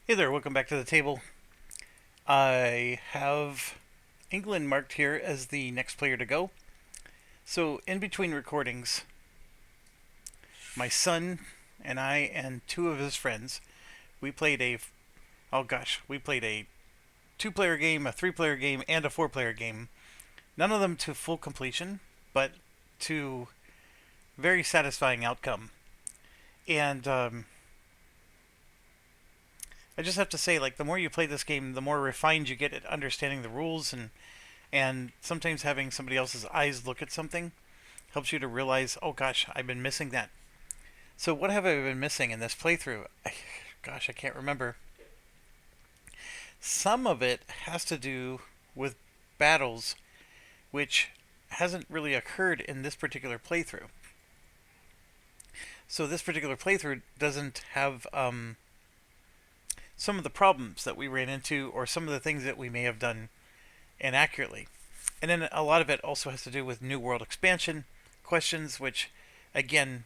Hey there, welcome back to the table. I have England marked here as the next player to go. So, in between recordings, my son and I and two of his friends, we played we played a two-player game, a three-player game, and a four-player game. None of them to full completion, but to very satisfying outcome. And I just have to say, like, the more you play this game, the more refined you get at understanding the rules, and sometimes having somebody else's eyes look at something helps you to realize, oh gosh, I've been missing that. So what have I been missing in this playthrough? Gosh, I can't remember. Some of it has to do with battles, which hasn't really occurred in this particular playthrough. So this particular playthrough doesn't have some of the problems that we ran into, or some of the things that we may have done inaccurately. And then a lot of it also has to do with New World expansion questions, which, again,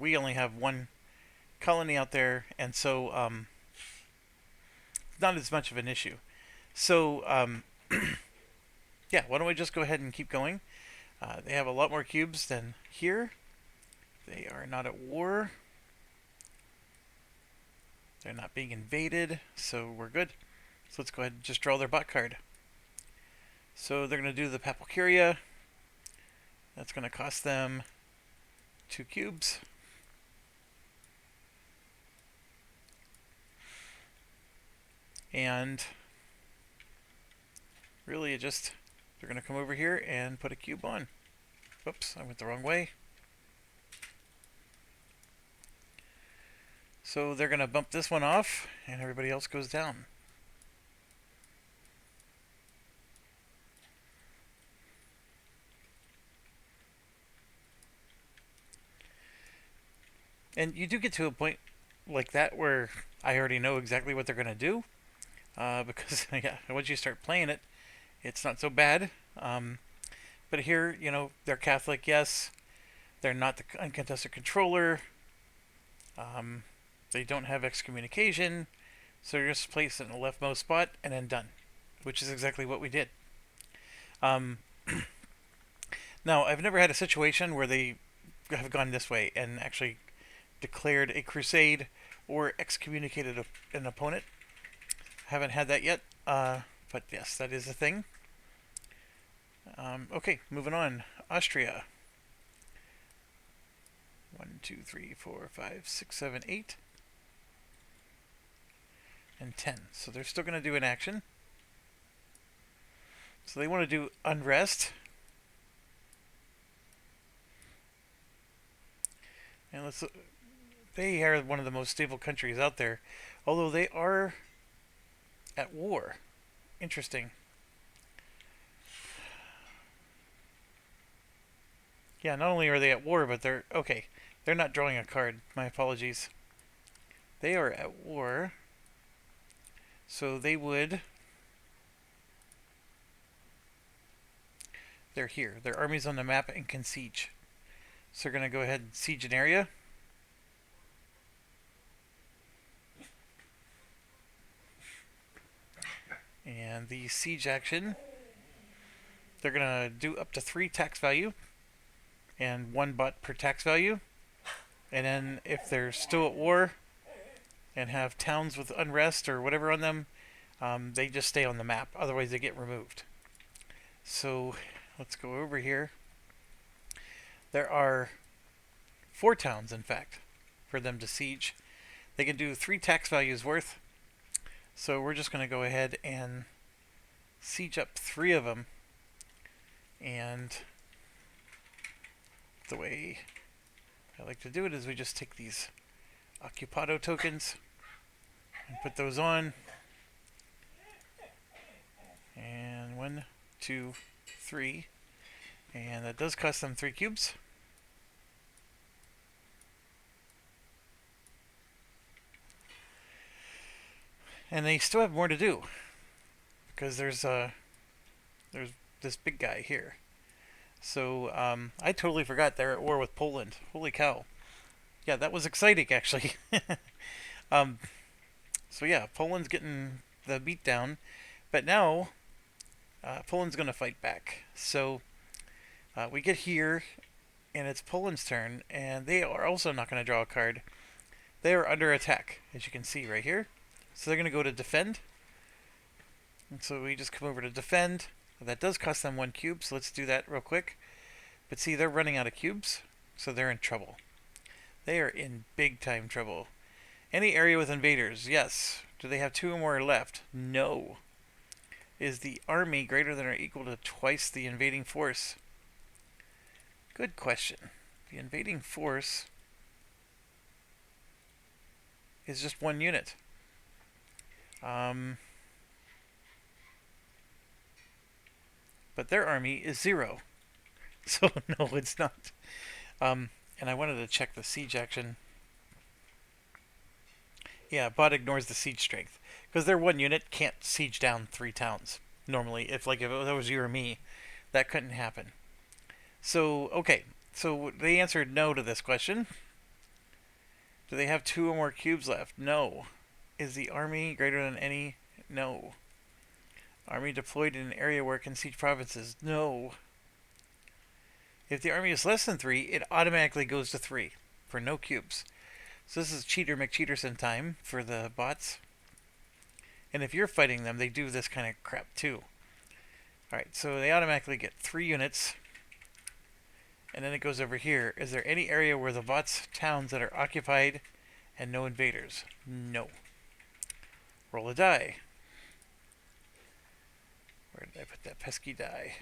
we only have one colony out there, and so not as much of an issue. So, yeah, why don't we just go ahead and keep going? They have a lot more cubes than here. They are not at war. They're not being invaded, so we're good. So let's go ahead and just draw their bot card. So they're going to do the Papal Curia. That's going to cost them 2 cubes. And really, they're going to come over here and put a cube on. Whoops, I went the wrong way. So they're going to bump this one off, and everybody else goes down. And you do get to a point like that where I already know exactly what they're going to do, because yeah, once you start playing it, it's not so bad. But here, they're Catholic, yes. They're not the uncontested controller. They don't have excommunication, so you're just placed in the leftmost spot and then done, which is exactly what we did. Um, Now, I've never had a situation where they have gone this way and actually declared a crusade or excommunicated an opponent. Haven't had that yet, but yes, that is a thing. Okay, moving on. Austria. 1, 2, 3, 4, 5, 6, 7, 8, and 10. So they're still going to do an action. So they want to do unrest. And they are one of the most stable countries out there, although they are at war. Interesting. Yeah, not only are they at war, but they're okay. They're not drawing a card. My apologies. They are at war. So they would. They're here. Their army's on the map and can siege. So they're going to go ahead and siege an area. And the siege action, they're going to do up to 3 tax value and 1 bot per tax value. And then if they're still at war and have towns with unrest or whatever on them, they just stay on the map. Otherwise, they get removed. So let's go over here. There are 4 towns, in fact, for them to siege. They can do 3 tax values worth. So we're just going to go ahead and siege up 3 of them. And the way I like to do it is we just take these Occupado tokens and put those on. And 1, 2, 3. And that does cost them 3 cubes. And they still have more to do, because there's this big guy here. So I totally forgot they're at war with Poland. Holy cow! Yeah, that was exciting actually. So So yeah, Poland's getting the beat down, but now Poland's going to fight back. So we get here, and it's Poland's turn, and they are also not going to draw a card. They are under attack, as you can see right here. So they're going to go to defend. And so we just come over to defend. That does cost them 1 cube, so let's do that real quick. But see, they're running out of cubes, so they're in trouble. They are in big time trouble. Any area with invaders? Yes. Do they have 2 or more left? No. Is the army greater than or equal to twice the invading force? Good question. The invading force is just 1 unit. But their army is 0. So no, it's not. And I wanted to check the siege action. Yeah, bot ignores the siege strength. Because their 1 unit can't siege down 3 towns. Normally, if that was you or me, that couldn't happen. So, okay. So they answered no to this question. Do they have 2 or more cubes left? No. Is the army greater than any? No. Army deployed in an area where it can siege provinces? No. If the army is less than 3, it automatically goes to 3 for no cubes. So this is Cheater McCheaterson time for the bots. And if you're fighting them, they do this kind of crap too. Alright, so they automatically get 3 units. And then it goes over here. Is there any area where the bots' towns that are occupied and no invaders? No. Roll a die. Where did I put that pesky die?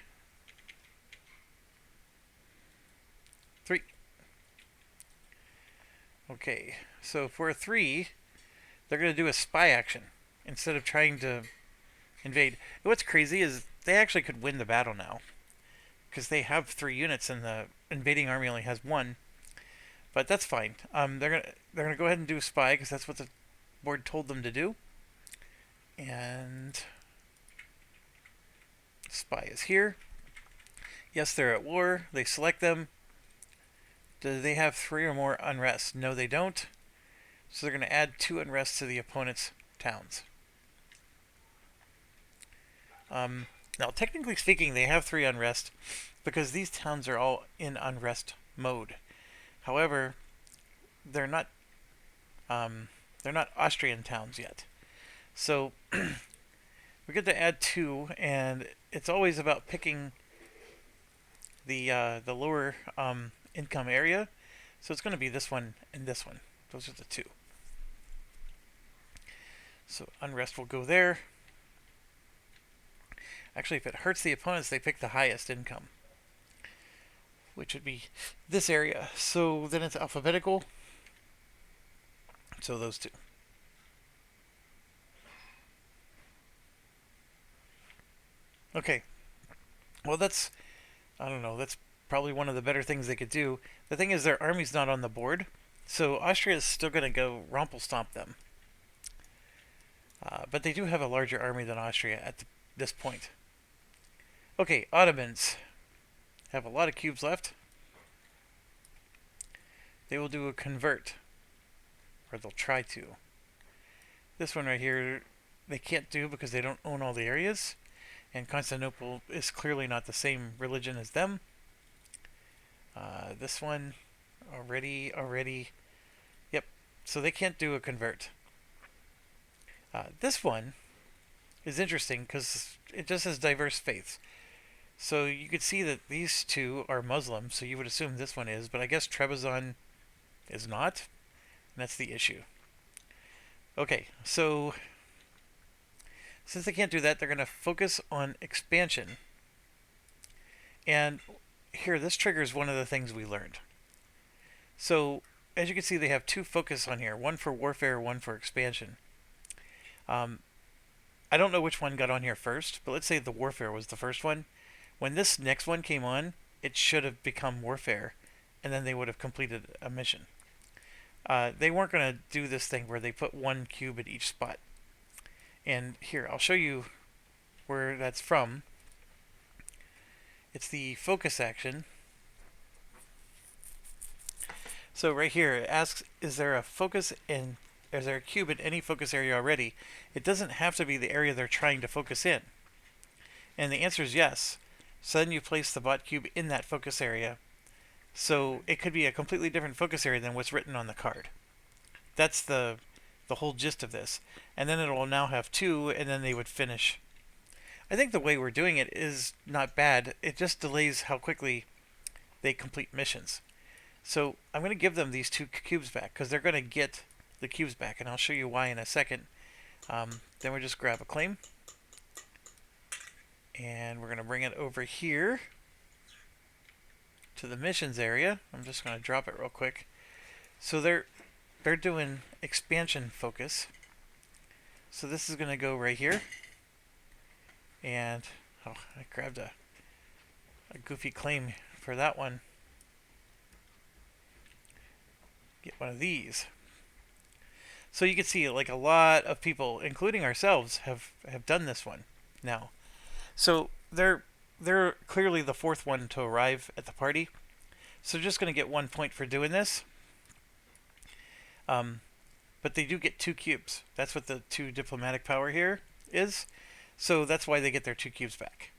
3. Okay, so for a 3, they're going to do a spy action instead of trying to invade. And what's crazy is they actually could win the battle now because they have 3 units and the invading army only has 1. But that's fine. They're gonna go ahead and do a spy because that's what the board told them to do. And spy is here. Yes, they're at war. They select them. Do they have 3 or more unrest? No, they don't. So they're going to add 2 unrest to the opponent's towns. Now, technically speaking, they have 3 unrest because these towns are all in unrest mode. However, they're not Austrian towns yet. So we get to add 2, and it's always about picking the lower income area. So it's going to be this one and this one. Those are the 2. So unrest will go there. Actually, if it hurts the opponents, they pick the highest income, which would be this area. So then it's alphabetical. So those 2. Okay. Well, I don't know, that's probably one of the better things they could do. The thing is, their army's not on the board, so Austria is still going to go rumple-stomp them. But they do have a larger army than Austria at this point. Okay, Ottomans have a lot of cubes left. They will do a convert, or they'll try to. This one right here, they can't do because they don't own all the areas, and Constantinople is clearly not the same religion as them. This one, already. Yep, so they can't do a convert. This one is interesting because it just has diverse faiths. So you could see that these 2 are Muslim, so you would assume this one is, but I guess Trebizond is not, and that's the issue. Okay, so since they can't do that, they're going to focus on expansion. And here, this triggers one of the things we learned. So, as you can see, they have 2 focus on here. One for warfare, one for expansion. I don't know which one got on here first, but let's say the warfare was the first one. When this next one came on, it should have become warfare, and then they would have completed a mission. They weren't going to do this thing where they put 1 cube at each spot. And here, I'll show you where that's from. It's the focus action. So right here, it asks, is there a focus in is there a cube in any focus area already? It doesn't have to be the area they're trying to focus in. And the answer is yes. So then you place the bot cube in that focus area. So it could be a completely different focus area than what's written on the card. That's the whole gist of this. And then it will now have 2, and then they would finish. I think the way we're doing it is not bad. It just delays how quickly they complete missions. So I'm going to give them these 2 cubes back because they're going to get the cubes back, and I'll show you why in a second. Then we'll just grab a claim, and we're going to bring it over here to the missions area. I'm just going to drop it real quick. So they're doing expansion focus. So this is going to go right here. And oh, I grabbed a goofy claim for that one. Get one of these. So you can see like a lot of people, including ourselves, have done this one now. So they're clearly the 4th one to arrive at the party. So just going to get 1 point for doing this. But they do get 2 cubes. That's what the 2 diplomatic power here is. So that's why they get their 2 cubes back.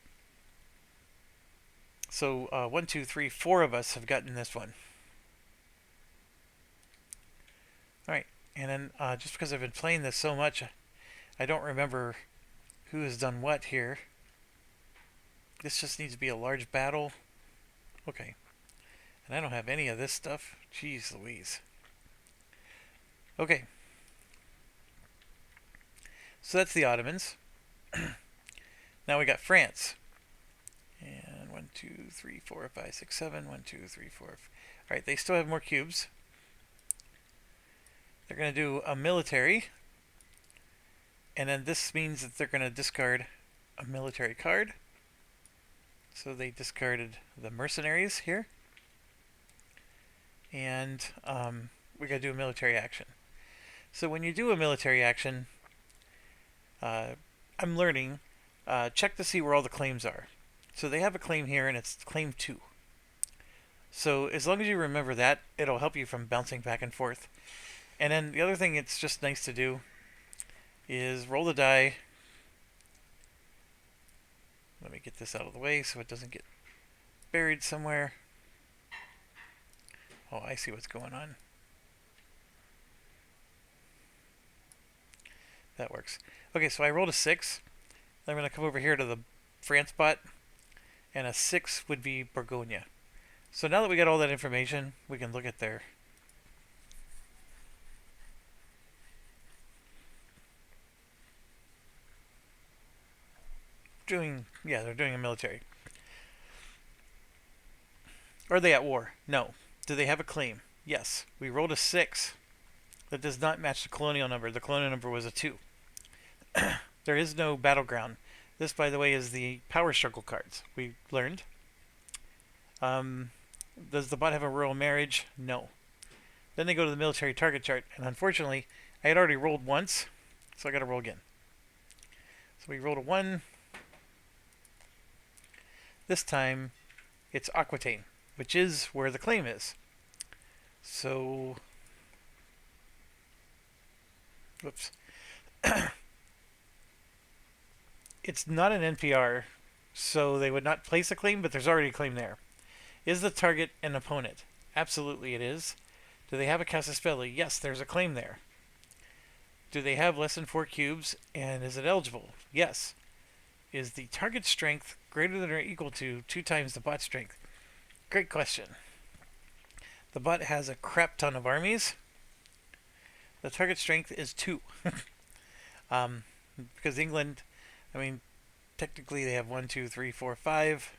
So 1, 2, 3, 4 of us have gotten this one. Alright, and then just because I've been playing this so much, I don't remember who has done what here. This just needs to be a large battle. Okay. And I don't have any of this stuff. Jeez Louise. Okay. So that's the Ottomans. Now we got France. And 1, 2, 3, 4, 5, 6, 7. 1, 2, 3, 4. Alright, they still have more cubes. They're going to do a military. And then this means that they're going to discard a military card. So they discarded the mercenaries here. And we got to do a military action. So when you do a military action, I'm learning, check to see where all the claims are. So they have a claim here, and it's claim 2. So as long as you remember that, it'll help you from bouncing back and forth. And then the other thing it's just nice to do is roll the die. Let me get this out of the way so it doesn't get buried somewhere. Oh, I see what's going on. That works. Okay, so I rolled a 6. I'm going to come over here to the France bot, and a 6 would be Bourgogne. So now that we got all that information, we can look at their... they're doing a military. Are they at war? No. Do they have a claim? Yes. We rolled a 6. That does not match the colonial number. The colonial number was a 2. There is no battleground. This, by the way, is the power struggle cards we learned. Does the bot have a royal marriage? No. Then they go to the military target chart, and unfortunately, I had already rolled once, so I got to roll again. So we rolled a 1. This time, it's Aquitaine, which is where the claim is. So, whoops. It's not an NPR, so they would not place a claim, but there's already a claim there. Is the target an opponent? Absolutely it is. Do they have a Casus Belli? Yes, there's a claim there. Do they have less than 4 cubes, and is it eligible? Yes. Is the target strength greater than or equal to 2 times the bot strength? Great question. The bot has a crap ton of armies. The target strength is 2. Because England, I mean, technically they have 1, 2, 3, 4, 5.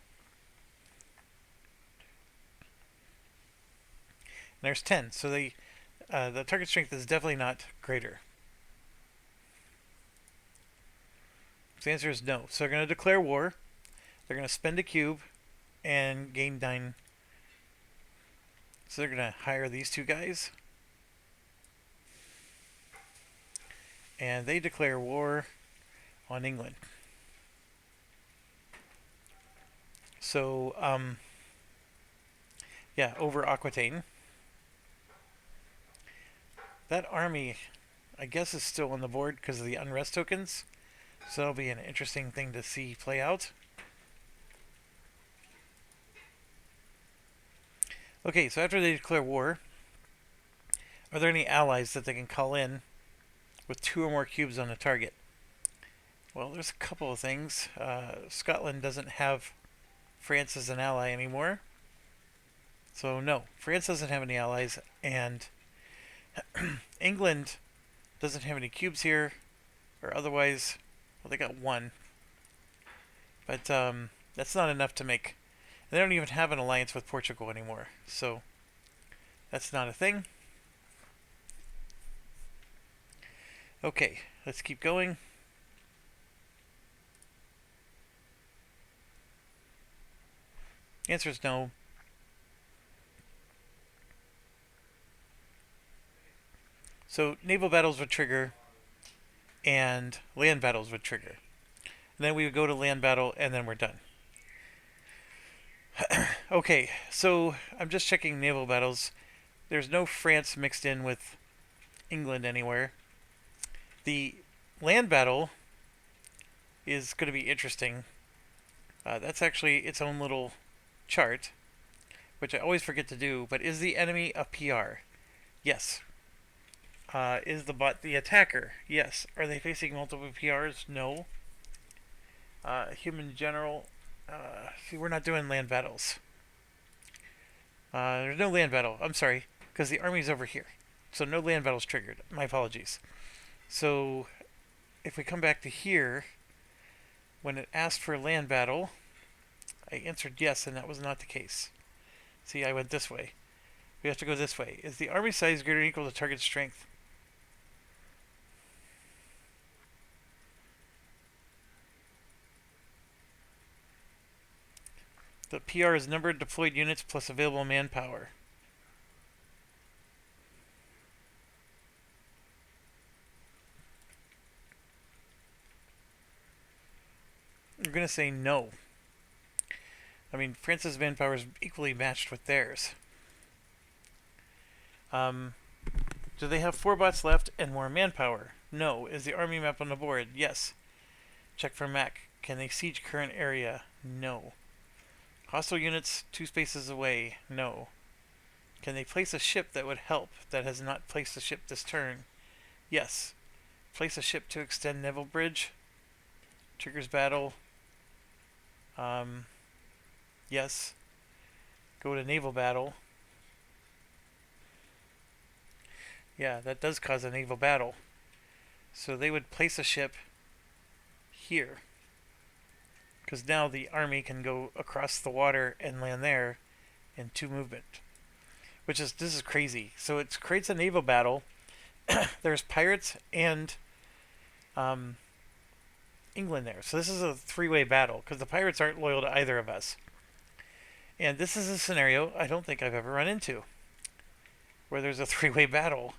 And there's 10. So the target strength is definitely not greater. So the answer is no. So they're going to declare war. They're going to spend a cube and gain 9. So they're going to hire these 2 guys. And they declare war on England. So, yeah, over Aquitaine. That army I guess is still on the board because of the unrest tokens. So that'll be an interesting thing to see play out. Okay, so after they declare war, are there any allies that they can call in with 2 or more cubes on a target? Well, there's a couple of things. Scotland doesn't have France as an ally anymore. So no, France doesn't have any allies, and England doesn't have any cubes here, or otherwise, well, they got 1. But that's not enough to make. They don't even have an alliance with Portugal anymore, so that's not a thing. Okay, let's keep going. Answer is no. So naval battles would trigger, and land battles would trigger. And then we would go to land battle, and then we're done. Okay, so I'm just checking naval battles. There's no France mixed in with England anywhere. The land battle is going to be interesting. That's actually its own little chart, which I always forget to do. But is the enemy a PR? Yes. Is the bot the attacker? Yes. Are they facing multiple PRs? No. Human general. See, we're not doing land battles. There's no land battle. I'm sorry, because the army's over here. So no land battles triggered. My apologies. So if we come back to here, when it asked for a land battle, I answered yes, and that was not the case. See, I went this way. We have to go this way. Is the army size greater or equal to target strength? The PR is number of deployed units plus available manpower. We're going to say no. I mean, France's manpower is equally matched with theirs. Do they have 4 bots left and more manpower? No. Is the army map on the board? Yes. Check for Mac. Can they siege current area? No. Hostile units 2 spaces away? No. Can they place a ship that would help that has not placed a ship this turn? Yes. Place a ship to extend naval bridge? Triggers battle? Yes. Go to naval battle. Yeah, that does cause a naval battle. So they would place a ship here. Because now the army can go across the water and land there in 2 movement. This is crazy. So it creates a naval battle. There's pirates and England there. So this is a 3-way battle because the pirates aren't loyal to either of us. And this is a scenario I don't think I've ever run into where there's a 3-way battle.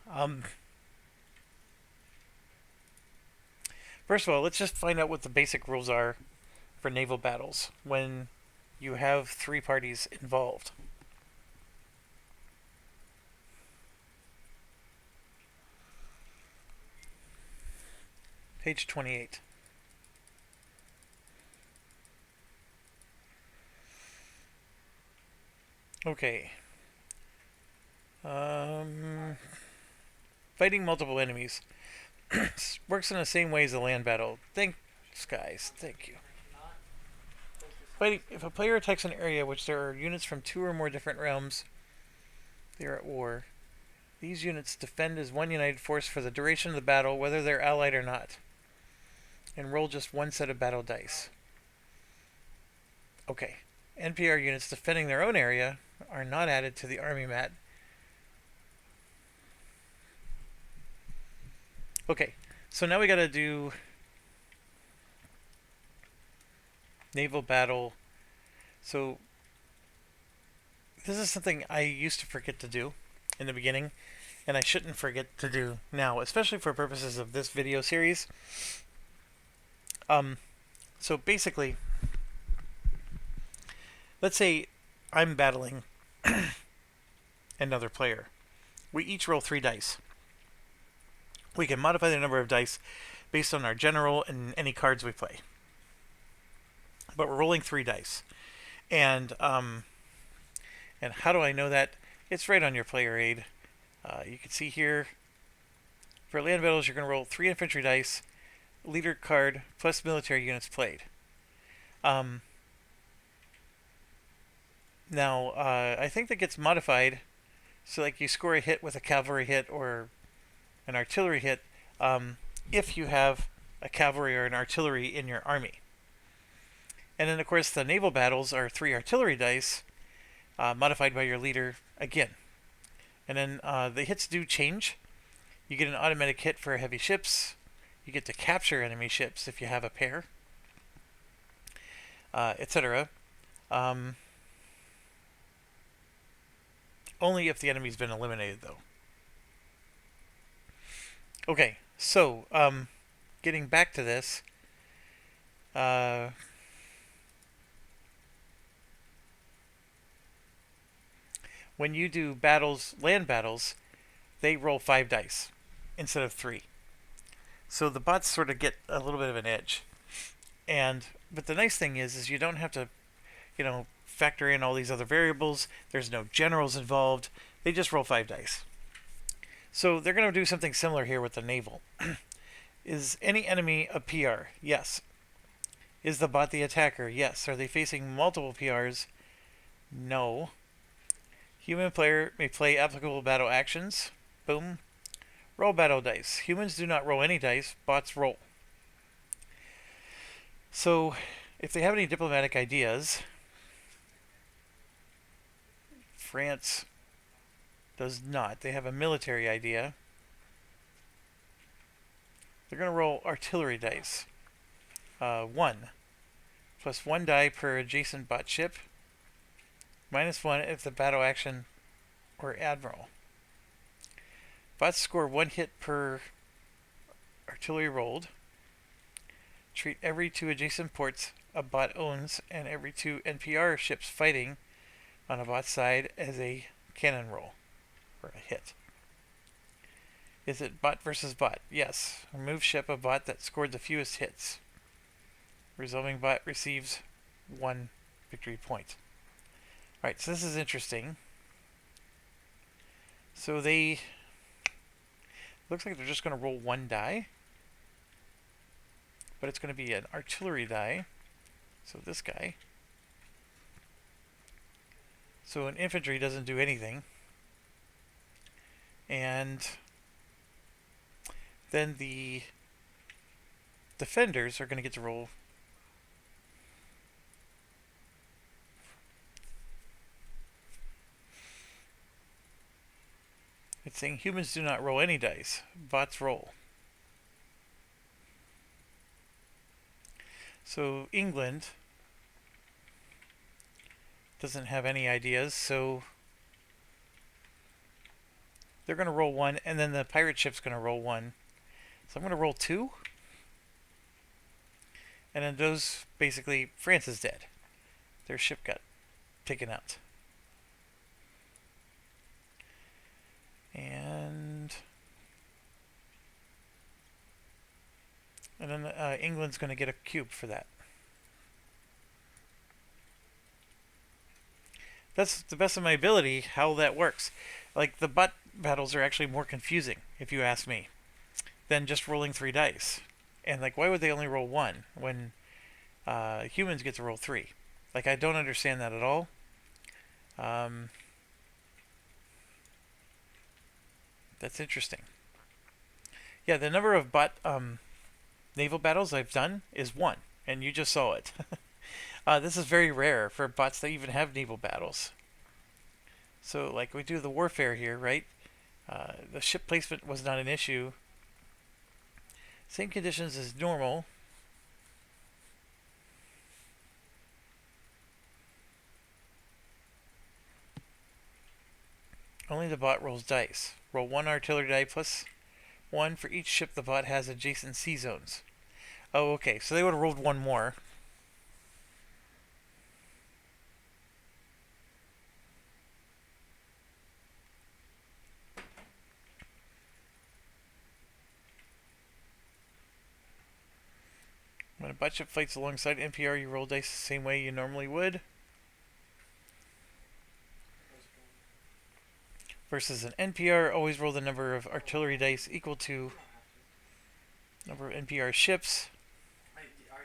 First of all, let's just find out what the basic rules are for naval battles when you have 3 parties involved. Page 28. Okay. Fighting multiple enemies works in the same way as a land battle. Thanks, guys. Thank you. Fighting. If a player attacks an area which there are units from 2 or more different realms, they are at war. These units defend as one united force for the duration of the battle, whether they're allied or not, and roll just 1 set of battle dice. Okay. NPR units defending their own area are not added to the army mat. Okay, so now we gotta do naval battle. So this is something I used to forget to do in the beginning, and I shouldn't forget to do now, especially for purposes of this video series. So basically, let's say I'm battling another player. We each roll 3 dice. We can modify the number of dice based on our general and any cards we play. But we're rolling 3 dice. And how do I know that? It's right on your player aid. You can see here, for land battles, you're going to roll 3 infantry dice, leader card, plus military units played. Now, I think that gets modified. So, like, you score a hit with a cavalry hit or an artillery hit if you have a cavalry or an artillery in your army. And then, of course, the naval battles are 3 artillery dice, modified by your leader again. And then the hits do change. You get an automatic hit for heavy ships. You get to capture enemy ships if you have a pair, etc. Only if the enemy's been eliminated, though. Okay, so getting back to this, when you do battles, land battles, they roll 5 dice instead of 3. So the bots sort of get a little bit of an edge. But the nice thing is you don't have to, factor in all these other variables. There's no generals involved. They just roll 5 dice. So they're going to do something similar here with the naval. Is any enemy a PR? Yes. Is the bot the attacker? Yes. Are they facing multiple PRs? No. Human player may play applicable battle actions. Boom. Roll battle dice. Humans do not roll any dice. Bots roll. So, if they have any diplomatic ideas, France does not. They have a military idea. They're going to roll artillery dice. 1. Plus 1 die per adjacent bot ship. Minus 1 if the battle action or admiral. Bots score 1 hit per artillery rolled. Treat every 2 adjacent ports a bot owns and every 2 NPR ships fighting on a bot side as a cannon roll, or a hit. Is it bot versus bot? Yes. Remove ship of bot that scored the fewest hits. Resolving bot receives 1 victory point. Alright, so this is interesting. So they... looks like they're just going to roll 1 die. But it's going to be an artillery die. So this guy. So an infantry doesn't do anything. And then the defenders are going to get to roll. It's saying humans do not roll any dice. Bots roll. So England doesn't have any ideas, so they're going to roll 1, and then the pirate ship's going to roll 1. So I'm going to roll 2. And then those, basically, France is dead. Their ship got taken out. And then England's going to get a cube for that. That's the best of my ability how that works. Like, the bot battles are actually more confusing, if you ask me, than just rolling 3 dice. And, like, why would they only roll 1 when humans get to roll 3? Like, I don't understand that at all. That's interesting. Yeah, the number of bot naval battles I've done is 1, and you just saw it. This is very rare for bots that even have naval battles. So, like, we do the warfare here, right? The ship placement was not an issue. Same conditions as normal. Only the bot rolls dice. Roll 1 artillery die plus 1 for each ship the bot has adjacent sea zones. Oh, okay. So they would have rolled 1 more. When a butt ship fights alongside NPR, you roll dice the same way you normally would. Versus an NPR, always roll the number of artillery dice equal to number of NPR ships. Are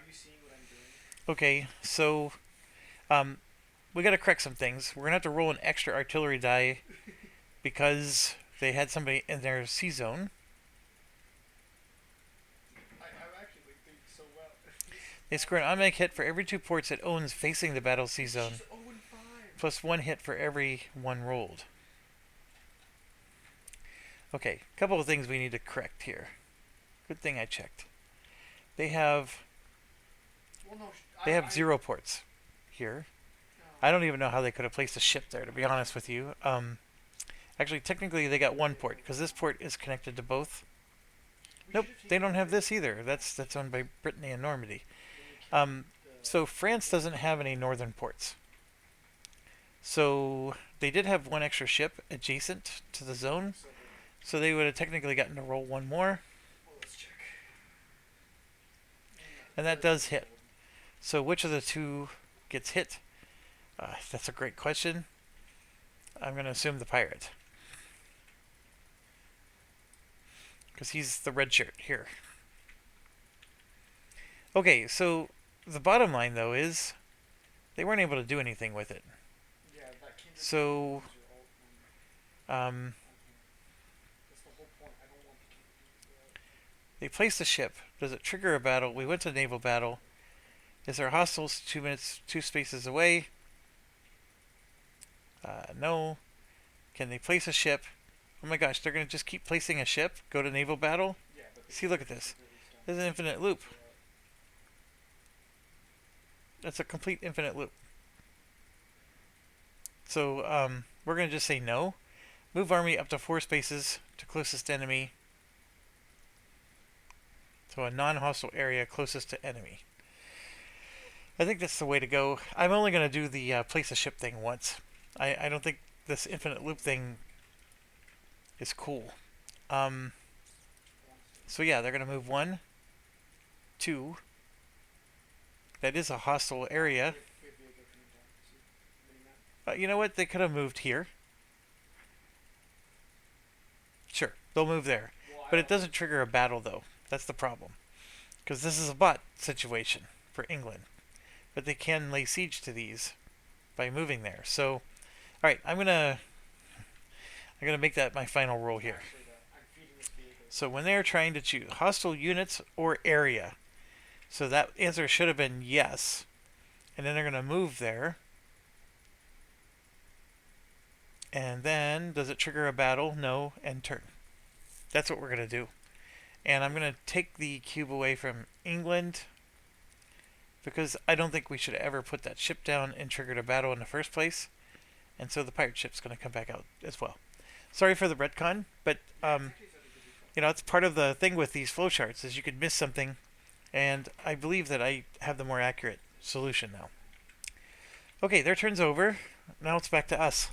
you seeing what I'm doing? Okay, so we got to correct some things. We're gonna have to roll an extra artillery die because they had somebody in their C zone. I'm actually doing so well. They score an automatic hit for every 2 ports it owns facing the battle C zone, She's 0-5. plus 1 hit for every 1 rolled. Okay, a couple of things we need to correct here. Good thing I checked. They have Well, no, they have 0 ports here. I don't even know how they could have placed a ship there, to be honest with you. Actually, technically, they got 1 port because this port is connected to both. Nope, they don't have this either. That's owned by Brittany and Normandy. So France doesn't have any northern ports. So they did have 1 extra ship adjacent to the zone. So they would have technically gotten to roll 1 more. Well, let's check. And that does hit. So which of the 2 gets hit? That's a great question. I'm going to assume the pirate. Because he's the red shirt here. Okay, so the bottom line, though, is they weren't able to do anything with it. Yeah, that came So, that's the whole point. I don't want the they placed the ship. Does it trigger a battle? We went to naval battle. Is there hostiles 2 minutes, 2 spaces away? No. Can they place a ship? Oh my gosh, they're going to just keep placing a ship? Go to naval battle? Yeah, but See, look at this. There's an infinite loop. That's a complete infinite loop. So, we're going to just say no. Move army up to 4 spaces to closest enemy. So a non-hostile area closest to enemy. I think that's the way to go. I'm only going to do the place a ship thing once. I don't think this infinite loop thing is cool. So yeah, they're going to move 1, 2. That is a hostile area. You know what? They could have moved here. Sure, they'll move there. But it doesn't trigger a battle, though. That's the problem. Because this is a bot situation for England. But they can lay siege to these by moving there. So, alright, I'm gonna make that my final rule here. So when they're trying to choose hostile units or area, so that answer should have been yes. And then they're going to move there. And then, does it trigger a battle? No. End turn. That's what we're going to do. And I'm going to take the cube away from England, because I don't think we should ever put that ship down and triggered a battle in the first place. And so the pirate ship's going to come back out as well. Sorry for the retcon, but you know, it's part of the thing with these flowcharts is you could miss something, and I believe that I have the more accurate solution now. Okay, their turn's over. Now it's back to us.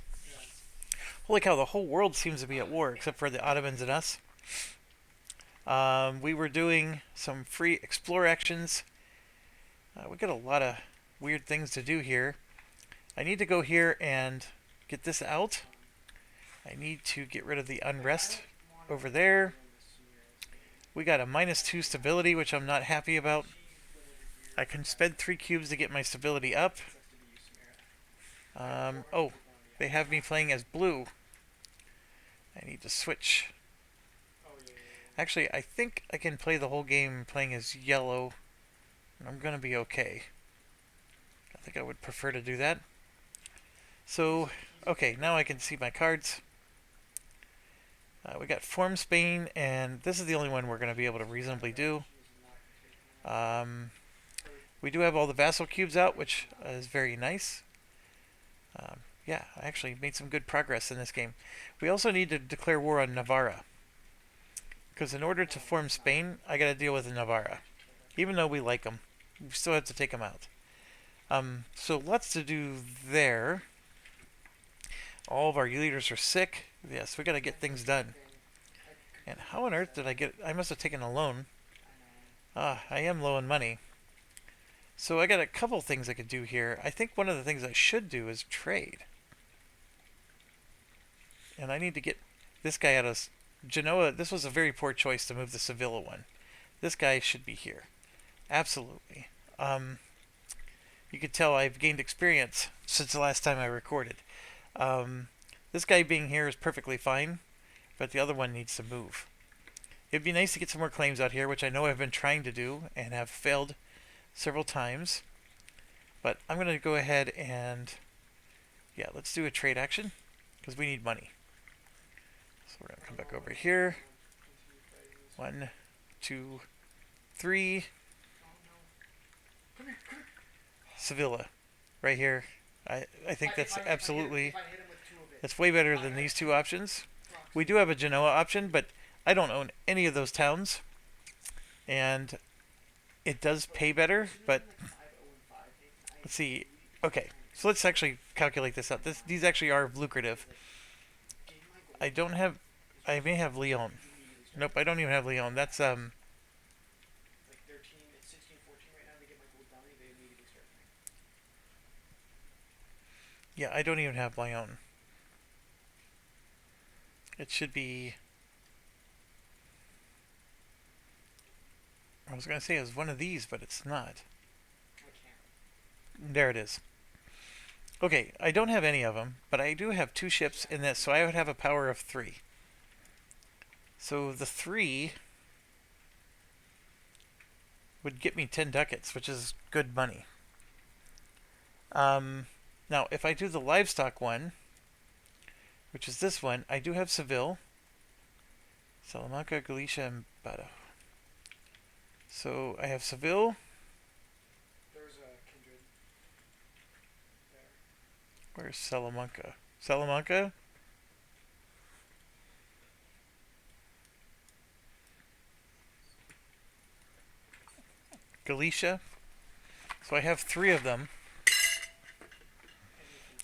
Holy cow, the whole world seems to be at war except for the Ottomans and us. We were doing some free explore actions. We got a lot of weird things to do here. I need to go here and get this out. I need to get rid of the unrest over there. We got a -2 stability, which I'm not happy about. I can spend 3 cubes to get my stability up. Oh, they have me playing as blue. I need to switch. Actually, I think I can play the whole game playing as yellow. And I'm going to be okay. I think I would prefer to do that. So, okay, now I can see my cards. We got Form Spain, and this is the only one we're going to be able to reasonably do. We do have all the vassal cubes out, which is very nice. Yeah, I actually made some good progress in this game. We also need to declare war on Navarra. Because in order to form Spain, I got to deal with Navarra. Even though we like them, we still have to take them out. So lots to do there. All of our leaders are sick. Yes, we got to get things done. And how on earth did I get... I must have taken a loan. I am low on money. So I got a couple things I could do here. I think one of the things I should do is trade. And I need to get this guy out of Genoa. This was a very poor choice to move the Sevilla one. This guy should be here. Absolutely. Um, you could tell I've gained experience since the last time I recorded. Um, this guy being here is perfectly fine, but the other one needs to move. It'd be nice to get some more claims out here, which I know I've been trying to do and have failed several times. But I'm going to go ahead and, yeah, let's do a trade action because we need money. So we're going to come back over here. 1, 2, 3. Come here, come here. Sevilla, right here. I think that's absolutely, If I hit him with two of it. that's way better than these two options. We do have a Genoa option, but I don't own any of those towns. And it does pay better, but let's see. Okay, so let's actually calculate this out. These actually are lucrative. I don't have, I may have Lyon. Nope, I don't even have Lyon. That's, Like 13, it's 16, 14 right now. They get my gold bounty. They immediately start playing. yeah, I don't even have Lyon. It should be, I was going to say it was one of these, but it's not. I can't. There it is. Okay, I don't have any of them, but I do have 2 ships in this, so I would have a power of 3. So the 3 would get me 10 ducats, which is good money. Now, if I do the livestock one, which is this one, I do have Seville, Salamanca, Galicia, and Bada. So I have Seville. There's a kindred. There. Where's Salamanca? Salamanca? Galicia. So I have 3 of them.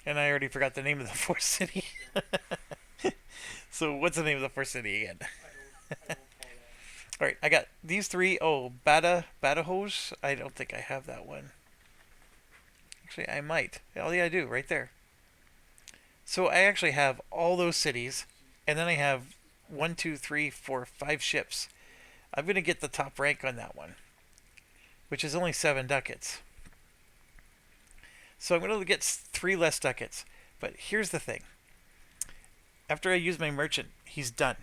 And I already forgot the name of the fourth city. So what's the name of the fourth city again? I don't follow. Alright, I got these 3. Oh, Badajoz? I don't think I have that one. Actually, I might. Oh, yeah, I do, right there. So I actually have all those cities, and then I have 1, 2, 3, 4, 5 ships. I'm going to get the top rank on that one, which is only 7 ducats. So I'm going to get 3 less ducats. But here's the thing. After I use my merchant, he's done.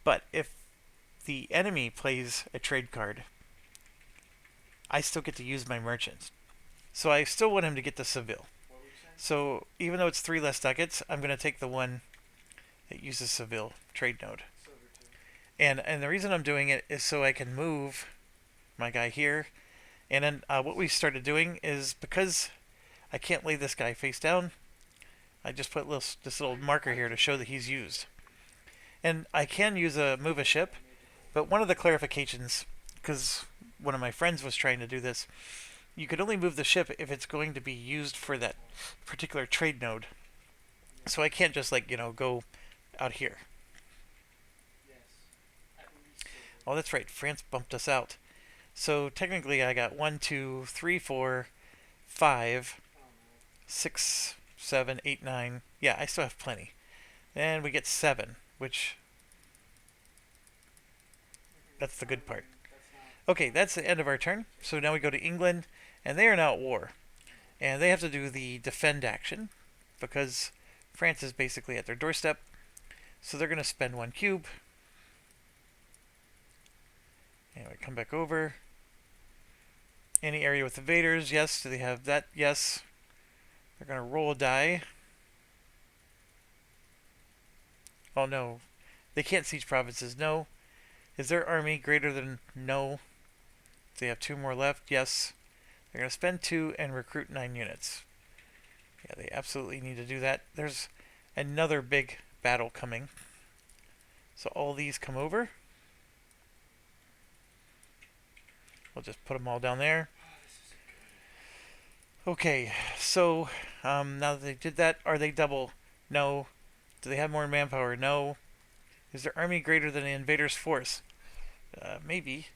But if the enemy plays a trade card, I still get to use my merchant. So I still want him to get the Seville. What were you saying? So even though it's 3 less ducats, I'm going to take the one that uses Seville trade node. Silver too. And the reason I'm doing it is so I can move my guy here. And then what we started doing is because I can't lay this guy face down, I just put this little marker here to show that he's used. And I can move a ship, but one of the clarifications, because one of my friends was trying to do this, you could only move the ship if it's going to be used for that particular trade node. So I can't just go out here. Yes. At least silver. Oh, that's right. France bumped us out. So technically, I got 1, 2, 3, 4, 5, Oh no. 6, 7, 8, 9. Yeah, I still have plenty. And we get 7, which that's the good part. That's not. Okay, that's the end of our turn. So now we go to England, and they are now at war. And they have to do the defend action because France is basically at their doorstep. So they're going to spend 1 cube. Anyway, come back over. Any area with invaders? Yes. Do they have that? Yes. They're going to roll a die. Oh no. They can't siege provinces. No. Is their army greater than? No. They have 2 more left. Yes. They're going to spend 2 and recruit 9 units. Yeah, they absolutely need to do that. There's another big battle coming. So all these come over. We'll just put them all down there. Okay, so now that they did that, are they double? No. Do they have more manpower? No. Is their army greater than the invader's force? Maybe.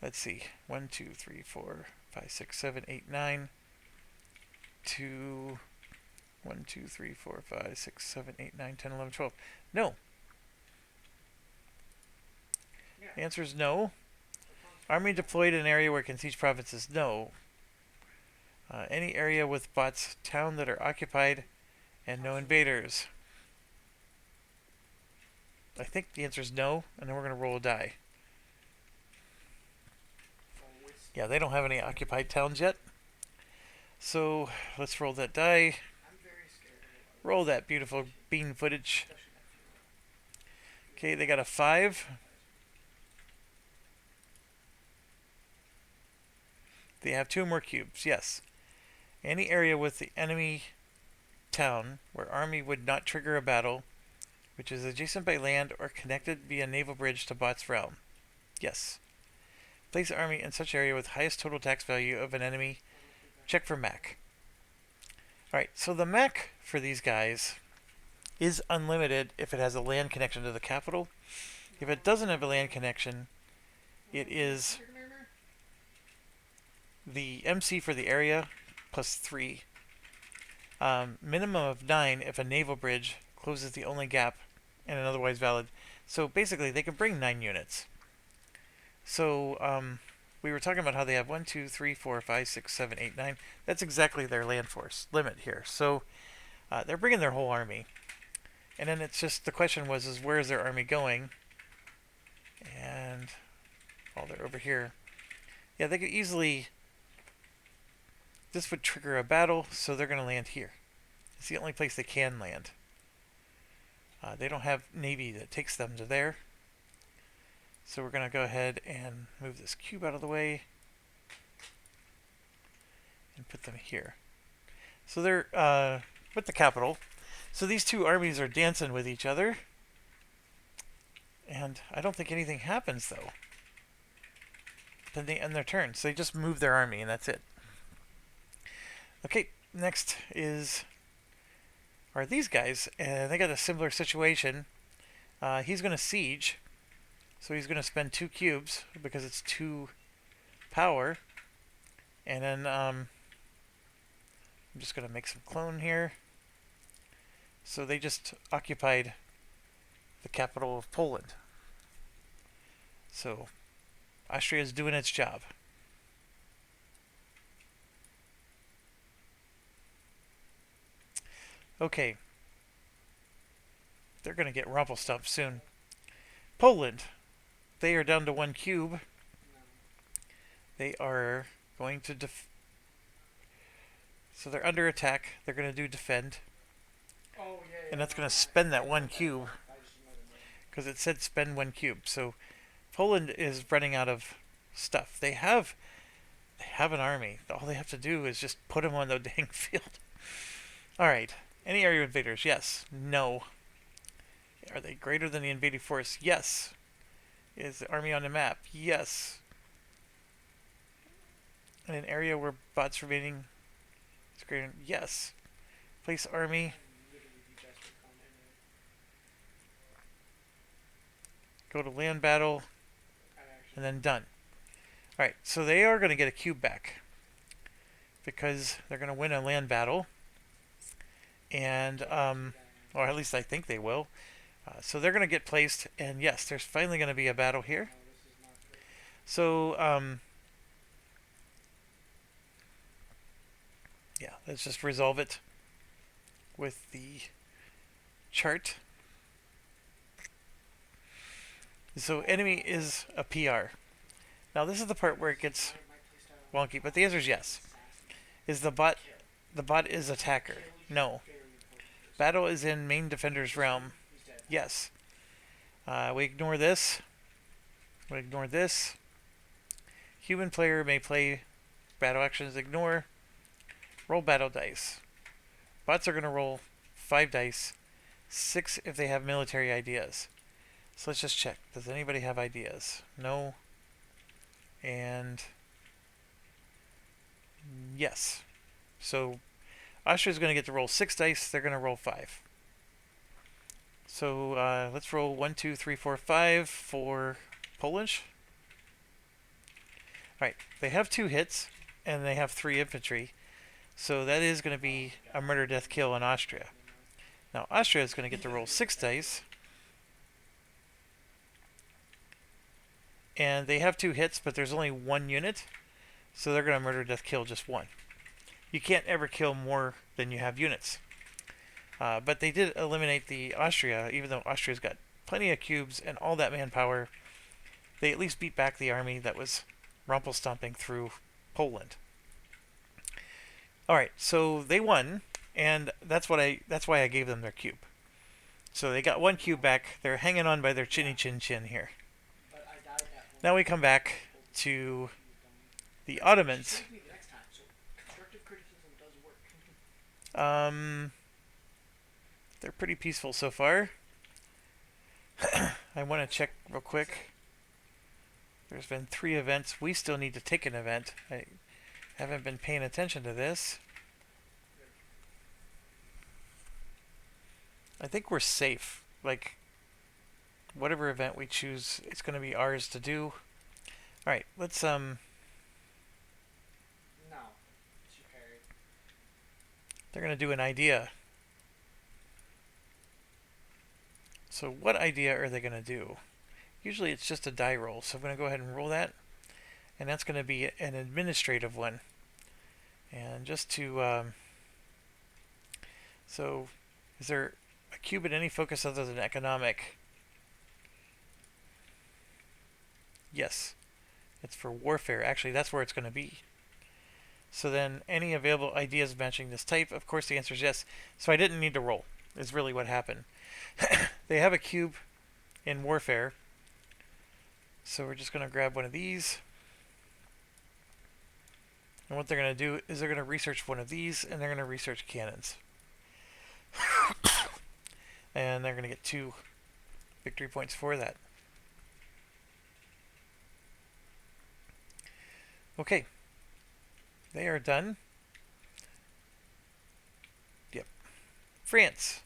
Let's see. 1, 2, 3, 4, 5, 6, 7, 8, 9. 2, 1, 2, 3, 4, 5, 6, 7, 8, 9, 10, 11, 12. No. Yeah. The answer is no. Army deployed in an area where it can siege provinces. No. Any area with bots, town that are occupied, and no invaders. I think the answer is no, and then we're going to roll a die. Yeah, they don't have any occupied towns yet. So let's roll that die. I'm very scared. Roll that beautiful bean footage. Okay, they got a 5. They have 2 more cubes, yes. Any area with the enemy town where army would not trigger a battle, which is adjacent by land or connected via naval bridge to bot's realm. Yes. Place army in such area with highest total tax value of an enemy. Check for MAC. Alright, so the MAC for these guys is unlimited if it has a land connection to the capital. If it doesn't have a land connection, it is the MC for the area plus 3. Minimum of 9 if a naval bridge closes the only gap and an otherwise valid. So basically, they can bring 9 units. So we were talking about how they have 1, 2, 3, 4, 5, 6, 7, 8, 9. That's exactly their land force limit here. So they're bringing their whole army. And then it's just, the question was, is where is their army going? And, oh, they're over here. Yeah, they could easily, this would trigger a battle, so they're going to land here. It's the only place they can land. They don't have navy that takes them to there. So we're going to go ahead and move this cube out of the way and put them here. So they're with the capital. So these two armies are dancing with each other. And I don't think anything happens, though. Then they end their turn. So they just move their army, and that's it. Okay, next are these guys. And they got a similar situation. He's going to siege. So he's going to spend 2 cubes because it's 2 power. And then I'm just going to make some clone here. So they just occupied the capital of Poland. So Austria is doing its job. Okay. They're going to get rumple-stumped soon. Poland. They are down to 1 cube. They are going to so they're under attack. They're going to do defend. And that's going to spend that 1 cube. Because it said spend 1 cube. So Poland is running out of stuff. They have an army. All they have to do is just put them on the dang field. Alright. Any area invaders? Yes. No. Are they greater than the invading force? Yes. Is the army on the map? Yes. In an area where bots remaining is greater? Yes. Place army. Go to land battle. And then done. Alright, so they are going to get a cube back. Because they're going to win a land battle. And, or at least I think they will. So they're going to get placed, and yes, there's finally going to be a battle here. So, yeah, let's just resolve it with the chart. So enemy is a PR. Now this is the part where it gets wonky, but the answer is yes. Is the bot is attacker? No. Battle is in main defender's realm. Yes. We ignore this. We ignore this. Human player may play battle actions. Ignore. Roll battle dice. Bots are going to roll 5 dice. 6 if they have military ideas. So let's just check. Does anybody have ideas? No. And yes. So Austria's going to get to roll 6 dice. They're going to roll 5. So let's roll 1, 2, 3, 4, 5 for Polish. Alright, they have 2 hits, and they have 3 infantry. So that is going to be a murder death kill on Austria. Now Austria is going to get to roll 6 dice. And they have 2 hits, but there's only 1 unit. So they're going to murder death kill just 1. You can't ever kill more than you have units. But they did eliminate the Austria, even though Austria's got plenty of cubes and all that manpower. They at least beat back the army that was rumple-stomping through Poland. Alright, so they won, and that's why I gave them their cube. So they got 1 cube back. They're hanging on by their chinny chin chin here. Now we come back to the Ottomans. They're pretty peaceful so far. I want to check real quick. There's been 3 events. We still need to take an event. I haven't been paying attention to this. I think we're safe. Like, whatever event we choose, it's going to be ours to do. Alright, let's, No. She parried. they're going to do an idea. So what idea are they going to do? Usually it's just a die roll, so I'm going to go ahead and roll that. And that's going to be an administrative one. And just to, so, is there a cube in any focus other than economic? Yes. It's for warfare. Actually, that's where it's going to be. So then, any available ideas matching this type? Of course, the answer is yes. So I didn't need to roll, is really what happened. They have a cube in warfare. So we're just going to grab one of these. And what they're going to do is they're going to research one of these, and they're going to research cannons. And they're going to get 2 victory points for that. Okay. They are done. Yep. France.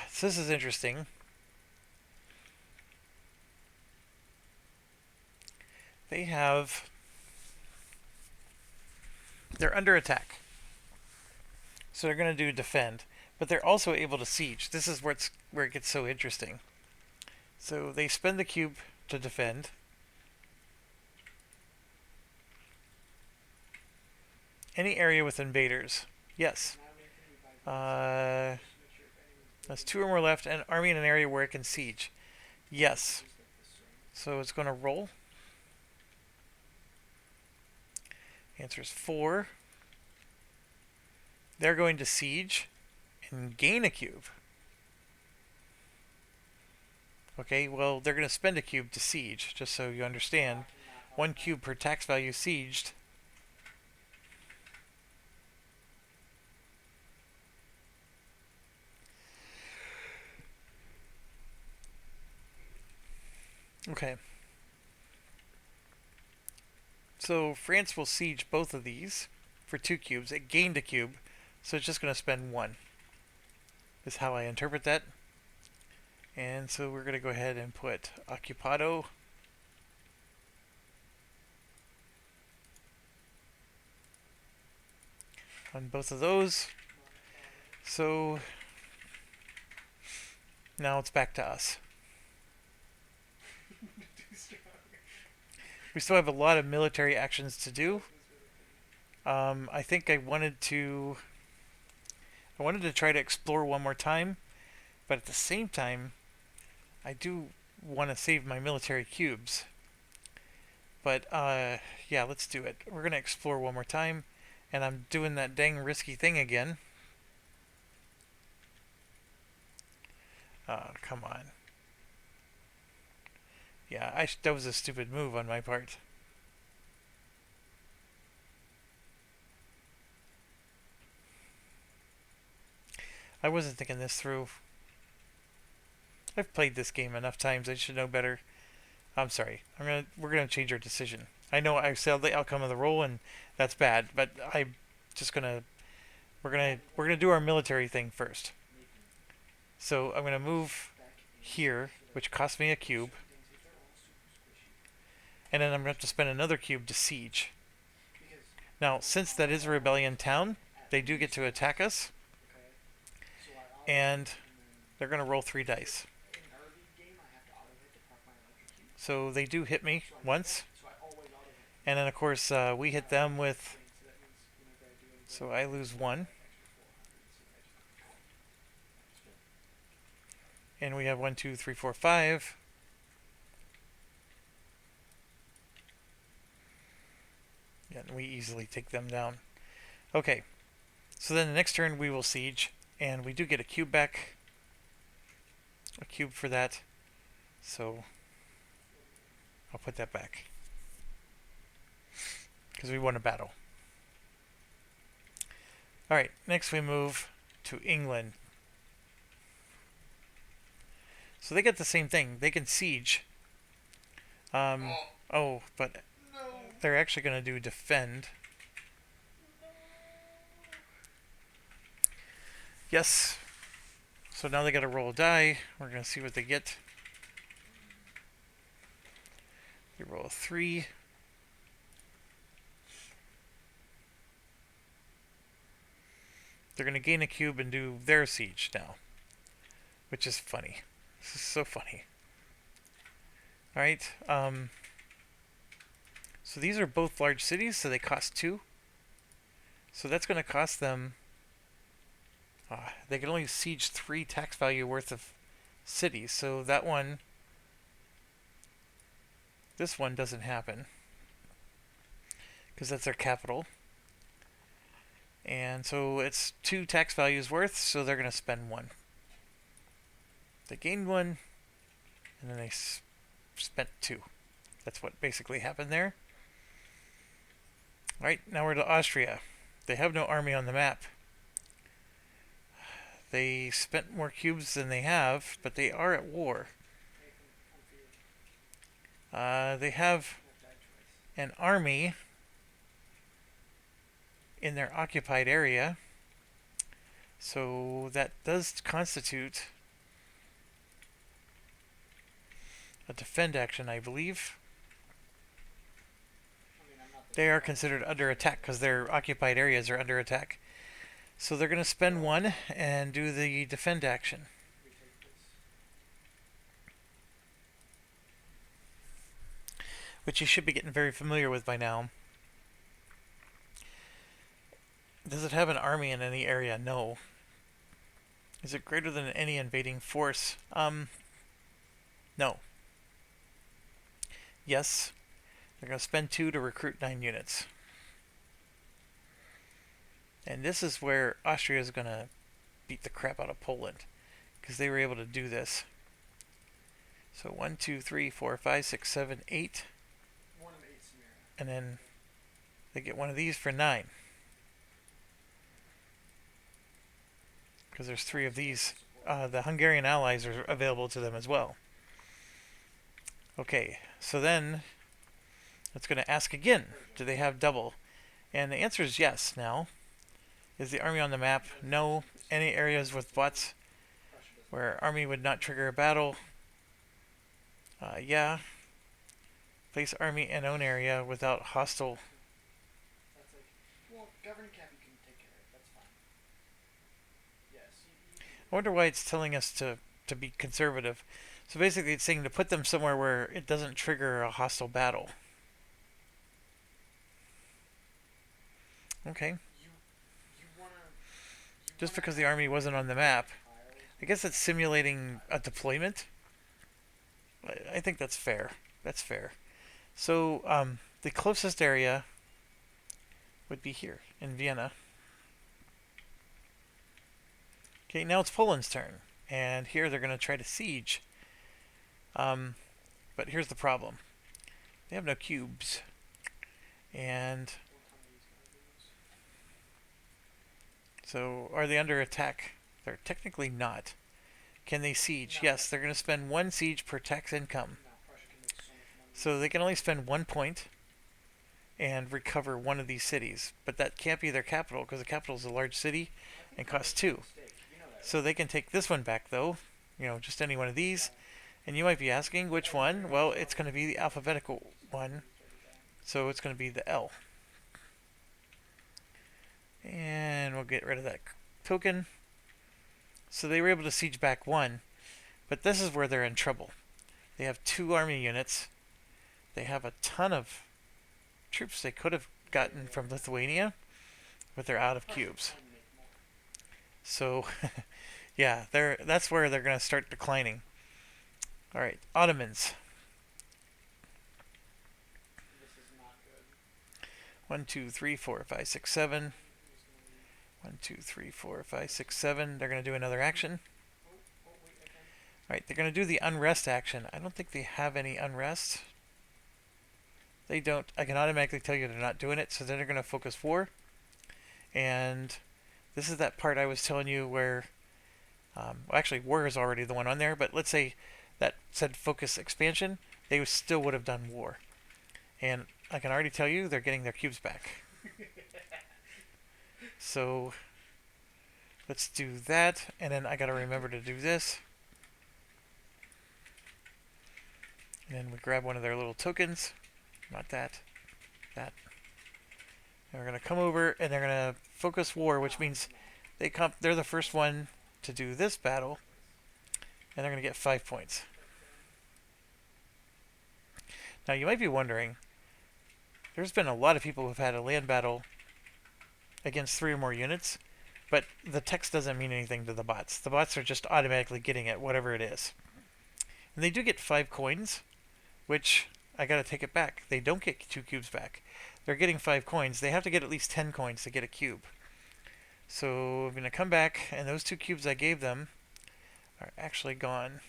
So this is interesting. They have... They're under attack. So they're going to do defend. But they're also able to siege. This is where it gets so interesting. So they spend the cube to defend. Any area with invaders. Yes. That's 2 or more left. An army in an area where it can siege. Yes. So it's going to roll. Answer is 4. They're going to siege and gain a cube. Okay, well, they're going to spend a cube to siege, just so you understand. 1 cube per tax value sieged. Okay. So France will siege both of these for 2 cubes. It gained a cube, so it's just going to spend 1. Is how I interpret that. And so we're going to go ahead and put Occupado. On both of those. So now it's back to us. We still have a lot of military actions to do. I think I wanted to try to explore one more time, but at the same time, I do want to save my military cubes. But yeah, let's do it. We're gonna explore one more time, and I'm doing that dang risky thing again. Oh, come on. Yeah, that was a stupid move on my part. I wasn't thinking this through. I've played this game enough times. I should know better. I'm sorry. We're gonna change our decision. I know I said the outcome of the roll, and that's bad. But I'm just gonna. We're gonna do our military thing first. So I'm gonna move here, which costs me a cube. and then I'm going to have to spend another cube to siege. Because Now, since that is a rebellion town, they do get to attack us, okay, so I auto and and then they're going to roll 3 dice. in early game I have to auto hit to park my electric cube. So they do hit me once, So I always auto hit. and then of course we hit them with, So that means whenever I do anything, so I lose 1, extra 400. So I just and we have 1, 2, 3, 4, 5. Yeah, and we easily take them down. Okay, so then the next turn we will siege, and we do get a cube back. A cube for that. So I'll put that back. Because we won a battle. Alright, next we move to England. So they get the same thing. They can siege. Oh, but no. they're actually going to do defend. Yes. So now they got to roll a die. We're going to see what they get. They roll a 3. They're going to gain a cube and do their siege now. Which is funny. This is so funny. Alright, so these are both large cities, so they cost 2. So that's going to cost them... they can only siege 3 tax value worth of cities, so that one... This one doesn't happen. Because that's their capital. And so it's 2 tax values worth, so they're going to spend 1. They gained 1, and then they spent 2. That's what basically happened there. Alright, now we're to Austria. They have no army on the map. They spent more cubes than they have, but they are at war. They have an army in their occupied area, so that does constitute a defend action, I believe. They are considered under attack because their occupied areas are under attack. So they're going to spend 1 and do the defend action. Which you should be getting very familiar with by now. Does it have an army in any area? No. Is it greater than any invading force? No. Yes. They're going to spend 2 to recruit 9 units. And this is where Austria is going to beat the crap out of Poland. Because they were able to do this. So 1, 2, 3, 4, 5, 6, 7, 8. 1 of 8 Samira. And then they get one of these for 9. Because there's 3 of these. The Hungarian allies are available to them as well. Okay, so then it's going to ask again, do they have double? And the answer is yes now. Is the army on the map? No. Any areas with bots where army would not trigger a battle? Yeah. Place army in own area without hostile. That's like, well, governing cap you can take care of. That's fine. Yes. I wonder why it's telling us to be conservative. So basically it's saying to put them somewhere where it doesn't trigger a hostile battle. Okay. Just because the army wasn't on the map. I guess it's simulating a deployment. I think that's fair. That's fair. So the closest area would be here in Vienna. Okay, now it's Poland's turn. And here they're going to try to siege. But here's the problem. They have no cubes. And so are they under attack? They're technically not. Can they siege? Yes, they're going to spend 1 siege per tax income. So they can only spend 1 point and recover 1 of these cities. But that can't be their capital because the capital is a large city and costs 2. So they can take this one back though. You know, just any one of these. And you might be asking which one? Well, it's going to be the alphabetical one. So it's going to be the L. And we'll get rid of that token. So they were able to siege back one, but this is where they're in trouble. They have 2 army units. They have a ton of troops they could have gotten from Lithuania, but they're out of cubes. So, yeah, that's where they're going to start declining. All right, Ottomans. This is not good. 1, 2, 3, 4, 5, 6, 7. 1, 2, 3, 4, 5, 6, 7. They're going to do another action. All right, they're going to do the unrest action. I don't think they have any unrest. They don't. I can automatically tell you they're not doing it, so then they're going to focus war. And this is that part I was telling you where, well, actually, war is already the one on there, but let's say that said focus expansion, they still would have done war. And I can already tell you they're getting their cubes back. So let's do that, and then I gotta remember to do this. And then we grab one of their little tokens. Not that. That. And we're gonna come over and they're gonna focus war, which means they're the first one to do this battle, and they're gonna get 5 points. Now you might be wondering, there's been a lot of people who've had a land battle against 3 or more units, but the text doesn't mean anything to the bots. The bots are just automatically getting it, whatever it is. And they do get 5 coins, which I gotta take it back. They don't get 2 cubes back. They're getting 5 coins. They have to get at least 10 coins to get a cube. So I'm gonna come back, and those 2 cubes I gave them are actually gone.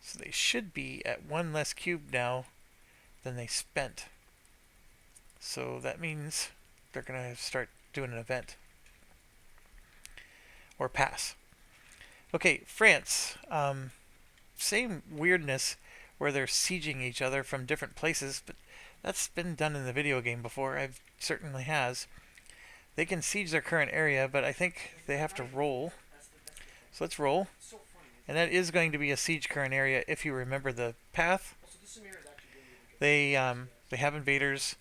So they should be at 1 less cube now than they spent. So that means they're going to start doing an event. Or pass. Okay, France. Same weirdness where they're sieging each other from different places, but that's been done in the video game before. I've certainly has. They can siege their current area, but I think they have to roll. So let's roll. And that is going to be a siege current area if you remember the path. They have invaders,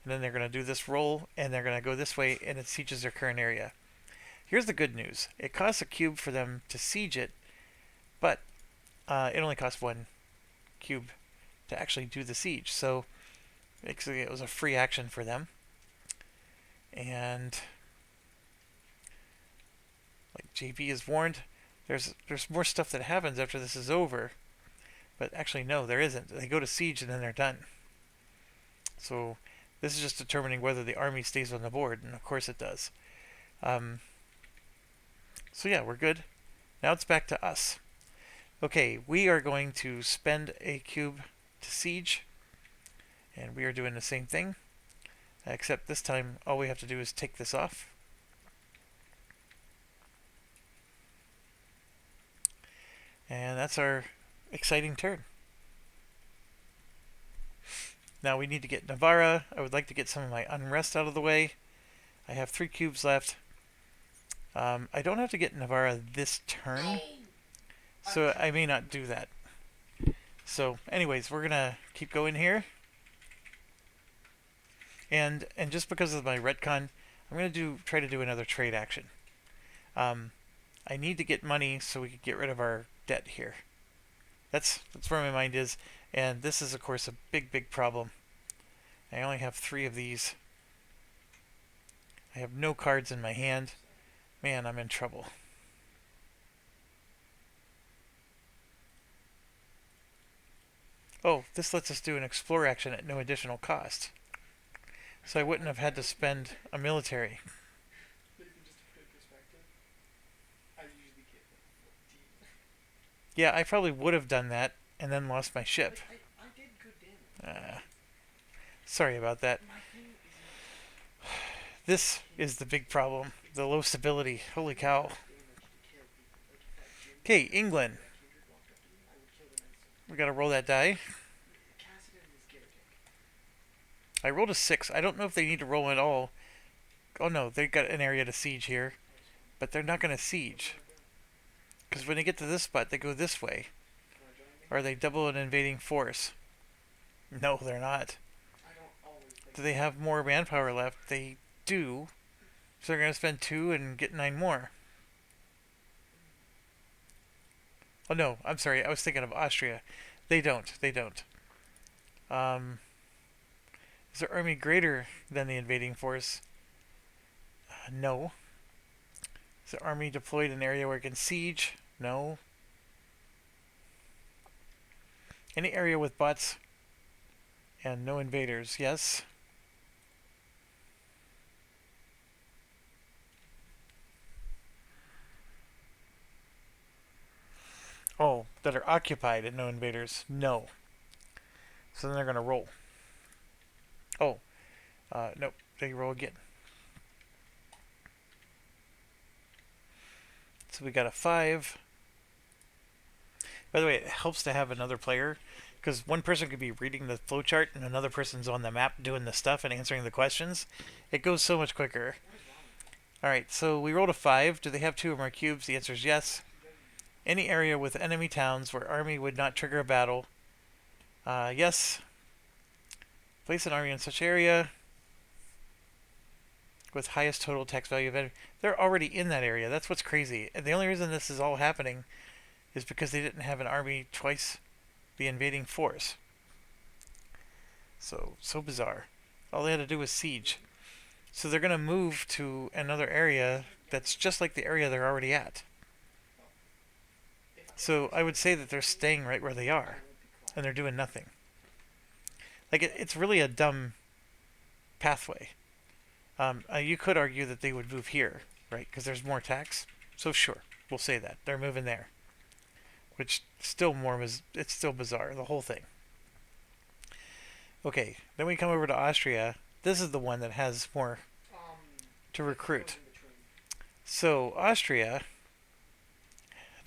and then they're going to do this roll, and they're going to go this way, and it sieges their current area. Here's the good news. It costs a cube for them to siege it, but it only costs 1 cube to actually do the siege. So basically it was a free action for them. And like JB is warned, there's more stuff that happens after this is over. But actually no, there isn't. They go to siege and then they're done. So this is just determining whether the army stays on the board, and of course it does. So yeah, we're good. Now it's back to us. Okay, we are going to spend a cube to siege, and we are doing the same thing, except this time all we have to do is take this off. And that's our exciting turn. Now we need to get Navarra. I would like to get some of my unrest out of the way. I have 3 cubes left. I don't have to get Navarra this turn, so I may not do that. So anyways, we're gonna keep going here. And just because of my retcon, I'm gonna try to do another trade action. I need to get money so we can get rid of our debt here. That's where my mind is, and this is of course a big problem. I only have 3 of these. I have no cards in my hand. Man, I'm in trouble. Oh, this lets us do an explore action at no additional cost. So I wouldn't have had to spend a military. Yeah, I probably would have done that and then lost my ship. I did good damage. Sorry about that. This is the big problem. The low stability. Holy cow. Okay, England. We gotta roll that die. I rolled a 6. I don't know if they need to roll at all. Oh no, they've got an area to siege here. But they're not gonna siege. Because when they get to this spot, they go this way. Wanna join me? Or they double an invading force. No, they're not. I don't always think. Do they have more manpower left? They do. So they're going to spend 2 and get 9 more. Oh no, I'm sorry. I was thinking of Austria. They don't. They don't. Is their army greater than the invading force? No. Is the army deployed in an area where it can siege? No. Any area with bots and no invaders? Yes. Oh, that are occupied and no invaders? No. So then they're going to roll. Oh, nope. They roll again. So we got a 5. By the way, it helps to have another player because one person could be reading the flowchart and another person's on the map doing the stuff and answering the questions. It goes so much quicker. Alright, so we rolled a 5. Do they have 2 or more cubes? The answer is yes. Any area with enemy towns where army would not trigger a battle? Yes. Place an army in such area with highest total tax value of enemy. They're already in that area. That's what's crazy. And the only reason this is all happening is because they didn't have an army twice the invading force. So bizarre. All they had to do was siege. So they're going to move to another area that's just like the area they're already at. So I would say that they're staying right where they are, and they're doing nothing. Like, it's really a dumb pathway. You could argue that they would move here, right? Because there's more tax. So sure, we'll say that. They're moving there. Which still it's still bizarre, the whole thing. Okay, then we come over to Austria. This is the one that has more to recruit. So Austria,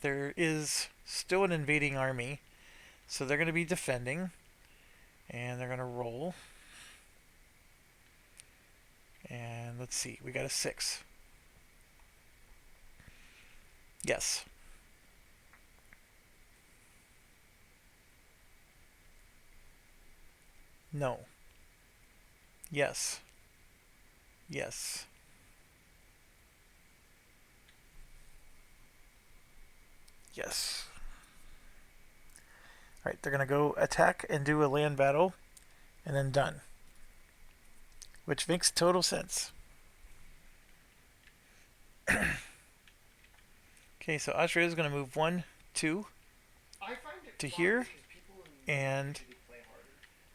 there is still an invading army. So they're going to be defending. And they're going to roll. And let's see, we got a 6. Yes. No. Yes. Yes. Yes. Alright, they're going to go attack and do a land battle, and then done. Which makes total sense. Okay, so Austria is going to move 1, 2 to here, and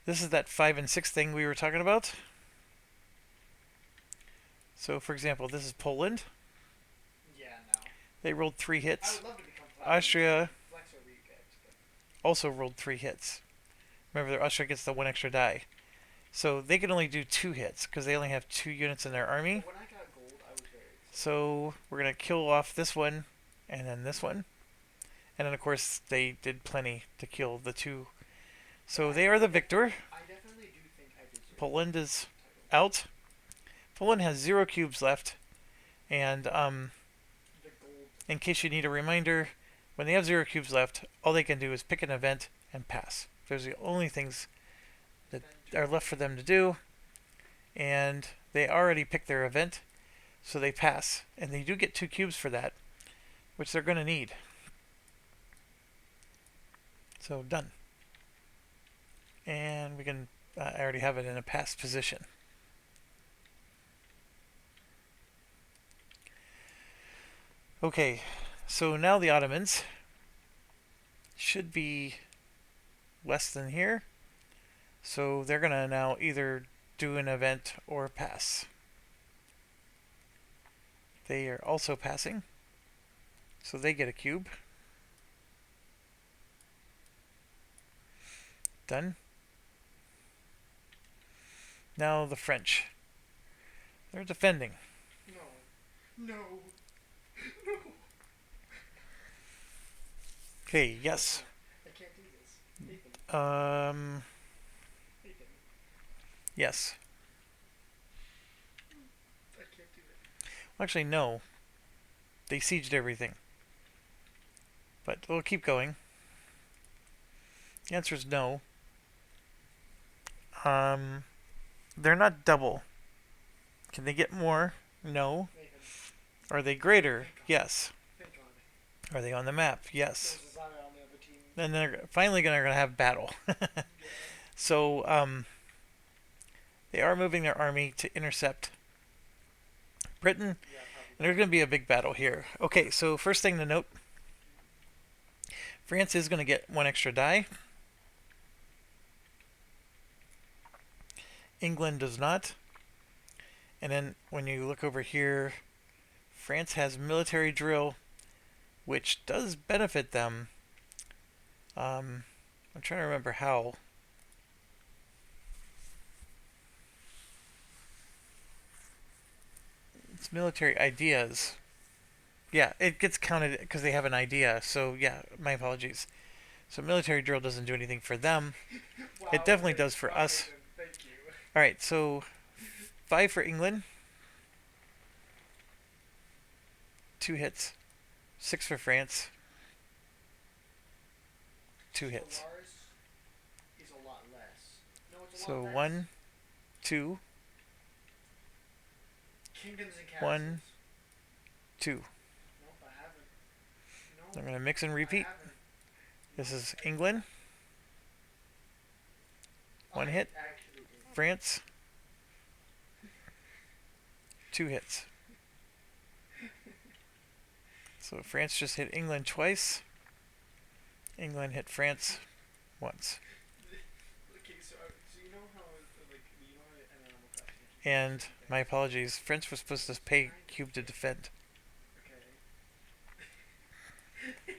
this is that 5 and 6 thing we were talking about. So, for example, this is Poland. Yeah, no. They rolled 3 hits. I would love to become Austria also rolled 3 hits. Remember, Austria gets the 1 extra die. So they can only do 2 hits because they only have 2 units in their army. When I got gold, I was very excited. So we're going to kill off this one and then this one. And then, of course, they did plenty to kill the 2. So they are the victor. I definitely do think I deserve Poland is out. Poland has 0 cubes left. And the gold. in case you need a reminder, when they have 0 cubes left, all they can do is pick an event and pass. Those are the only things that are left for them to do. And they already picked their event, so they pass. And they do get 2 cubes for that, which they're going to need. So done. And we can, I already have it in a pass position. Okay, so now the Ottomans should be less than here. So they're going to now either do an event or pass. They are also passing. So they get a cube. Done. Now the French. They're defending. No. No. Okay, yes. I can't do this. Nathan. Yes. I can't do it. Well, actually, no. They sieged everything. But we'll keep going. The answer is no. Um, they're not double. Can they get more? No. Nathan, Are they greater? thank God. Yes. Thank God. Are they on the map? Yes. There's Zara on the other team. Then they're finally going to have battle. Yeah. So they are moving their army to intercept Britain, and Yeah, there's going to be a big battle here. Okay, so first thing to note, France is going to get one extra die. England does not. And then when you look over here, France has military drill, which does benefit them. I'm trying to remember how. It's military ideas. Yeah, it gets counted because they have an idea. So yeah, my apologies. So military drill doesn't do anything for them. Wow, It definitely does for wow, us. Nathan, thank you. All right, so 5 for England. 2 hits. 6 for France. 2 hits. Solaris is a lot less. No, it's a So lot less. 1, 2, Kingdoms and castles. 1, 2. Nope, I haven't. No, I'm going to mix and I repeat. haven't. This is England. One I hit. actually did. France. 2 hits. So France just hit England twice. England hit France once. Okay, so you know how like you know an Animal Crossing. And my apologies, France was supposed to pay cube to defend. Okay.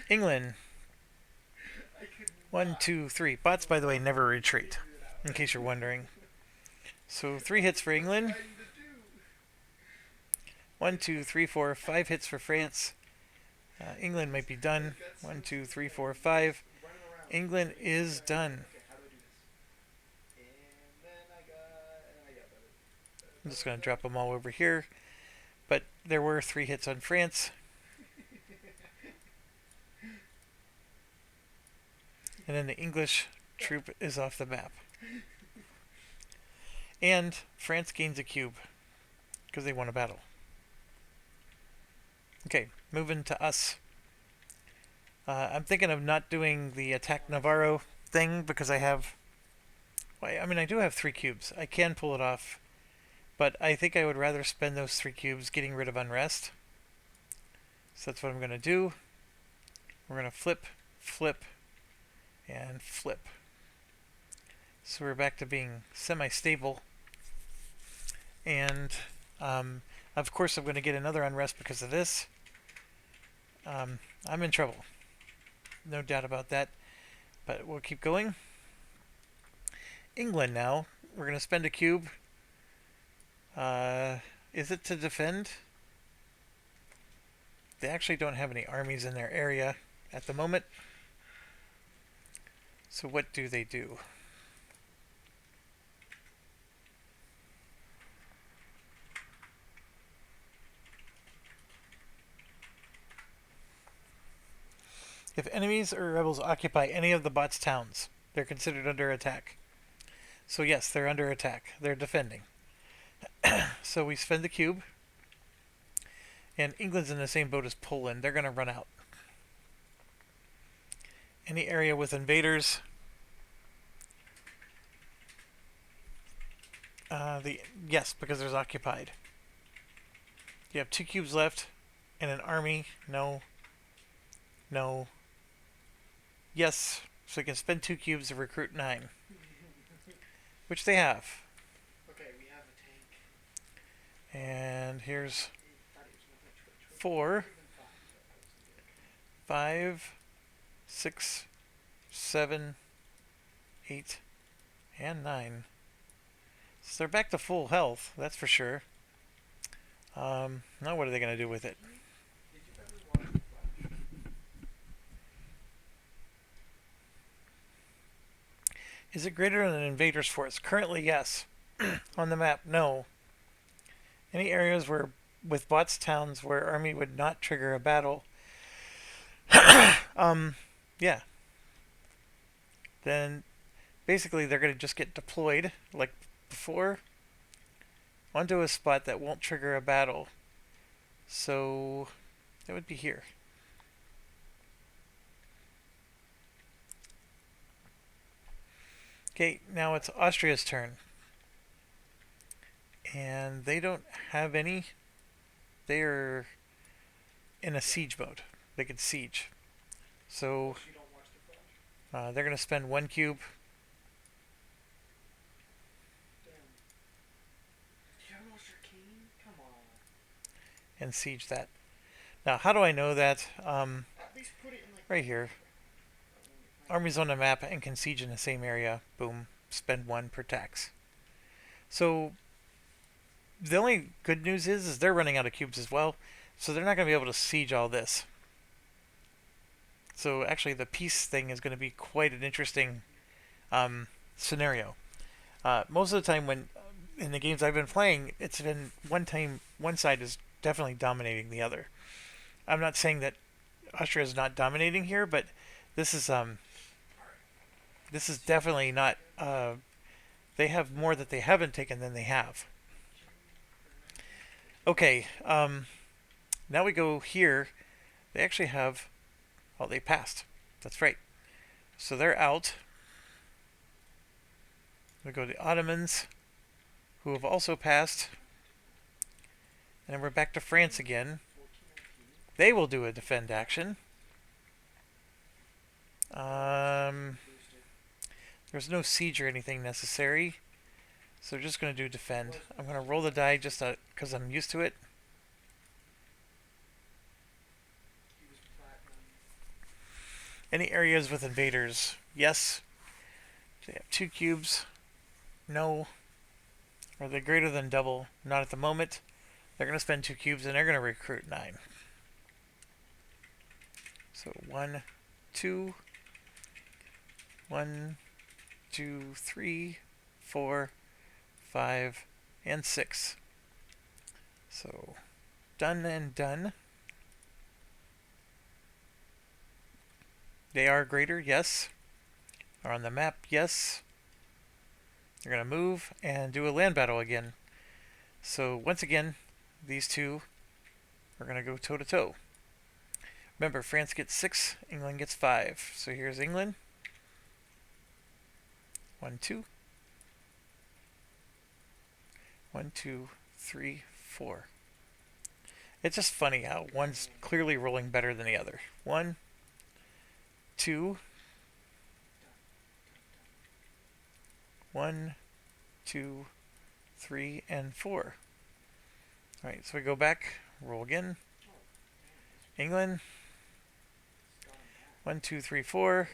England. I could 1, 2, 3. Bots, by the way, never retreat, figure it out. in case you're wondering. So 3 hits for England. Trying to do. 1, 2, 3, 4, 5 hits for France. England might be done. 1, 2, 3, 4, 5. Running around. England is done. Okay, how do I do this? And then I got better. I'm just going to drop them all over here. But there were 3 hits on France. And then the English troop is off the map. And France gains a cube because they won a battle. Okay, moving to us. I'm thinking of not doing the attack Navarro thing because I have... Well, I mean, I do have 3 cubes. I can pull it off. But I think I would rather spend those 3 cubes getting rid of unrest. So that's what I'm going to do. We're going to flip, flip, and flip. So we're back to being semi-stable. And of course I'm going to get another unrest because of this. I'm in trouble. No doubt about that. But we'll keep going. England now. We're going to spend a cube. Is it to defend? They actually don't have any armies in their area at the moment. So what do they do? If enemies or rebels occupy any of the bot's towns, they're considered under attack. So yes, they're under attack. They're defending. So we spend the cube. And England's in the same boat as Poland. They're going to run out. Any area with invaders. Yes, because there's occupied. You have 2 cubes left. And an army. No. No. Yes. So you can spend 2 cubes to recruit 9. Which they have. Okay, we have a tank. And here's That is which. 4, Even 5. 5, 6, 7, 8, and 9. So they're back to full health, that's for sure. Now what are they going to do with it? Did you ever watch Flash? Is it greater than an invader's force? Currently, yes. On the map, no. Any areas where with bots towns where army would not trigger a battle Yeah. Then basically they're going to just get deployed like before onto a spot that won't trigger a battle. So that would be here. Okay, now it's Austria's turn. And they don't have any. They are in a siege mode. They can siege. So You don't watch the flash. they're going to spend one cube Damn. You haven't watched your king? Come on. and siege that. Now, how do I know that? At least put it in like Right here. Armies on the map and can siege in the same area. Boom. Spend one per tax. So the only good news is they're running out of cubes as well. So they're not going to be able to siege all this. So actually, the peace thing is going to be quite an interesting scenario. Most of the time, when in the games I've been playing, it's been one side is definitely dominating the other. I'm not saying that Austria is not dominating here, but this is definitely not. They have more that they haven't taken than they have. Okay, now we go here. They actually have. Oh, they passed. That's right. So they're out. We go to the Ottomans, who have also passed. And then we're back to France again. They will do a defend action. There's no siege or anything necessary. So we're just going to do defend. I'm going to roll the die just because I'm used to it. Any areas with invaders? Yes. They have 2 cubes. No. Are they greater than double? Not at the moment. They're going to spend 2 cubes and they're going to recruit 9. So 1, 2, 1, 2, 3, 4, 5, and 6. So done and done. They are greater, yes. Are on the map, yes. They're going to move and do a land battle again. So once again, these two are going to go toe to toe. Remember, France gets 6, England gets 5. So here's England. 1, 2. 1, 2, 3, 4. It's just funny how one's clearly rolling better than the other. 1, 2. 1, 2, 3, and 4. Alright, so we go back, roll again. England. 1, 2, 3, 4.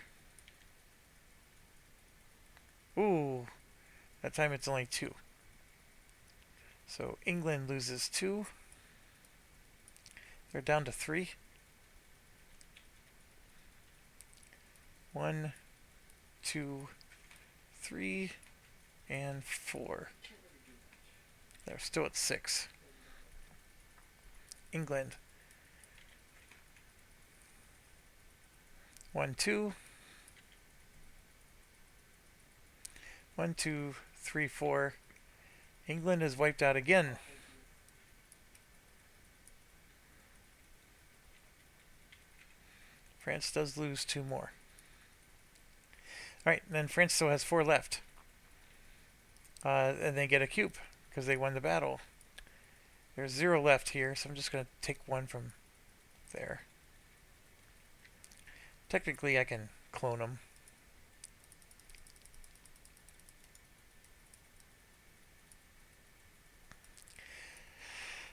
Ooh, that time it's only 2. So England loses 2. They're down to 3. 1, 2, 3, and 4. They're still at 6. England. 1, 2. 1, 2, 3, 4. England is wiped out again. France does lose 2 more. Alright, then France still has 4 left. And they get a cube because they won the battle. There's 0 left here, so I'm just going to take 1 from there. Technically, I can clone them.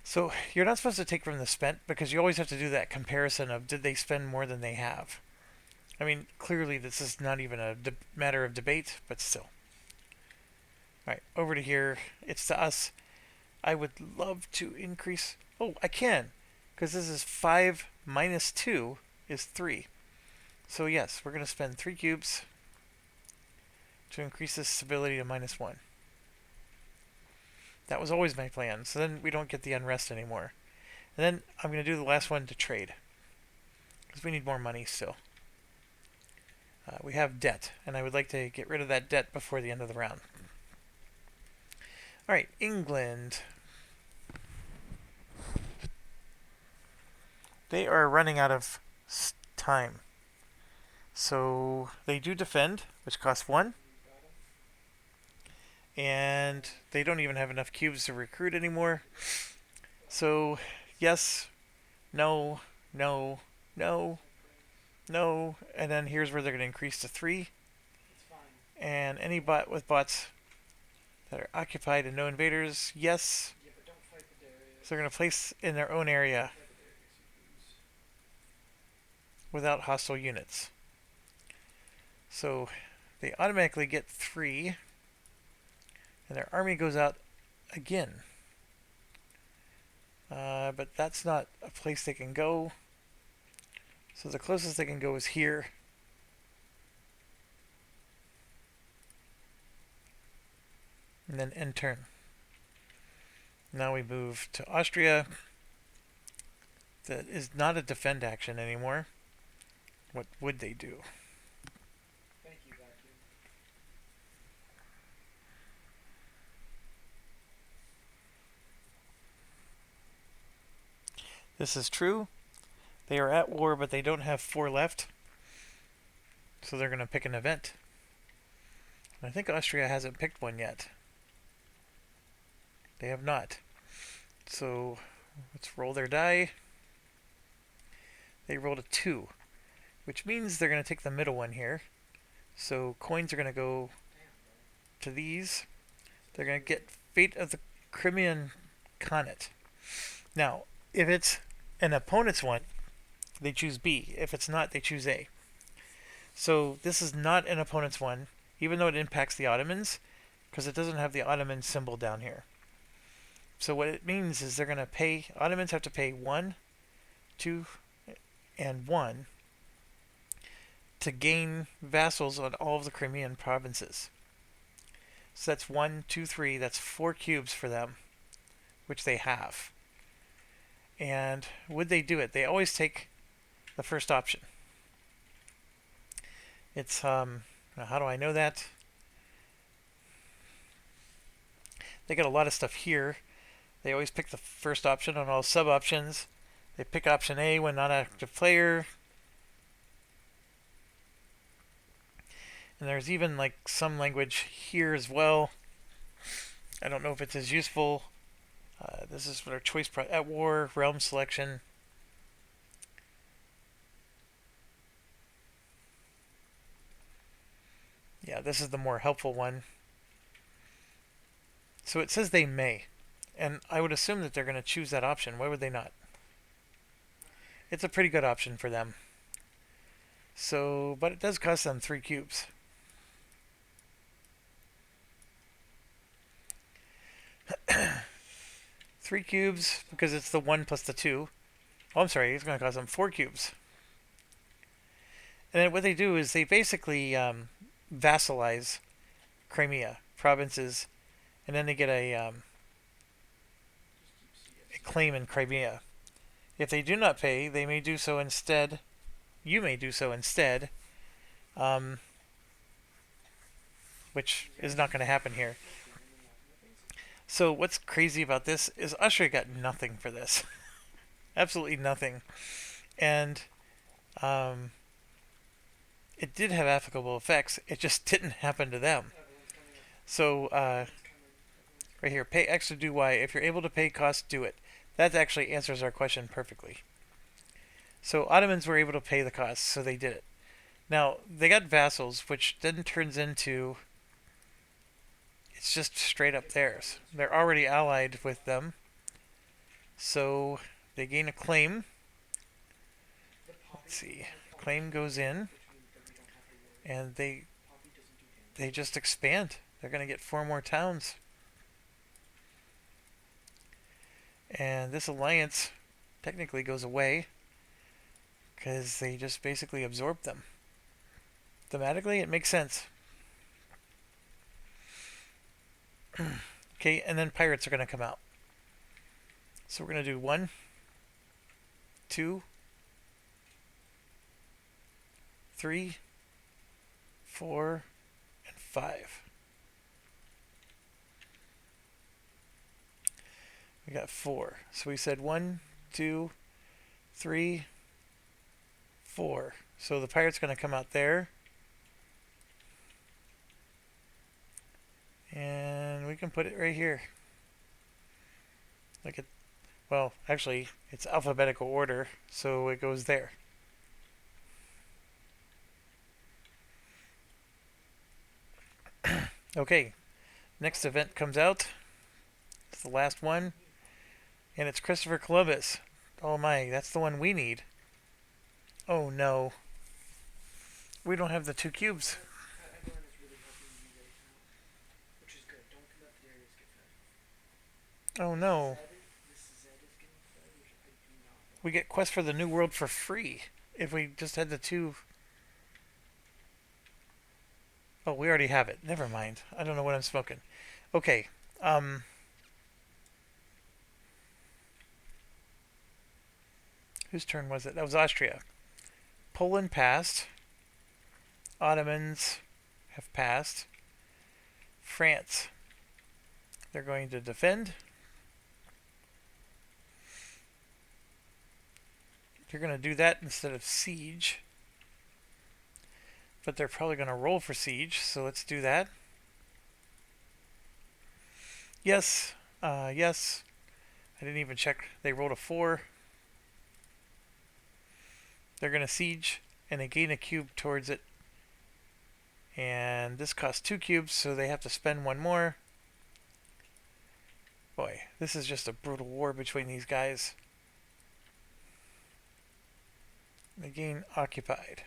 So you're not supposed to take from the spent because you always have to do that comparison of did they spend more than they have. I mean, clearly this is not even a matter of debate, but still. Alright, over to here. It's to us. I would love to increase... Oh, I can! Because this is 5 minus 2 is 3. So yes, we're going to spend 3 cubes to increase this stability to -1. That was always my plan, so then we don't get the unrest anymore. And then I'm going to do the last one to trade. Because we need more money still. We have debt, and I would like to get rid of that debt before the end of the round. All right, England. They are running out of time. So they do defend, which costs 1. And they don't even have enough cubes to recruit anymore. So, yes, no, no, no, no. And then here's where they're going to increase to 3. And any bot with bots that are occupied and no invaders, yes. So they're going to place in their own area without hostile units. So they automatically get 3. And their army goes out again. But that's not a place they can go. So the closest they can go is here. And then end turn. Now we move to Austria. That is not a defend action anymore. What would they do? Thank you, vacuum. This is true. They are at war, but they don't have 4 left. So they're going to pick an event. And I think Austria hasn't picked one yet. They have not. So let's roll their die. They rolled a 2, which means they're going to take the middle one here. So coins are going to go to these. They're going to get Fate of the Crimean Khanate. Now, if it's an opponent's one, they choose B. If it's not, they choose A. So this is not an opponent's one, even though it impacts the Ottomans, because it doesn't have the Ottoman symbol down here. So what it means is they're going to pay, Ottomans have to pay 1, 2, and 1 to gain vassals on all of the Crimean provinces. So that's 1, 2, 3, that's 4 cubes for them, which they have. And would they do it? They always take the first option. It's, how do I know that? They got a lot of stuff here. They always pick the first option on all sub-options. They pick option A when not active player. And there's even like some language here as well. I don't know if it's as useful. This is what our choice at war, realm selection. Yeah, this is the more helpful one. So it says they may. And I would assume that they're going to choose that option. Why would they not? It's a pretty good option for them. So, but it does cost them 3 cubes. Three cubes because it's the 1 plus the 2. Oh, I'm sorry, it's going to cost them 4 cubes. And then what they do is they basically vassalize Crimea provinces, and then they get a claim in Crimea. If they do not pay, they may do so instead. You may do so instead, which is not going to happen here. So what's crazy about this is Austria got nothing for this. Absolutely nothing. And it did have applicable effects. It just didn't happen to them. So right here, pay X to do Y. If you're able to pay costs, do it. That actually answers our question perfectly. So Ottomans were able to pay the costs, so they did it. Now, they got vassals, which then turns into... It's just straight up theirs. They're already allied with them. So they gain a claim. Let's see. Claim goes in. And they just expand. They're going to get 4 more towns. And this alliance technically goes away because they just basically absorb them. Thematically, it makes sense. Okay, and then pirates are going to come out. So we're going to do 1, 2, 3, 4, and 5. We got 4. So we said 1, 2, 3, 4. So the pirate's going to come out there. And we can put it right here. Look at, well, actually, it's alphabetical order, so it goes there. Okay, next event comes out. It's the last one, and it's Christopher Columbus. Oh my, that's the one we need. Oh no, we don't have the 2 cubes. Everyone is really helping you right now, which is good. Don't let the areas get fed. Oh no. This Z is getting fed, which I do not want. We get Quest for the New World for free if we just had the 2. Oh, we already have it. Never mind. I don't know what I'm smoking. Okay. Whose turn was it? That was Austria. Poland passed. Ottomans have passed. France. They're going to defend. You're going to do that instead of siege. But they're probably going to roll for siege, so let's do that. Yes. Yes. I didn't even check. They rolled a 4. They're going to siege, and they gain a cube towards it. And this costs 2 cubes, so they have to spend 1 more. Boy, this is just a brutal war between these guys. They gain occupied.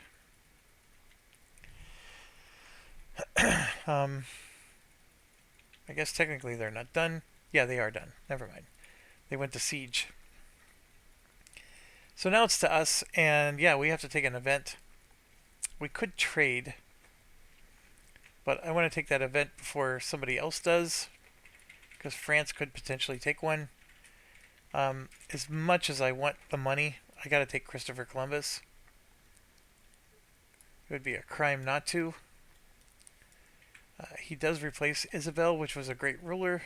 I guess technically they're not done. Yeah, they are done. Never mind. They went to siege. So now it's to us, and yeah, we have to take an event. We could trade, but I want to take that event before somebody else does, because France could potentially take one. As much as I want the money, I got to take Christopher Columbus. It would be a crime not to. He does replace Isabel, which was a great ruler.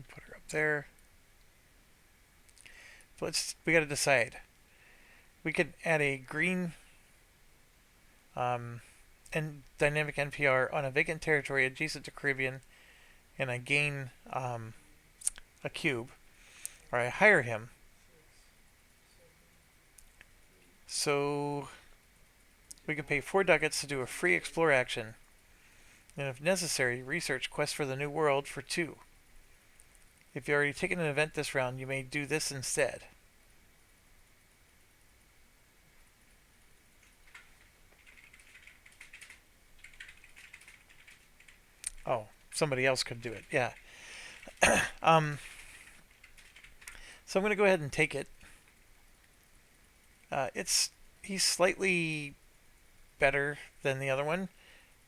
Put her up there. But we got to decide. We could add a green and dynamic NPR on a vacant territory adjacent to Caribbean, and I gain a cube, or I hire him. So we can pay 4 ducats to do a free explore action, and if necessary, research Quest for the New World for 2. If you've already taken an event this round, you may do this instead. Oh, somebody else could do it. Yeah. So I'm going to go ahead and take it. He's slightly better than the other one.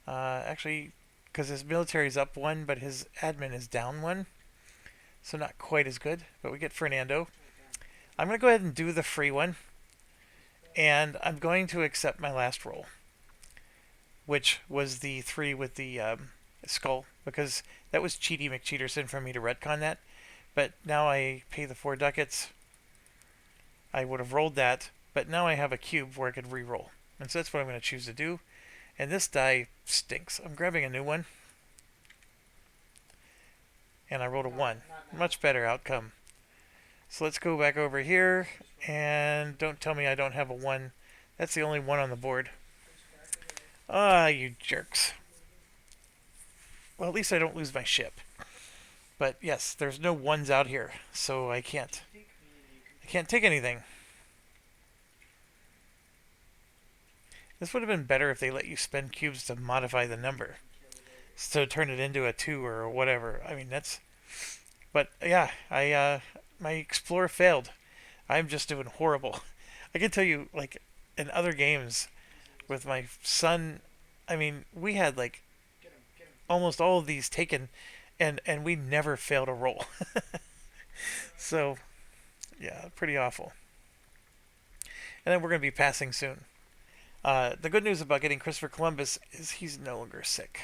Actually, because his military is up 1, but his admin is down 1. So not quite as good, but we get Fernando. I'm going to go ahead and do the free one. And I'm going to accept my last roll, which was the 3 with the skull, because that was cheaty McCheaterson for me to retcon that. But now I pay the 4 ducats. I would have rolled that, but now I have a cube where I could re-roll. And so that's what I'm going to choose to do. And this die stinks. I'm grabbing a new one. And I rolled a 1. Much better outcome. So let's go back over here. And don't tell me I don't have a 1. That's the only 1 on the board. Ah, you jerks. Well, at least I don't lose my ship. But yes, there's no 1s out here. So I can't take anything. This would have been better if they let you spend cubes to modify the number. So turn it into a 2 or whatever. I mean, that's... But yeah, my Explorer failed. I'm just doing horrible. I can tell you, like, in other games with my son, I mean, we had, like, almost all of these taken, and we never failed a roll. So, yeah, pretty awful. And then we're going to be passing soon. The good news about getting Christopher Columbus is he's no longer sick.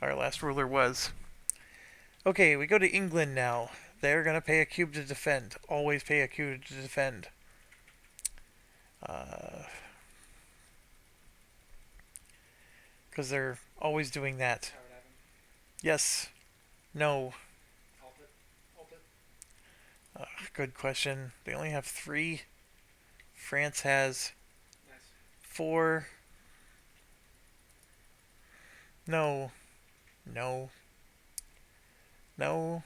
Our last ruler was. Okay, we go to England now. They're going to pay a cube to defend. Always pay a cube to defend. Because they're always doing that. Tower Devon. Yes. No. Alt it. Alt it. Good question. They only have 3. France has Nice. 4. No. No. No.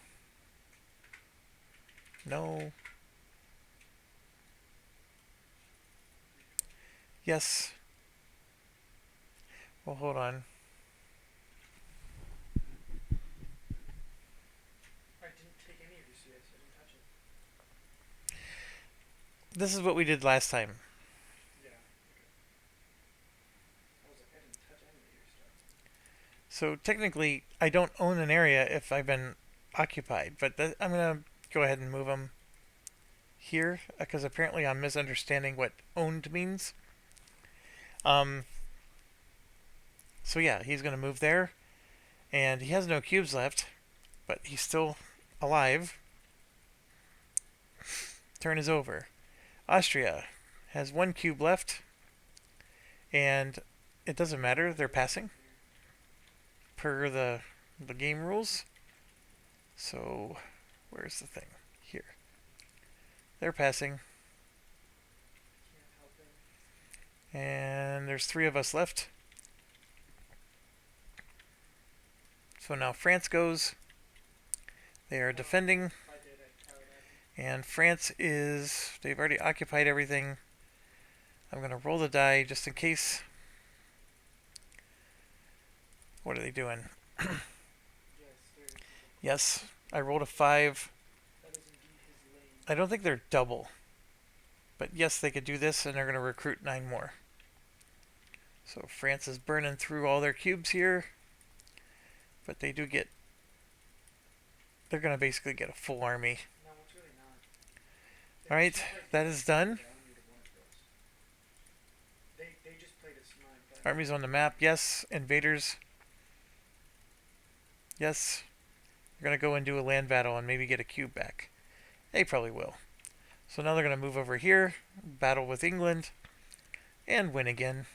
No. Yes. Well, hold on. I didn't take any of your CS. I didn't touch it. This is what we did last time. Yeah. Okay. I was like, I didn't touch any of your stuff. So technically, I don't own an area if I've been occupied, but I'm gonna go ahead and move them here because apparently I'm misunderstanding what owned means. So yeah, he's gonna move there, and he has no cubes left, but he's still alive. Turn is over. Austria has 1 cube left, and it doesn't matter. They're passing per the game rules. So where's the thing? Here. They're passing. Can't help it. And there's 3 of us left. So now France goes. They are defending. If I did, I tower Devon. And France is. They've already occupied everything. I'm going to roll the die just in case. What are they doing? Yes, there is. Yes, I rolled a 5. That is indeed his lane. I don't think they're double. But yes, they could do this, and they're going to recruit 9 more. So France is burning through all their cubes here. But they do get. They're going to basically get a full army. No, it's really not. Alright, that is done. They just played a smart. Armies on the map, yes. Invaders, yes. They're going to go and do a land battle and maybe get a cube back. They probably will. So now they're going to move over here, battle with England, and win again.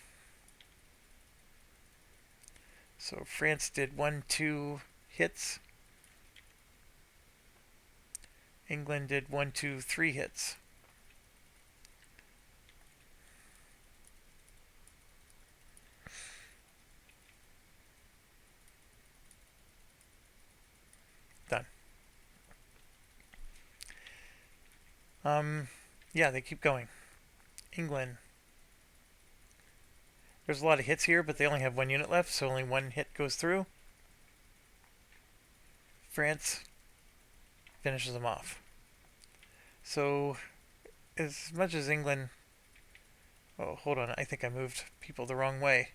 So France did 1-2 hits. England did 1-2-3 hits. Done. Yeah, they keep going. England. There's a lot of hits here, but they only have 1 unit left, so only 1 hit goes through. France finishes them off. So, as much as England... Oh, hold on. I think I moved people the wrong way.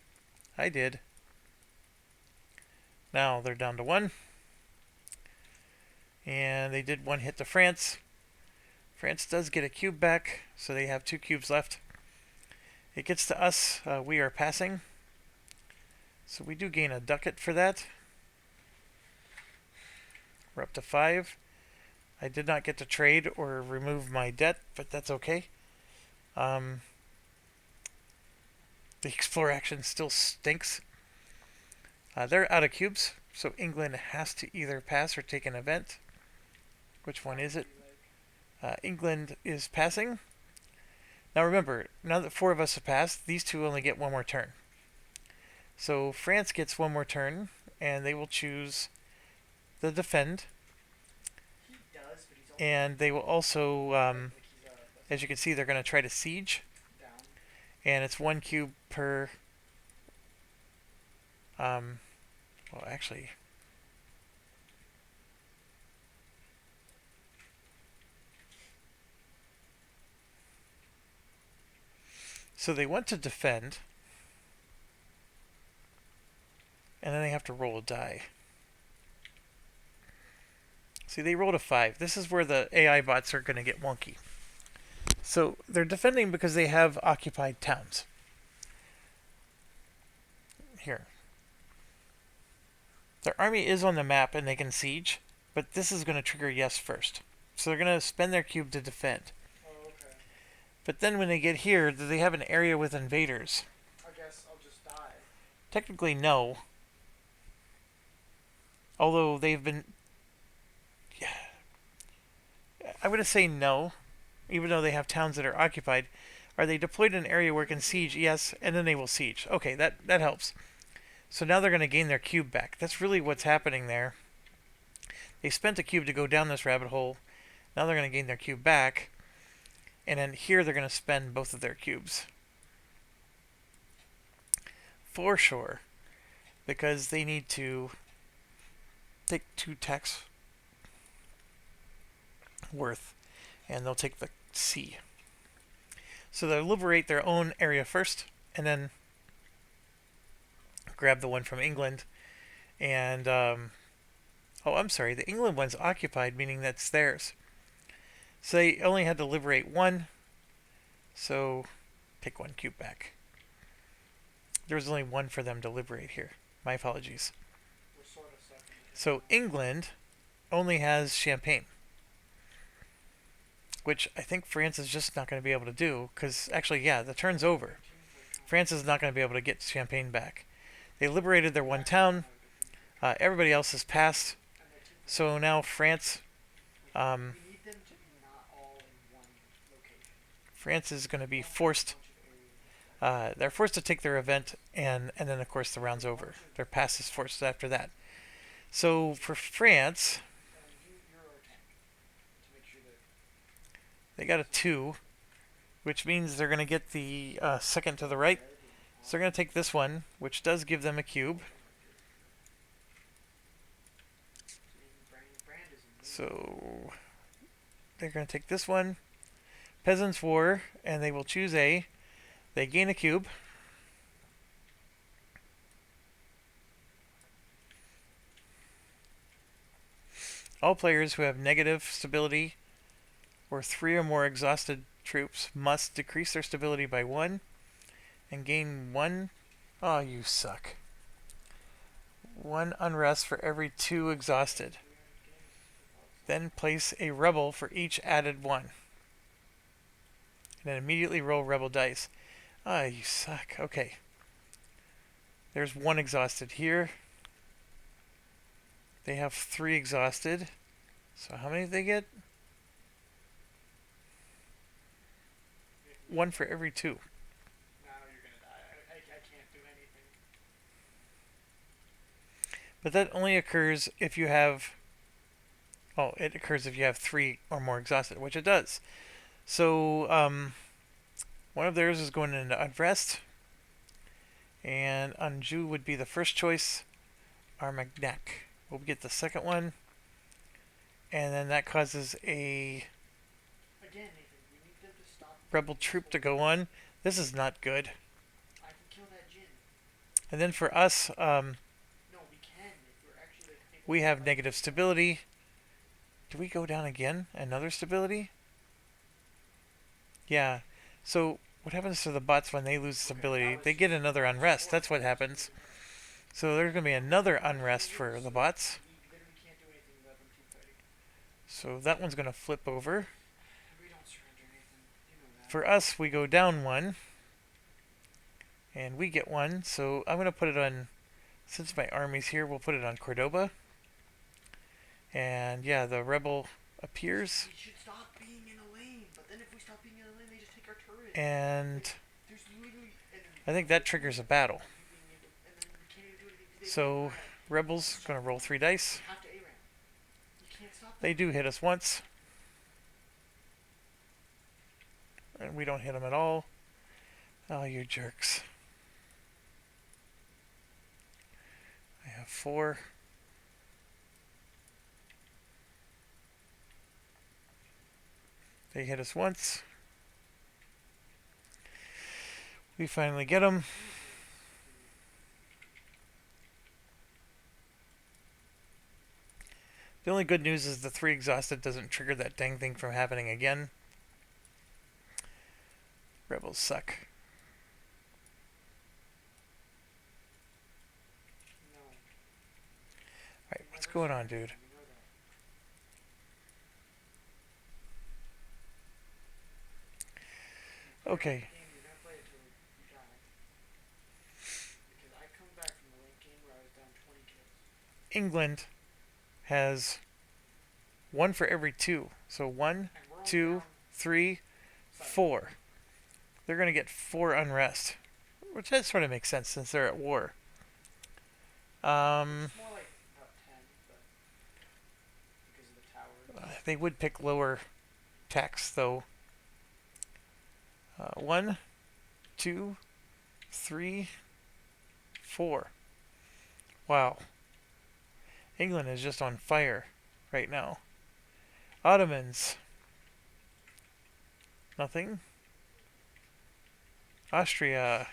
I did. Now they're down to 1. And they did 1 hit to France. France does get a cube back, so they have 2 cubes left. It gets to us. We are passing. So we do gain a ducat for that. We're up to 5. I did not get to trade or remove my debt, but that's okay. The explore action still stinks. They're out of cubes, so England has to either pass or take an event. Which one is it? England is passing. Now remember, now that 4 of us have passed, these 2 only get 1 more turn. So France gets 1 more turn, and they will choose the defend. He does, but he's also And they will also, like he's as you can see, they're going to try to siege. down. And it's 1 cube per... well, actually... So they want to defend, and then they have to roll a die. See, they rolled a 5. This is where the AI bots are going to get wonky. So they're defending because they have occupied towns. Here. Their army is on the map and they can siege, but this is going to trigger yes first. So they're going to spend their cube to defend. Oh, okay. But then when they get here, do they have an area with invaders? I guess I'll just die. Technically, no. Although they've been... I'm going to say no, even though they have towns that are occupied. Are they deployed in an area where it can siege? Yes, and then they will siege. Okay, that helps. So now they're going to gain their cube back. That's really what's happening there. They spent a cube to go down this rabbit hole. Now they're going to gain their cube back. And then here they're going to spend both of their cubes. For sure. Because they need to take 2 tax worth. And they'll take the C. So they'll liberate their own area first. And then grab the one from England. And, oh, I'm sorry. The England one's occupied, meaning that's theirs. So they only had to liberate 1. So take 1 cube back. There was only 1 for them to liberate here. My apologies. We're sort of stuck in the So England only has Champagne, which I think France is just not going to be able to do, because actually, yeah, the turn's over. France is not going to be able to get Champagne back. They liberated their 1 town. Everybody else has passed. So now France, we need them to be not all in one location. France is going to be forced. They're forced to take their event, and then of course the round's over. Their pass is forced after that. So for France, they got a 2, which means they're going to get the second to the right. So they're going to take this one, which does give them a cube. So they're going to take this one, Peasants' War, and they will choose A. They gain a cube. All players who have negative stability or 3 or more exhausted troops must decrease their stability by 1 and gain 1. Oh, you suck. 1 unrest for every 2 exhausted. Then place a rebel for each added 1. And then immediately roll rebel dice. Ah, you suck. Okay. There's 1 exhausted here. They have 3 exhausted. So how many did they get? 1 for every 2. Now you're gonna die. I can't do anything. But that only occurs if you have... Oh, it occurs if you have 3 or more exhausted, which it does. So, one of theirs is going into unrest. And Anjou would be the first choice. Armagnac will get the second one. And then that causes a Again, Nathan, we need them to stop. rebel troop to go on. This is not good. I can kill that Jin. And then for us, No, we can if we're actually like, we have negative stability. Do we go down again? Another stability? Yeah. So what happens to the bots when they lose stability? They get another unrest. That's what happens. So there's going to be another unrest for the bots. We literally can't do anything without them keep fighting. So that one's going to flip over. We don't surrender, Nathan. You know that. For us, we go down 1. And we get 1. So I'm going to put it on, since my army's here, we'll put it on Cordoba. And yeah, the rebel appears. We should stop being in a lane, but then if we stop being in a lane, they just take our turret. And There's literally. I think that triggers a battle. And then we can't even do anything. So rebels going to roll 3 dice. Have to A-ram. You can't stop them. They do hit us once. And we don't hit them at all. Oh, you jerks. I have 4. They hit us once. We finally get them. The only good news is the 3 exhausted doesn't trigger that dang thing from happening again. Rebels suck. No. Alright, They what's never going on, surrender. dude? You know that. You play Okay, that game, you're gonna play it till you die. Because I come back from a late game where I was down 20 kills. England has one for every two. So one, And we're only two, down three, 7. four. They're going to get 4 unrest, which that sort of makes sense since they're at war. Um, It's more like about 10, but because of the tower. they would pick lower tax though. 1, 2, 3, 4. Wow, England is just on fire right now. Ottomans, nothing. Austria,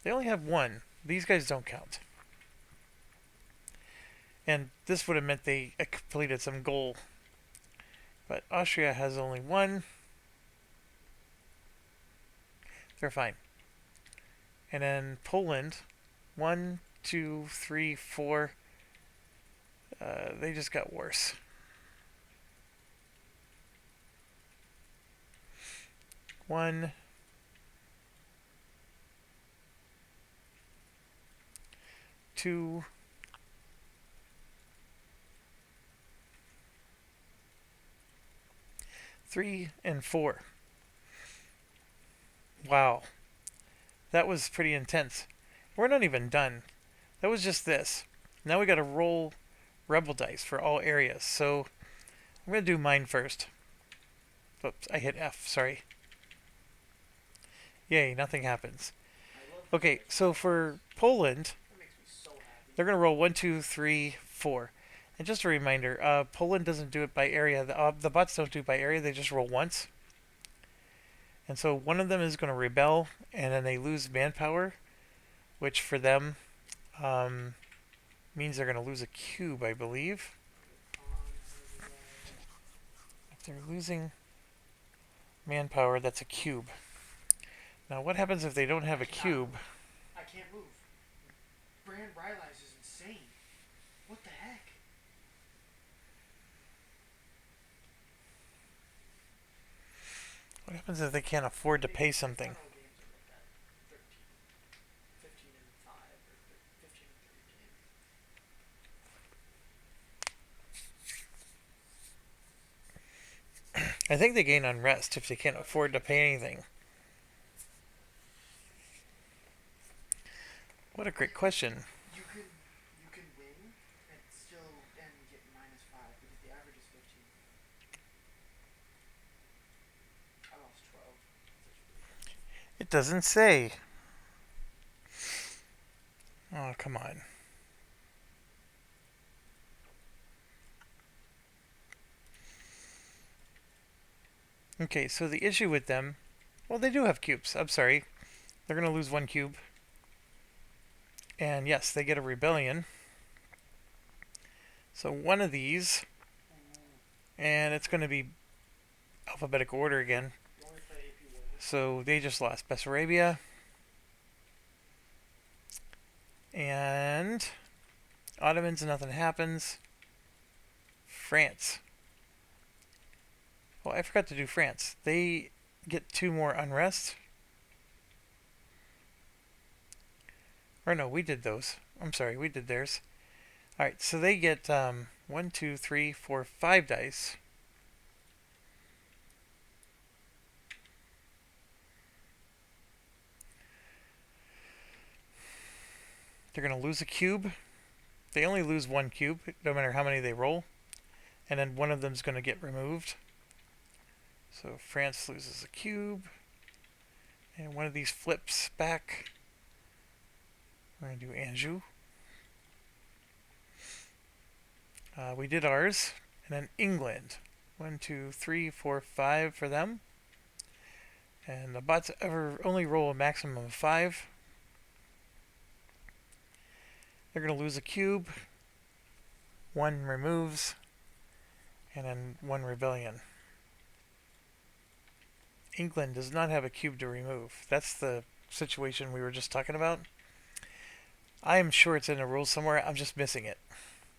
they only have 1. These guys don't count. And this would have meant they completed some goal. But Austria has only 1. They're fine. And then Poland, 1, 2, 3, 4. They just got worse. One, two, three, and 4. Wow, that was pretty intense. We're not even done. That was just this. Now we got to roll rebel dice for all areas. So I'm gonna do mine first. Oops, I hit F. Sorry. Yay, nothing happens. I love Okay, so for Poland, that makes me so happy. they're gonna roll 1, 2, 3, 4. And just a reminder, Poland doesn't do it by area. The bots don't do it by area. They just roll once. And so one of them is going to rebel, and then they lose manpower, which for them means they're going to lose a cube, I believe. If they're losing manpower, that's a cube. Now, what happens if they don't have a cube? I can't move. Brand Rylise is insane. What the heck? What happens if they can't afford to pay something? Final games are like that. 13, 15 and 5, or 15 and 3 games. I think they gain unrest if they can't afford to pay anything. What a great question. You can win and still and get -5 because the average is 15. I lost 12. That's really bad. It doesn't say. Oh, come on. Okay, so the issue with them, well, they do have cubes. I'm sorry. They're going to lose 1 cube. And yes, they get a rebellion. So one of these, and it's going to be alphabetical order again. You only play AP War. So they just lost Bessarabia. And Ottomans, nothing happens. France. Well, I forgot to do France. They get 2 more unrest. Or no, we did those. I'm sorry, we did theirs. Alright, so they get 1, 2, 3, 4, 5 dice. They're going to lose a cube. They only lose 1 cube, no matter how many they roll. And then one of them is going to get removed. So France loses a cube. And one of these flips back. We're going to do Anjou. We did ours. And then England. 1, 2, 3, 4, 5 for them. And the bots ever only roll a maximum of 5. They're going to lose a cube. 1 removes. And then 1 rebellion. England does not have a cube to remove. That's the situation we were just talking about. I am sure it's in the rules somewhere. I'm just missing it.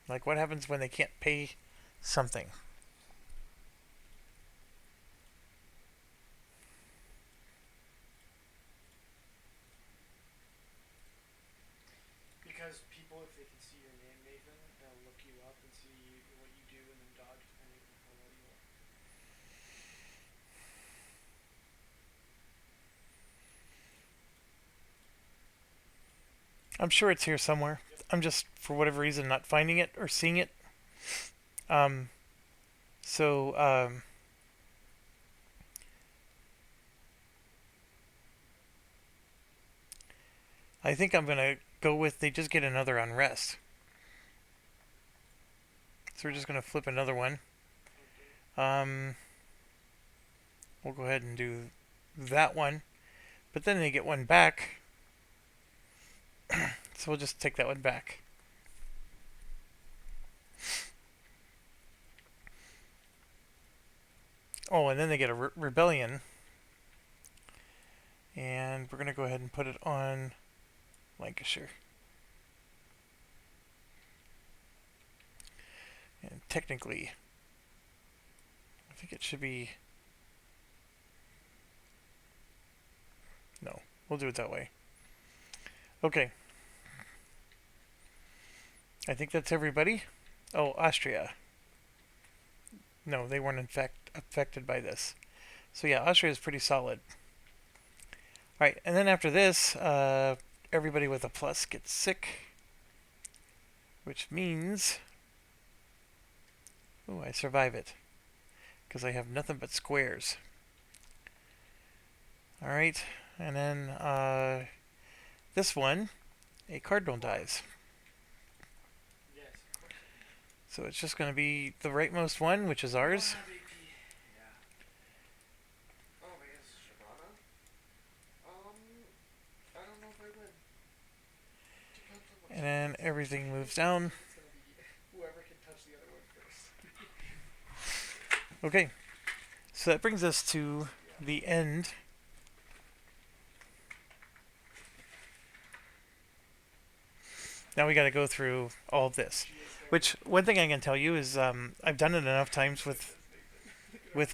Like, what happens when they can't pay something? Because people, if they can see your name, Nathan, they'll look you up and see what you do and then dodge depending on how well you are. I'm sure it's here somewhere. Yep. I'm just, for whatever reason, not finding it or seeing it. Um, so, I think I'm going to go with they just get another unrest. So we're just going to flip another one. Okay. We'll go ahead and do that one. But then they get one back. So we'll just take that one back. Oh, and then they get a rebellion. And we're going to go ahead and put it on Lancashire. And technically, I think it should be... No, we'll do it that way. Okay. I think that's everybody. Oh, Austria. No, they weren't in fact affected by this. So yeah, Austria is pretty solid. Alright, and then after this, everybody with a plus gets sick. Which means... Oh, I survive it. Because I have nothing but squares. Alright, and then this one, a cardinal dies. Yes, of course. So it's just going to be the rightmost one, which is ours. Yeah. Oh, I guess Shabana? I don't know if I win. Depends on what And then she everything moves down. It's gonna be whoever can touch the other one first. Okay, so that brings us to Yeah. the end. Now we got to go through all of this. Which, one thing I can tell you is I've done it enough times with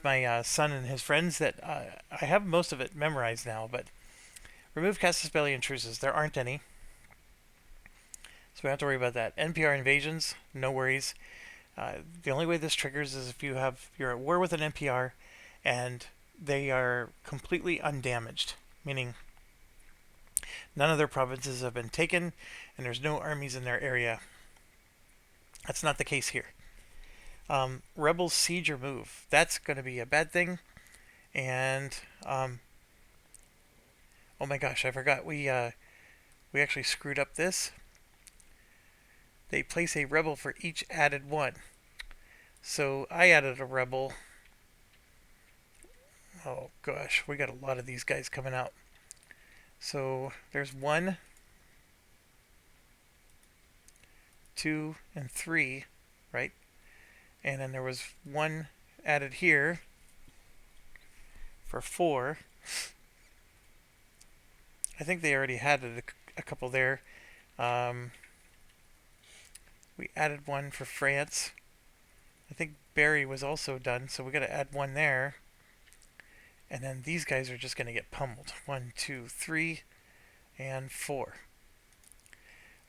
my son and his friends that I have most of it memorized now. But remove casus belli intrusus. There aren't any. So we don't have to worry about that. NPR invasions, no worries. The only way this triggers is if you're at war with an NPR and they are completely undamaged, meaning none of their provinces have been taken and there's no armies in their area. That's not the case here. Rebels siege or move. That's going to be a bad thing. And oh my gosh, I forgot we actually screwed up this. They place a rebel for each added one. So I added a rebel. Oh gosh, we got a lot of these guys coming out. So there's 1, 2, and 3, right? And then there was 1 added here for 4. I think they already had a couple there. We added 1 for France. I think Barry was also done, so we got to add 1 there. And then these guys are just going to get pummeled. 1, 2, 3, and 4.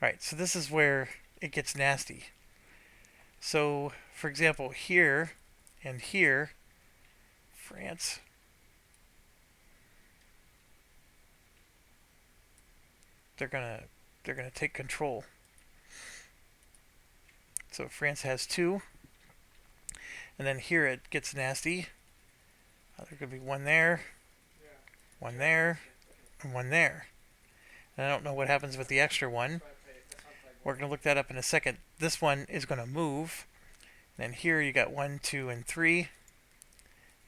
Alright, so this is where it gets nasty. So, for example, here and here, France. They're gonna take control. So France has 2. And then here it gets nasty. There's going to be 1 there, Yeah. 1 there, Okay. and 1 there. And I don't know what happens with the extra one. That's why I played. That's how I played. We're going to look that up in a second. This one is going to move. And then here you got 1, 2, and 3.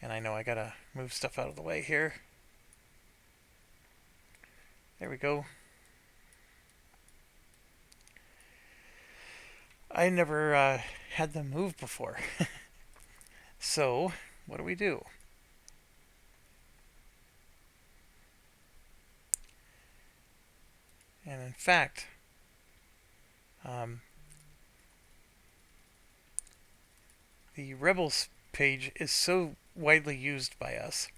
And I know I got to move stuff out of the way here. There we go. I never had them move before. So, what do we do? And in fact, um, the Rebels page is so widely used by us.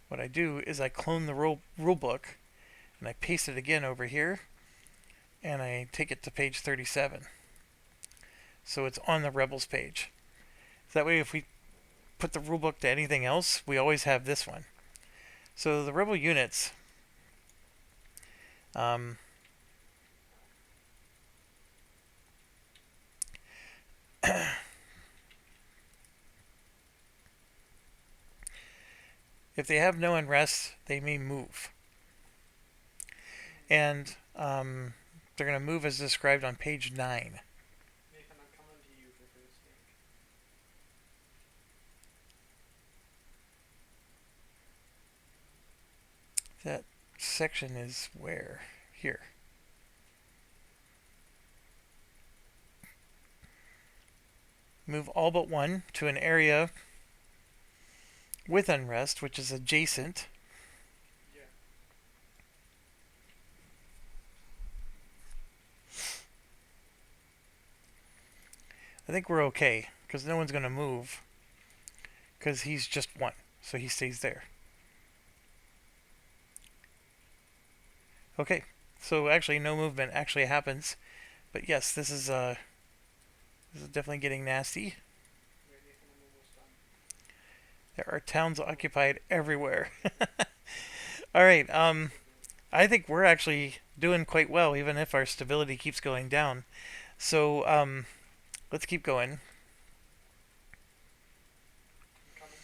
What I do is I clone the rule book and I paste it again over here and I take it to page 37. So it's on the Rebels page. That way if we put the rulebook to anything else, we always have this one. So the Rebel units, um, if they have no unrest, they may move. And they're going to move as described on page 9. Nathan, I'm coming to you for first take. That section is where? Here. Move all but one to an area with unrest, which is adjacent. Yeah. I think we're okay, because no one's going to move, because he's just one, so he stays there. Okay, so actually no movement actually happens, but yes, this is definitely getting nasty. Wait, Nathan, I'm almost done. There are towns occupied everywhere. All right, I think we're actually doing quite well, even if our stability keeps going down. So let's keep going. I'm coming.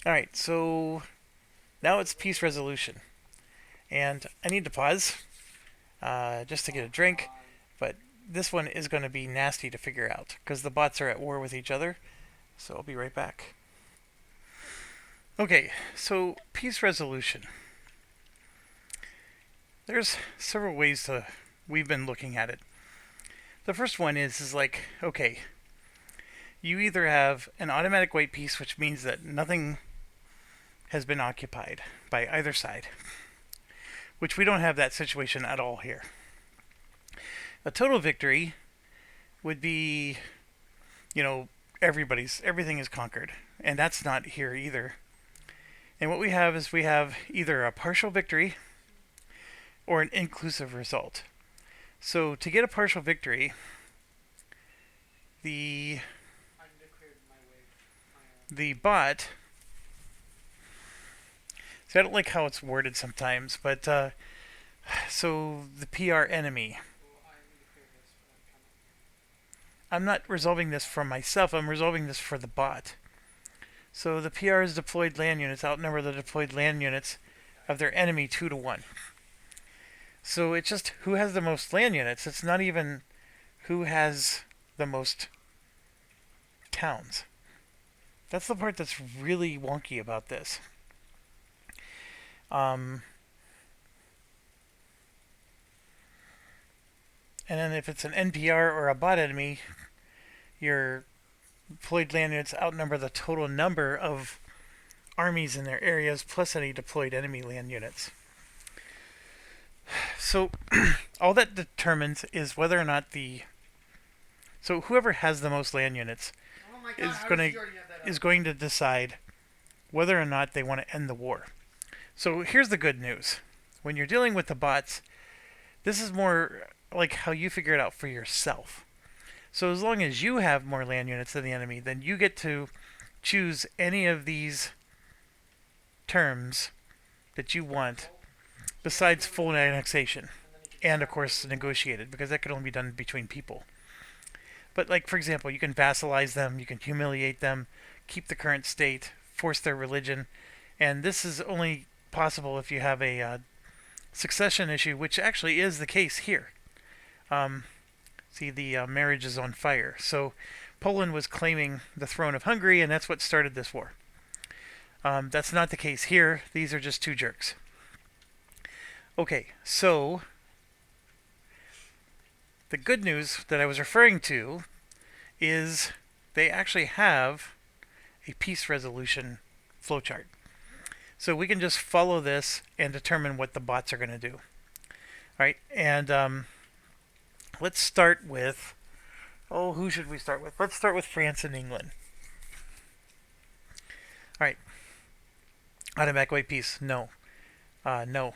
All right, so now it's peace resolution, and I need to pause just to get a drink. But this one is going to be nasty to figure out because the bots are at war with each other. So I'll be right back. Okay, so peace resolution. There's several ways we've been looking at it. The first one is like, okay, you either have an automatic white peace, which means that nothing has been occupied by either side, which we don't have that situation at all here. A total victory would be, everything is conquered, and that's not here either. And what we have is we have either a partial victory or an inclusive result. So to get a partial victory, the bot. See, I don't like how it's worded sometimes, but so the PR enemy. I'm not resolving this for myself. I'm resolving this for the bot. So the PR's deployed land units outnumber the deployed land units of their enemy 2 to 1. So it's just who has the most land units. It's not even who has the most towns. That's the part that's really wonky about this. And then if it's an NPR or a bot enemy, your deployed land units outnumber the total number of armies in their areas plus any deployed enemy land units. So all that determines is whether or not so whoever has the most land units is going to decide whether or not they want to end the war. So here's the good news. When you're dealing with the bots, this is more like how you figure it out for yourself. So as long as you have more land units than the enemy, then you get to choose any of these terms that you want besides full annexation and, of course, negotiated, because that could only be done between people. But, like, for example, you can vassalize them, you can humiliate them, keep the current state, force their religion, and this is only possible if you have a succession issue, which actually is the case here. See, the marriage is on fire. So Poland was claiming the throne of Hungary, and that's what started this war. That's not the case here. These are just two jerks. Okay, so the good news that I was referring to is they actually have a peace resolution flowchart. So we can just follow this and determine what the bots are going to do. All right, and let's start with, oh, who should we start with? Let's start with France and England. All right, automatic white peace, no. No.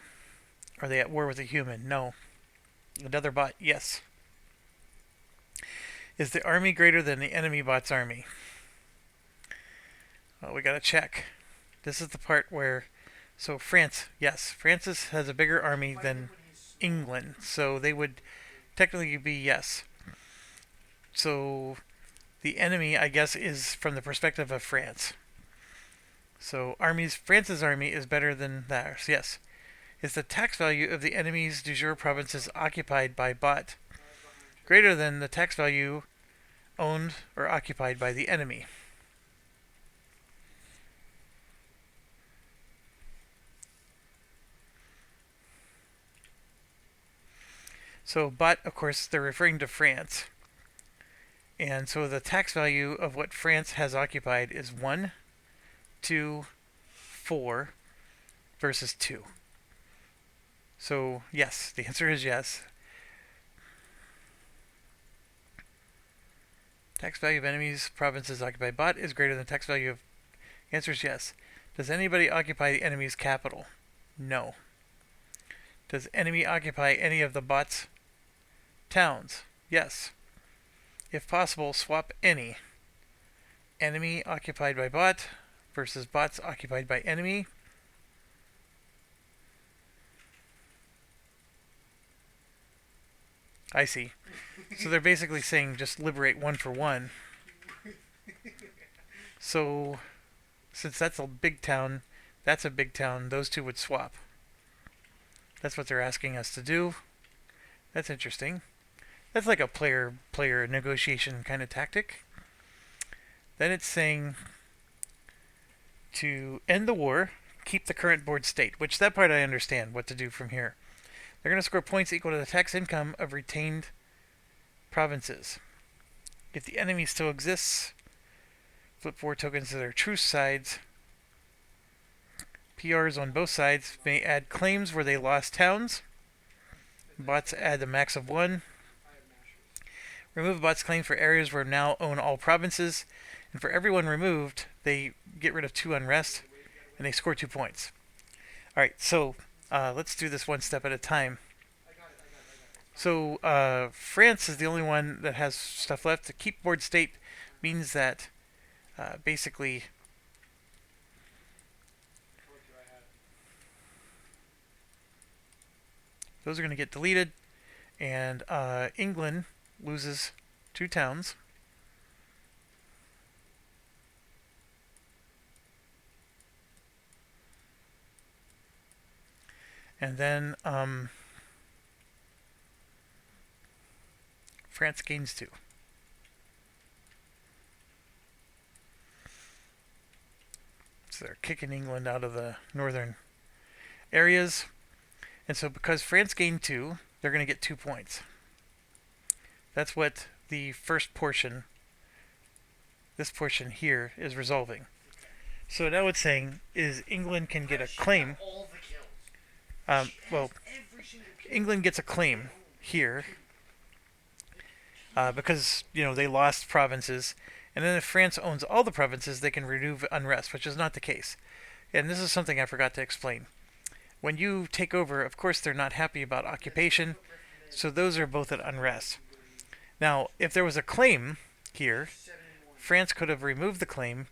Are they at war with a human? No. Another bot, yes. Is the army greater than the enemy bot's army? Oh, we gotta check. This is the part where, so France, yes, France has a bigger army than England, so they would technically be yes. So the enemy, I guess, is from the perspective of France. So France's army is better than theirs, yes. Is the tax value of the enemy's du jour provinces occupied by bot greater than the tax value owned or occupied by the enemy? So bot, of course, they're referring to France. And so the tax value of what France has occupied is 1, 2, 4 versus 2. So, yes, the answer is yes. Tax value of enemies' provinces occupied by bot is greater than tax value of. Answer is yes. Does anybody occupy the enemy's capital? No. Does enemy occupy any of the bot's towns? Yes. If possible, swap any. Enemy occupied by bot versus bots occupied by enemy. I see. So they're basically saying just liberate one for one. So, since that's a big town, that's a big town, those two would swap. That's what they're asking us to do. That's interesting. That's like a player negotiation kind of tactic. Then it's saying to end the war, keep the current board state, which that part I understand what to do from here. They're going to score points equal to the tax income of retained provinces. If the enemy still exists, flip 4 tokens to their truce sides. PRs on both sides may add claims where they lost towns. Bots add a max of 1. Remove a bot's claim for areas where now own all provinces. And for everyone removed, they get rid of 2 unrest, and they score 2 points. Alright, so let's do this one step at a time. So France is the only one that has stuff left. To keep board state means that basically those are going to get deleted, and England loses 2 towns. And then France gains 2. So they're kicking England out of the northern areas. And so because France gained 2, they're going to get 2 points. That's what the first portion, this portion here, is resolving. So now it's saying is England can get a claim. Well, England gets a claim here because they lost provinces, and then if France owns all the provinces, they can remove unrest, which is not the case. And this is something I forgot to explain. When you take over, of course, they're not happy about occupation, so those are both at unrest. Now, if there was a claim here, France could have removed the claim,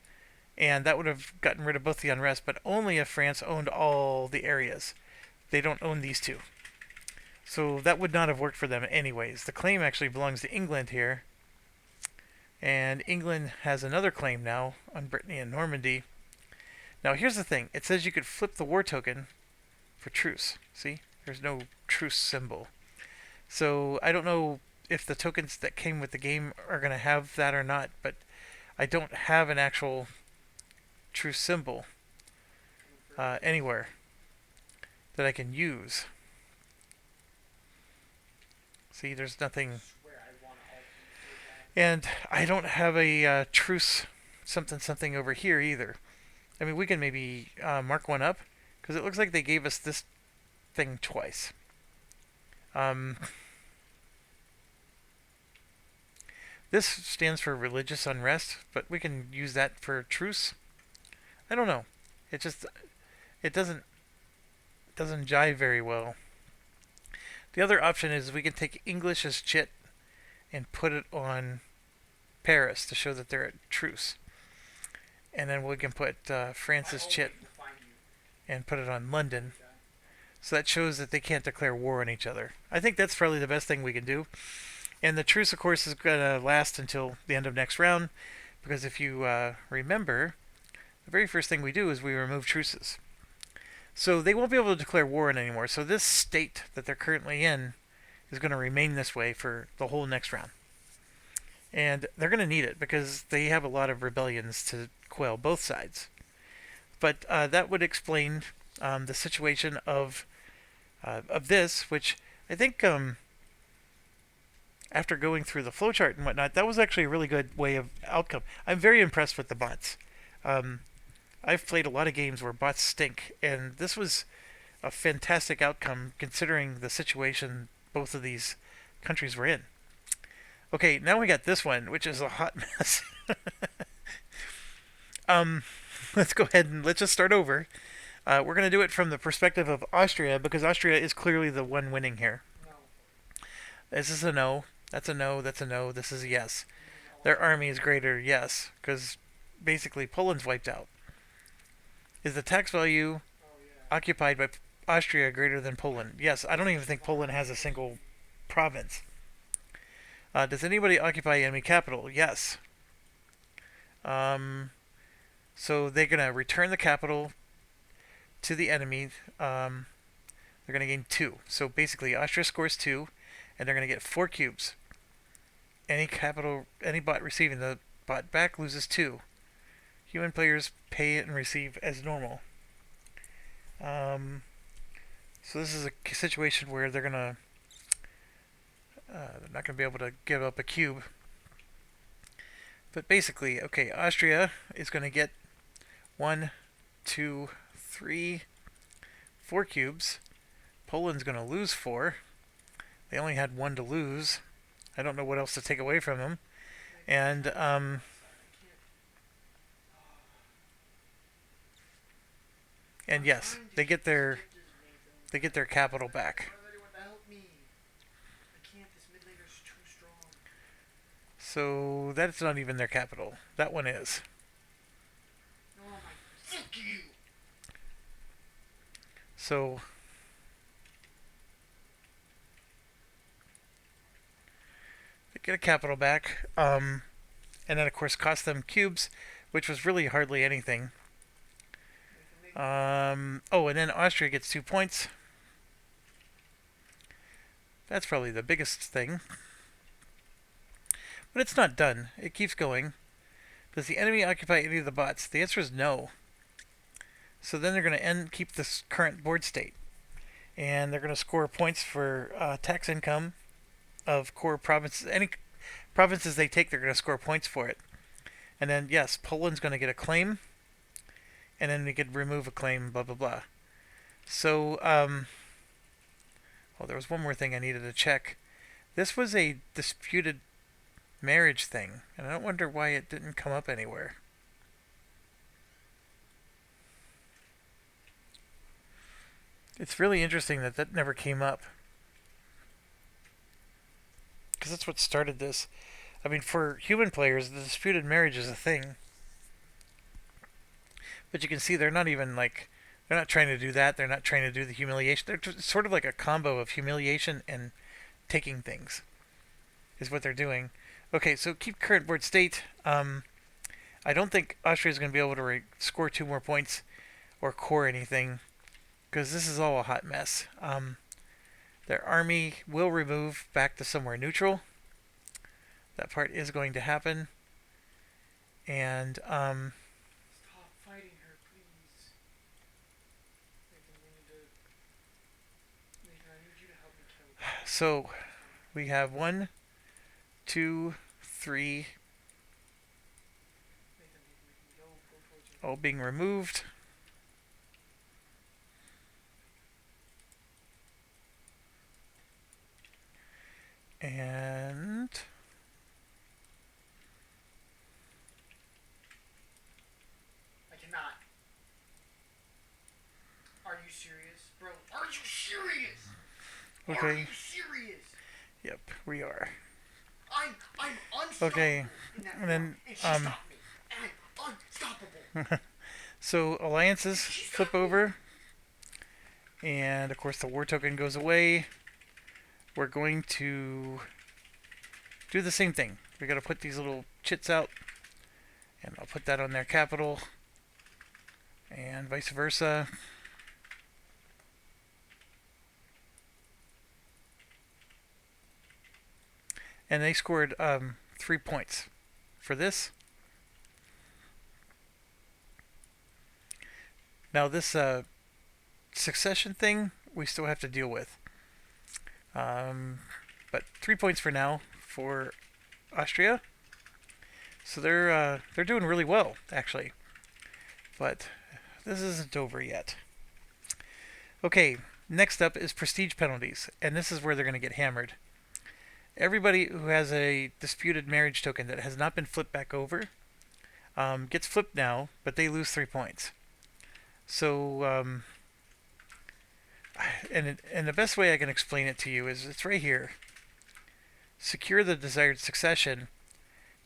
and that would have gotten rid of both the unrest, but only if France owned all the areas. They don't own these 2. So that would not have worked for them anyways. The claim actually belongs to England here. And England has another claim now on Brittany and Normandy. Now here's the thing. It says you could flip the war token for truce. See? There's no truce symbol. So I don't know if the tokens that came with the game are going to have that or not, but I don't have an actual truce symbol anywhere that I can use. See, there's nothing. And I don't have a truce something over here either. I mean, we can maybe mark one up because it looks like they gave us this thing twice. Um, this stands for religious unrest, but we can use that for truce. I don't know. It just it doesn't jive very well. The other option is we can take English as chit and put it on Paris to show that they're at truce, and then we can put France as chit and put it on London. So that shows that they can't declare war on each other. I think that's probably the best thing we can do. And the truce, of course, is going to last until the end of next round, because if you remember, the very first thing we do is we remove truces. So they won't be able to declare war on anymore. So this state that they're currently in is going to remain this way for the whole next round. And they're going to need it because they have a lot of rebellions to quell both sides. But that would explain the situation of this, which I think after going through the flowchart and whatnot, that was actually a really good way of outcome. I'm very impressed with the bots. I've played a lot of games where bots stink, and this was a fantastic outcome considering the situation both of these countries were in. Okay, now we got this one, which is a hot mess. um, let's go ahead and let's just start over. We're going to do it from the perspective of Austria because Austria is clearly the one winning here. No. This is a no. That's a no. That's a no. This is a yes. Their army is greater, yes, because basically Poland's wiped out. Is the tax value occupied by Austria greater than Poland? Yes, I don't even think Poland has a single province. Does anybody occupy enemy capital? Yes. So they're going to return the capital to the enemy. They're going to gain 2. So basically, Austria scores 2, and they're going to get 4 cubes. Any bot receiving the bot back loses 2. Human players pay it and receive as normal. So this is a situation where they're not gonna be able to give up a cube. But basically, okay, Austria is gonna get 1, 2, 3, 4 cubes. Poland's gonna lose 4. They only had 1 to lose. I don't know what else to take away from them. And yes, they get their capital back. So that's not even their capital. That one is. So they get a capital back, and then of course cost them cubes, which was really hardly anything. Oh, and then Austria gets 2 points. That's probably the biggest thing. But it's not done. It keeps going. Does the enemy occupy any of the bots? The answer is no. So then they're going to keep this current board state. And they're going to score points for tax income of core provinces. Any provinces they take, they're going to score points for it. And then, yes, Poland's going to get a claim. And then we could remove a claim, blah, blah, blah. So, there was one more thing I needed to check. This was a disputed marriage thing, and I don't wonder why it didn't come up anywhere. It's really interesting that that never came up. Because that's what started this. I mean, for human players, the disputed marriage is a thing. But you can see they're not even like, they're not trying to do that. They're not trying to do the humiliation. They're sort of like a combo of humiliation and taking things, is what they're doing. Okay, so keep current board state. I don't think Austria is going to be able to score 2 more points or core anything, because this is all a hot mess. Their army will remove back to somewhere neutral. That part is going to happen. And Stop fighting her, please. I need you to help me kill her. So we have 1, 2, 3. all being removed. And I cannot. Are you serious, bro? Are you serious? okay. Are you serious? Yep, we are. I'm unstoppable. Okay, in that and then and she stopped me. I'm unstoppable. so alliances flip over, and of course the war token goes away. We're going to do the same thing. We got to put these little chits out, and I'll put that on their capital, and vice versa. And they scored 3 points for this. Now this succession thing we still have to deal with. But 3 points for now for Austria. So they're doing really well actually. But this isn't over yet. Okay, next up is prestige penalties, and this is where they're going to get hammered. Everybody who has a disputed marriage token that has not been flipped back over gets flipped now, but they lose 3 points. So, and the best way I can explain it to you is it's right here. Secure the desired succession.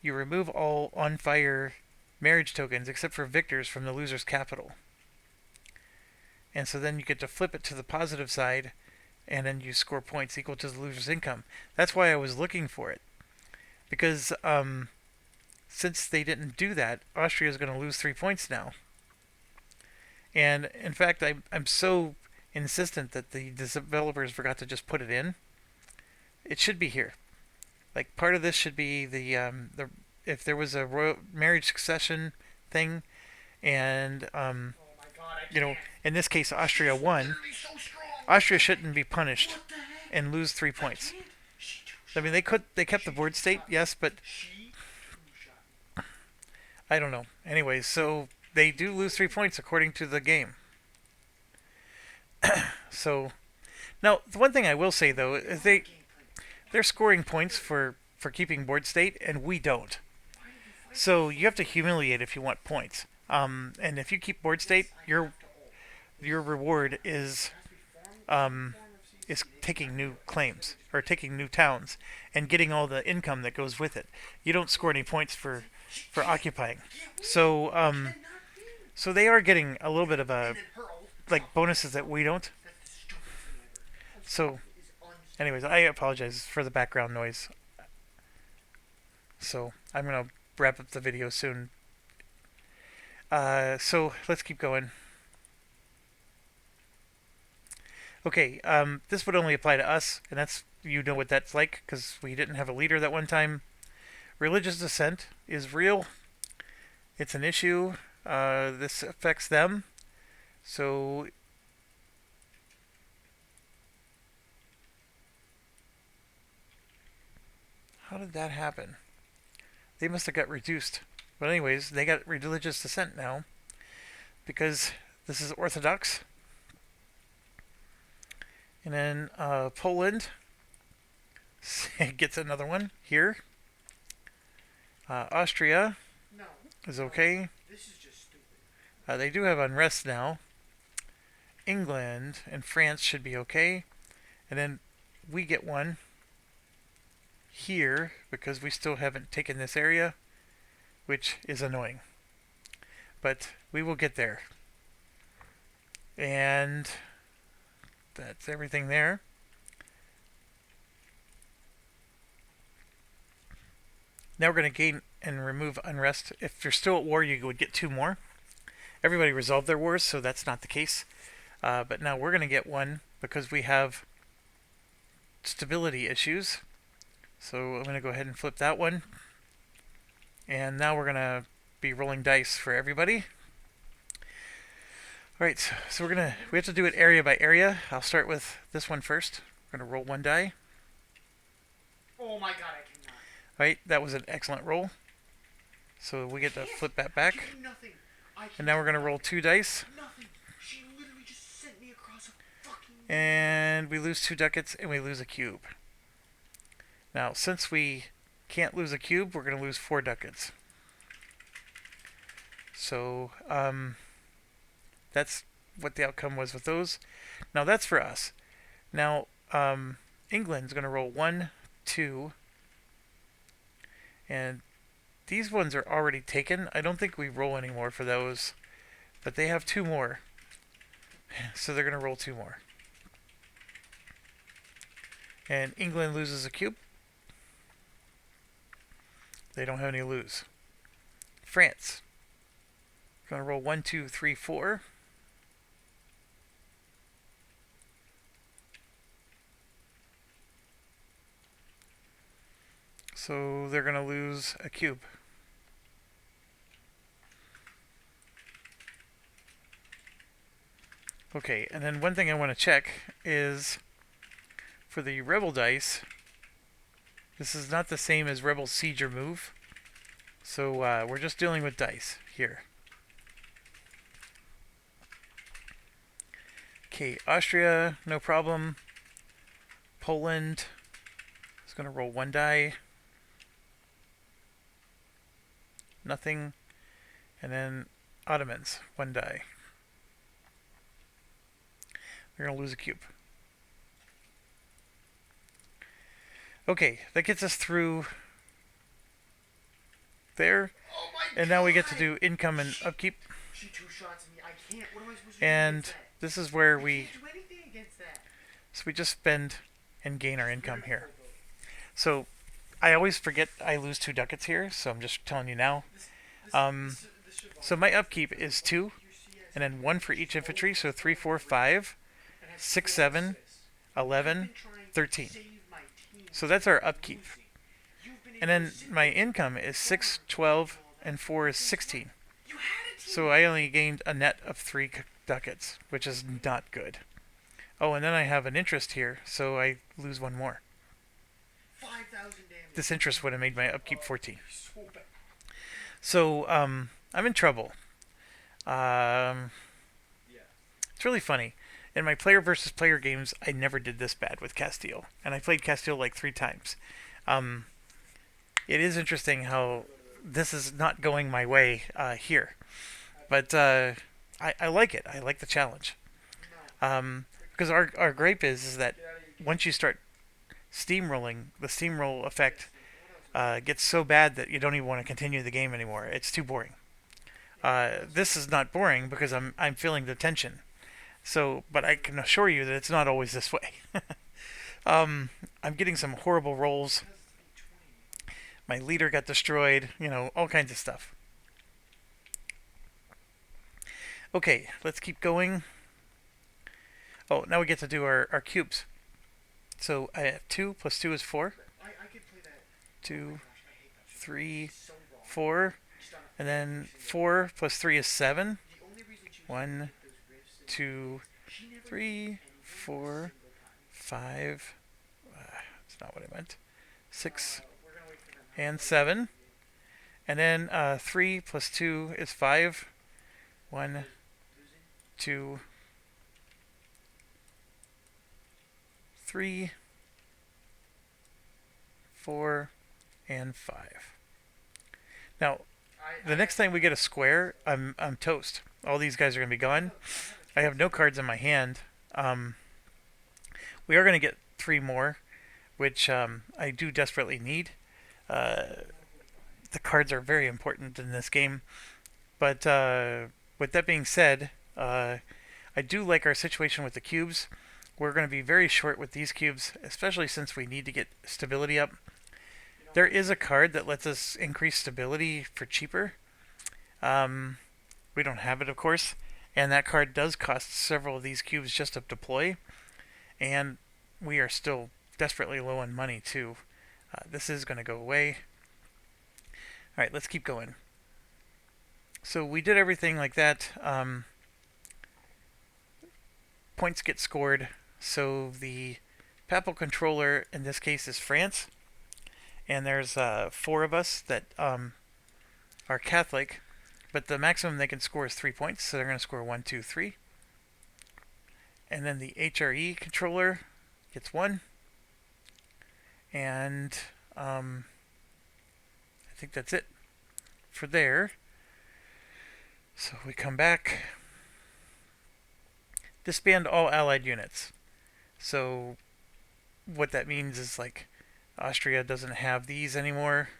You remove all on fire marriage tokens except for victors from the loser's capital. And so then you get to flip it to the positive side, and then you score points equal to the loser's income. That's why I was looking for it. Because since they didn't do that, Austria is going to lose 3 points now. And in fact, I'm so insistent that the developers forgot to just put it in. It should be here. Like part of this should be the if there was a royal marriage succession thing, and Oh my god, I you know, can't. in this case Austria won. Literally so strong. Austria shouldn't be punished What the heck? and lose 3 points. I can't. She I mean, they kept the board state, yes, but She shot me. I don't know. Anyways, so they do lose 3 points according to the game. So now the one thing I will say though is they're scoring points for keeping board state, and we don't. So you have to humiliate if you want points. And if you keep board state, your reward is taking new claims or taking new towns and getting all the income that goes with it. You don't score any points for occupying. So so they are getting a little bit of a like bonuses that we don't. So anyways, I apologize for the background noise. So I'm gonna wrap up the video soon. So let's keep going. Okay, this would only apply to us, and that's, you know what that's like because we didn't have a leader that one time. Religious dissent is real. It's an issue. This affects them. So how did that happen? They must have got reduced. But anyways, they got religious dissent now because this is Orthodox. And then Poland gets another one here. Austria No. is okay. This is just stupid. They do have unrest now. England and France should be okay. And then we get one here because we still haven't taken this area, which is annoying. But we will get there. And that's everything there. Now we're going to gain and remove unrest. If you're still at war, you would get 2 more. Everybody resolved their wars, so that's not the case. But now we're going to get one because we have stability issues. So I'm going to go ahead and flip that one. And now we're going to be rolling dice for everybody. Alright, so we have to do it area by area. I'll start with this one first. We're going to roll 1 die. Oh my god, I cannot. Alright, that was an excellent roll. So we get to flip that back. I can do nothing. And now we're going to roll 2 dice. Nothing. She literally just sent me across a fucking. And we lose 2 ducats and we lose a cube. Now, since we can't lose a cube, we're going to lose 4 ducats. So, that's what the outcome was with those. Now, that's for us. Now, England's going to roll 1, 2, and these ones are already taken. I don't think we roll anymore for those, but they have 2 more. So they're going to roll 2 more. And England loses a cube. They don't have any lose. France. Going to roll 1, 2, 3, 4. So they're going to lose a cube. Okay, and then one thing I want to check is for the Rebel dice, this is not the same as Rebel Siege or Move. So we're just dealing with dice here. Okay, Austria, no problem. Poland is going to roll 1 die. Nothing. And then Ottomans, 1 die. They're going to lose a cube. Okay, that gets us through there. Oh my and now we get to do income and upkeep. She 2 shots me. I can't. What am I supposed to do? And this is where I we... can't do anything against that. So we just spend and gain our income here. So I always forget I lose 2 ducats here, so I'm just telling you now. So my upkeep is 2, and then 1 for each infantry, so 3, 4, 5, 6, 7, 11, 13. So that's our upkeep. And then my income is 6, 12, and 4 is 16. So I only gained a net of 3 ducats, which is not good. Oh, and then I have an interest here, so I lose 1 more. This interest would have made my upkeep 14. So, I'm in trouble. It's really funny. In my player versus player games, I never did this bad with Castile. And I played Castile like 3 times. It is interesting how this is not going my way here. But I like it. I like the challenge. Because our gripe is that once you start steamrolling, the steamroll effect gets so bad that you don't even want to continue the game anymore. It's too boring. This is not boring because I'm feeling the tension. So, but I can assure you that it's not always this way. I'm getting some horrible rolls. My leader got destroyed. You know, all kinds of stuff. Okay, let's keep going. Oh, now we get to do our cubes. So I have 2 plus 2 is 4. 2, 3, 4. And then 4 plus 3 is 7. 1, 2, 3, 4, 5. That's not what I meant. 6 and 7. And then 3 plus 2 is 5. 1, 2, 3, 4, and 5. Now, the next time we get a square, I'm toast. All these guys are going to be gone. I have no cards in my hand. We are going to get 3 more, which I do desperately need. The cards are very important in this game. But with that being said, I do like our situation with the cubes. We're going to be very short with these cubes, especially since we need to get stability up. There is a card that lets us increase stability for cheaper. We don't have it, of course. And that card does cost several of these cubes just to deploy. And we are still desperately low on money, too. This is going to go away. Alright, let's keep going. So we did everything like that. Points get scored. So the papal controller in this case is France. And there's 4 of us that are Catholic. but the maximum they can score is 3 points, so they're going to score 1, 2, 3. And then the HRE controller gets 1. And I think that's it for there. So we come back. Disband all allied units. So what that means is like Austria doesn't have these anymore.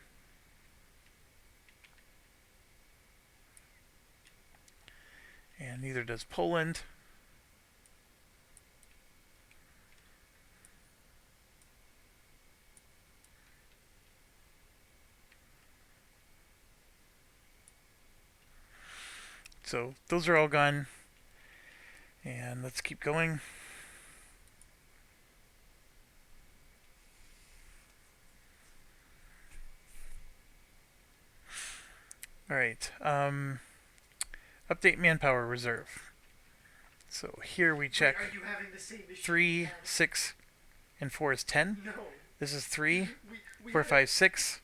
And neither does Poland. So those are all gone. And let's keep going. Alright. Update manpower reserve. So here we check. Wait, are you having the same issue 3, 6, and 4 is 10. No. This is 3, We 4, had 5, 6,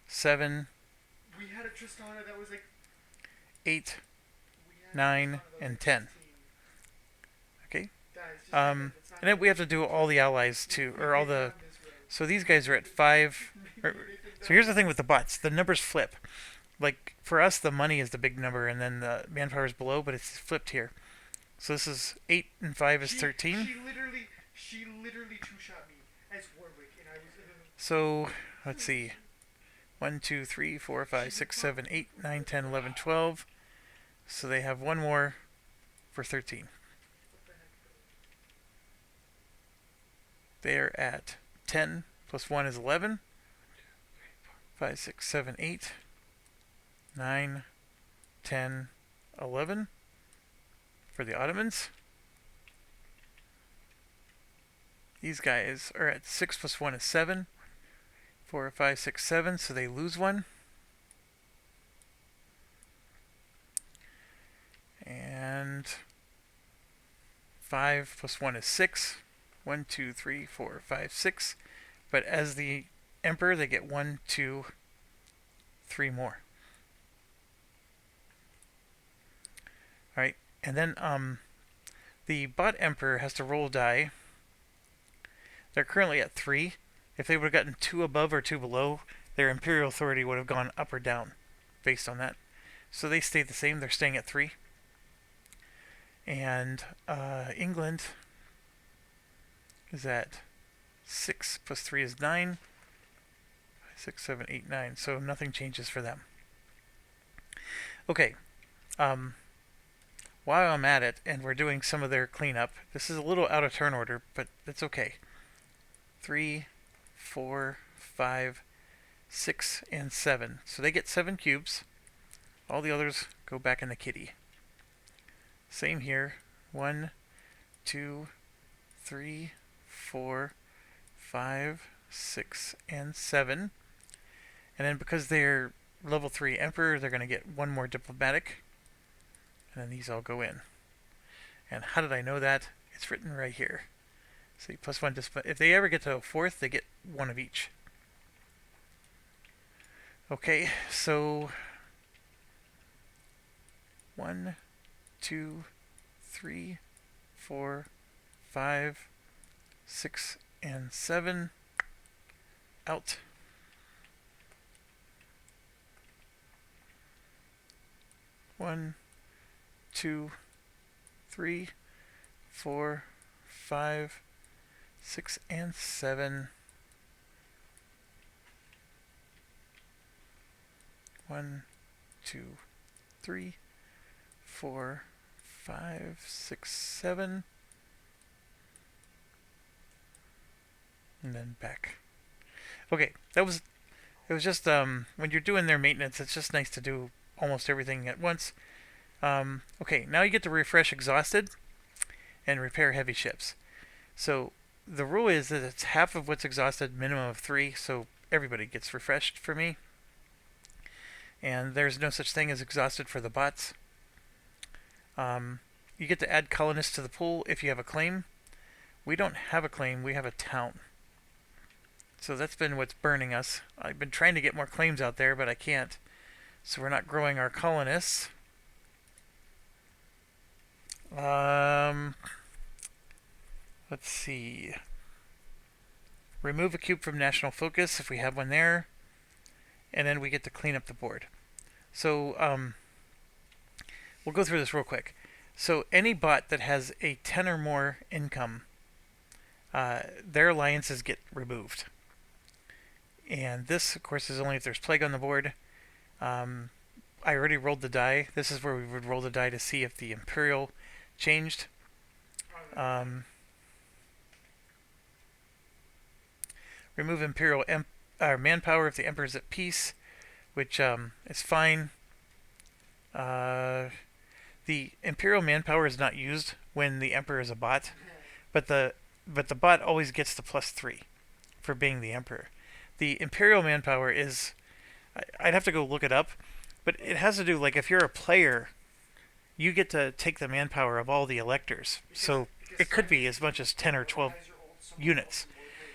7, we had a Tristana that was like 8, we had a 9, Tristana that was and like 10. 16. Okay. Guys, just And then we have to do all the allies too, or all the. So these guys are at 5. So here's the thing with the bots: the numbers flip. Like for us, the money is the big number, and then the manpower is below, but it's flipped here. So this is 8 and 5 is 13. She literally two-shot me as Warwick, and I was. So let's see. 1, 2, 3, 4, 5, 6, 7, 8, 9, 10, 11, 12. So they have one more for 13. They're at 10 plus 1 is 11. 5, 6, 7, 8, 9, 10, 11 for the Ottomans. These guys are at 6 plus 1 is 7. 4, 5, 6, 7, so they lose 1. And 5 plus 1 is 6. 1, 2, 3, 4, 5, 6. But as the Emperor, they get 1, 2, 3 more. Alright, and then the bot Emperor has to roll die. They're currently at 3. If they would have gotten 2 above or 2 below, their Imperial Authority would have gone up or down based on that. So they stayed the same. They're staying at 3. And England is at 6 plus 3 is 9. 6, 7, 8, 9. So nothing changes for them. Okay. While I'm at it, and we're doing some of their cleanup, this is a little out of turn order, but it's okay. 3, 4, 5, 6, and 7. So they get 7 cubes. All the others go back in the kitty. Same here. 1, 2, 3, 4, 5, 6, and 7. And then because they're level 3 Emperor, they're going to get 1 more diplomatic. And then these all go in. And how did I know that? It's written right here. See, plus 1 if they ever get to a 4th, they get 1 of each. Okay, so 1, 2, 3, 4, 5, 6, and 7 out. One, 2, 3, 4, 5, 6, and 7. 1, 2, 3, 4, 5, 6, 7. And then back. Okay, it was just when you're doing their maintenance, it's just nice to do almost everything at once. Okay, now you get to refresh exhausted and repair heavy ships. So the rule is that it's half of what's exhausted, minimum of 3, so everybody gets refreshed for me. And there's no such thing as exhausted for the bots. You get to add colonists to the pool if you have a claim. We don't have a claim, we have a town. So that's been what's burning us. I've been trying to get more claims out there, but I can't. So we're not growing our colonists. Um, let's see. Remove a cube from national focus if we have one there, and then we get to clean up the board. So we'll go through this real quick. So any bot that has a 10 or more income, their alliances get removed. And this, of course, is only if there's plague on the board. I already rolled the die. This is where we would roll the die to see if the Imperial changed. Remove Imperial manpower if the Emperor is at peace, which is fine. The Imperial manpower is not used when the Emperor is a bot, but the bot always gets the +3 for being the Emperor. The Imperial manpower is, I'd have to go look it up, but it has to do, like, if you're a player, you get to take the manpower of all the electors. So it could be as much as 10 or 12 units.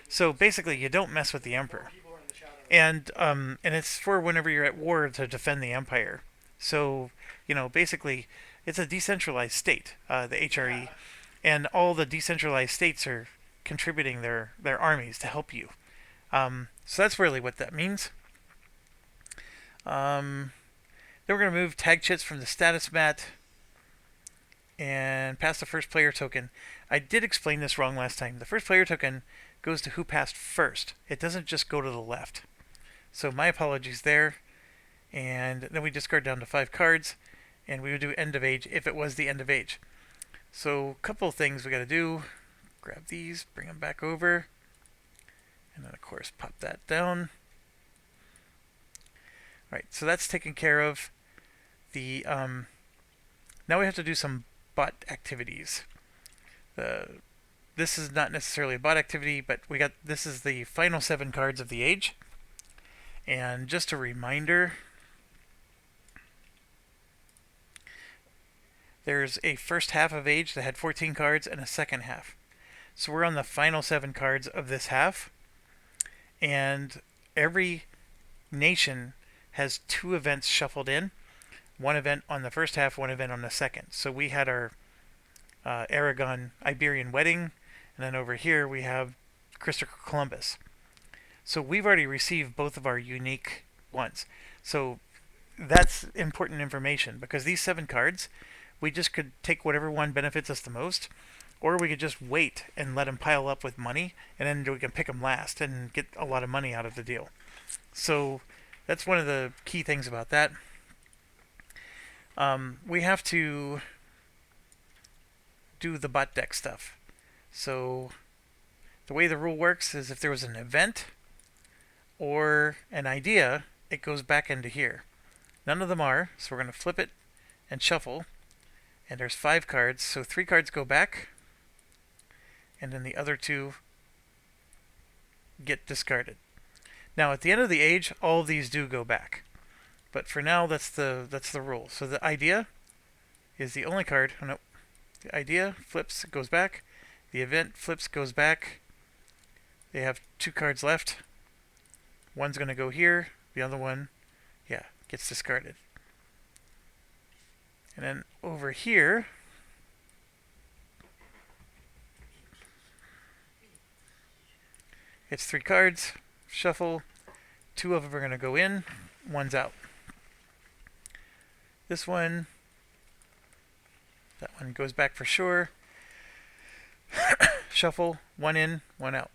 So basically, you don't mess with the Emperor. And it's for whenever you're at war to defend the Empire. So, basically, it's a decentralized state, the HRE, and all the decentralized states are contributing their armies to help you. So that's really what that means. Then we're going to move tag chits from the status mat and pass the first player token. I did explain this wrong last time. The first player token goes to who passed first. It doesn't just go to the left. So my apologies there. And then we discard down to 5 cards, and we would do end of age if it was the end of age. So a couple of things we got to do. Grab these, bring them back over, and then of course pop that down. Alright, so that's taken care of. The now we have to do some bot activities. This is not necessarily a bot activity, but this is the final 7 cards of the age. And just a reminder, there's a first half of age that had 14 cards and a second half. So we're on the final 7 cards of this half. And every nation has 2 events shuffled in. 1 event on the first half, 1 event on the second. So we had our Aragon Iberian Wedding, and then over here we have Christopher Columbus. So we've already received both of our unique ones. So that's important information, because these 7 cards, we just could take whatever one benefits us the most, or we could just wait and let them pile up with money, and then we can pick them last and get a lot of money out of the deal. So that's one of the key things about that. We have to do the bot deck stuff. So the way the rule works is if there was an event or an idea, it goes back into here. None of them are, so we're going to flip it and shuffle. And there's 5 cards, so 3 cards go back, and then the other 2 get discarded. Now at the end of the age, all of these do go back. But for now, that's the rule. So the idea is the only card. Oh, no. The idea flips, goes back. The event flips, goes back. They have 2 cards left. One's going to go here. The other one, gets discarded. And then over here, it's 3 cards. Shuffle. 2 of them are going to go in. One's out. This one, that one goes back for sure. Shuffle, 1 in, 1 out.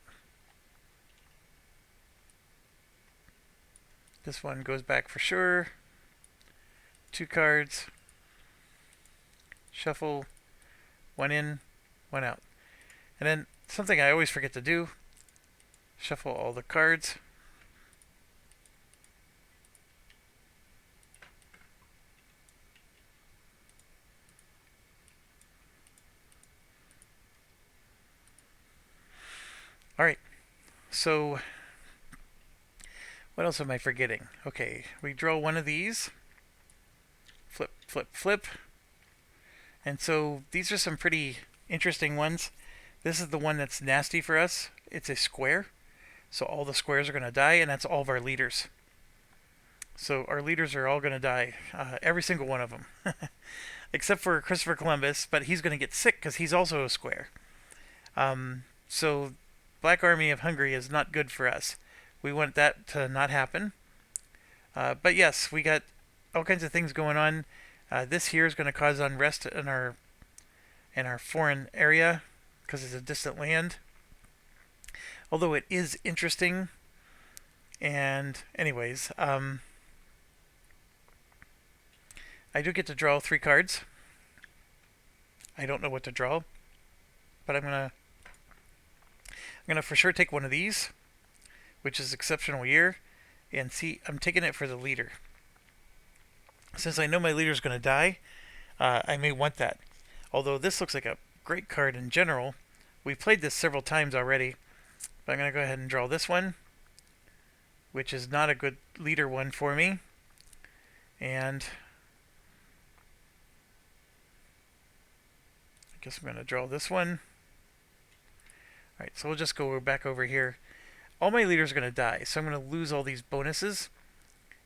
This one goes back for sure. 2 cards. Shuffle, 1 in, 1 out. And then something I always forget to do, shuffle all the cards. Alright, so what else am I forgetting? Okay, we draw one of these. Flip, flip, flip. And so these are some pretty interesting ones. This is the one that's nasty for us. It's a square. So all the squares are going to die, and that's all of our leaders. So our leaders are all going to die, every single one of them, except for Christopher Columbus. But he's going to get sick because he's also a square. So Black Army of Hungary is not good for us. We want that to not happen. But yes, we got all kinds of things going on. This here is going to cause unrest in our foreign area because it's a distant land. Although it is interesting. And anyways, I do get to draw 3 cards. I don't know what to draw, but I'm gonna for sure take one of these, which is exceptional year, and see, I'm taking it for the leader. Since I know my leader's gonna die, I may want that. Although this looks like a great card in general, we played this several times already. But I'm gonna go ahead and draw this one, which is not a good leader one for me, and I guess I'm gonna draw this one. Alright, so we'll just go back over here. All my leaders are going to die, so I'm going to lose all these bonuses.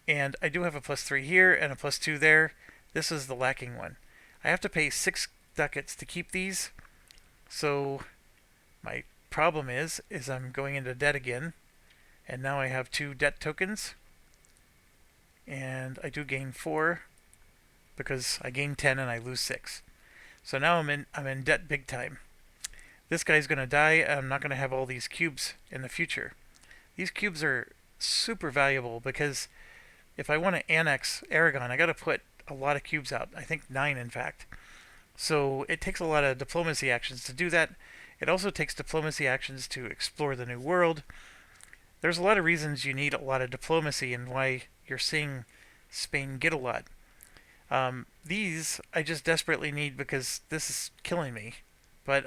And I do have a +3 here and a +2 there. This is the lacking one. I have to pay 6 ducats to keep these. So my problem is I'm going into debt again. And now I have 2 debt tokens. And I do gain 4 because I gain 10 and I lose 6. So now I'm in debt big time. This guy's going to die. I'm not going to have all these cubes in the future. These cubes are super valuable because if I want to annex Aragon, I got to put a lot of cubes out. I think 9, in fact. So it takes a lot of diplomacy actions to do that. It also takes diplomacy actions to explore the New World. There's a lot of reasons you need a lot of diplomacy and why you're seeing Spain get a lot. These I just desperately need because this is killing me. But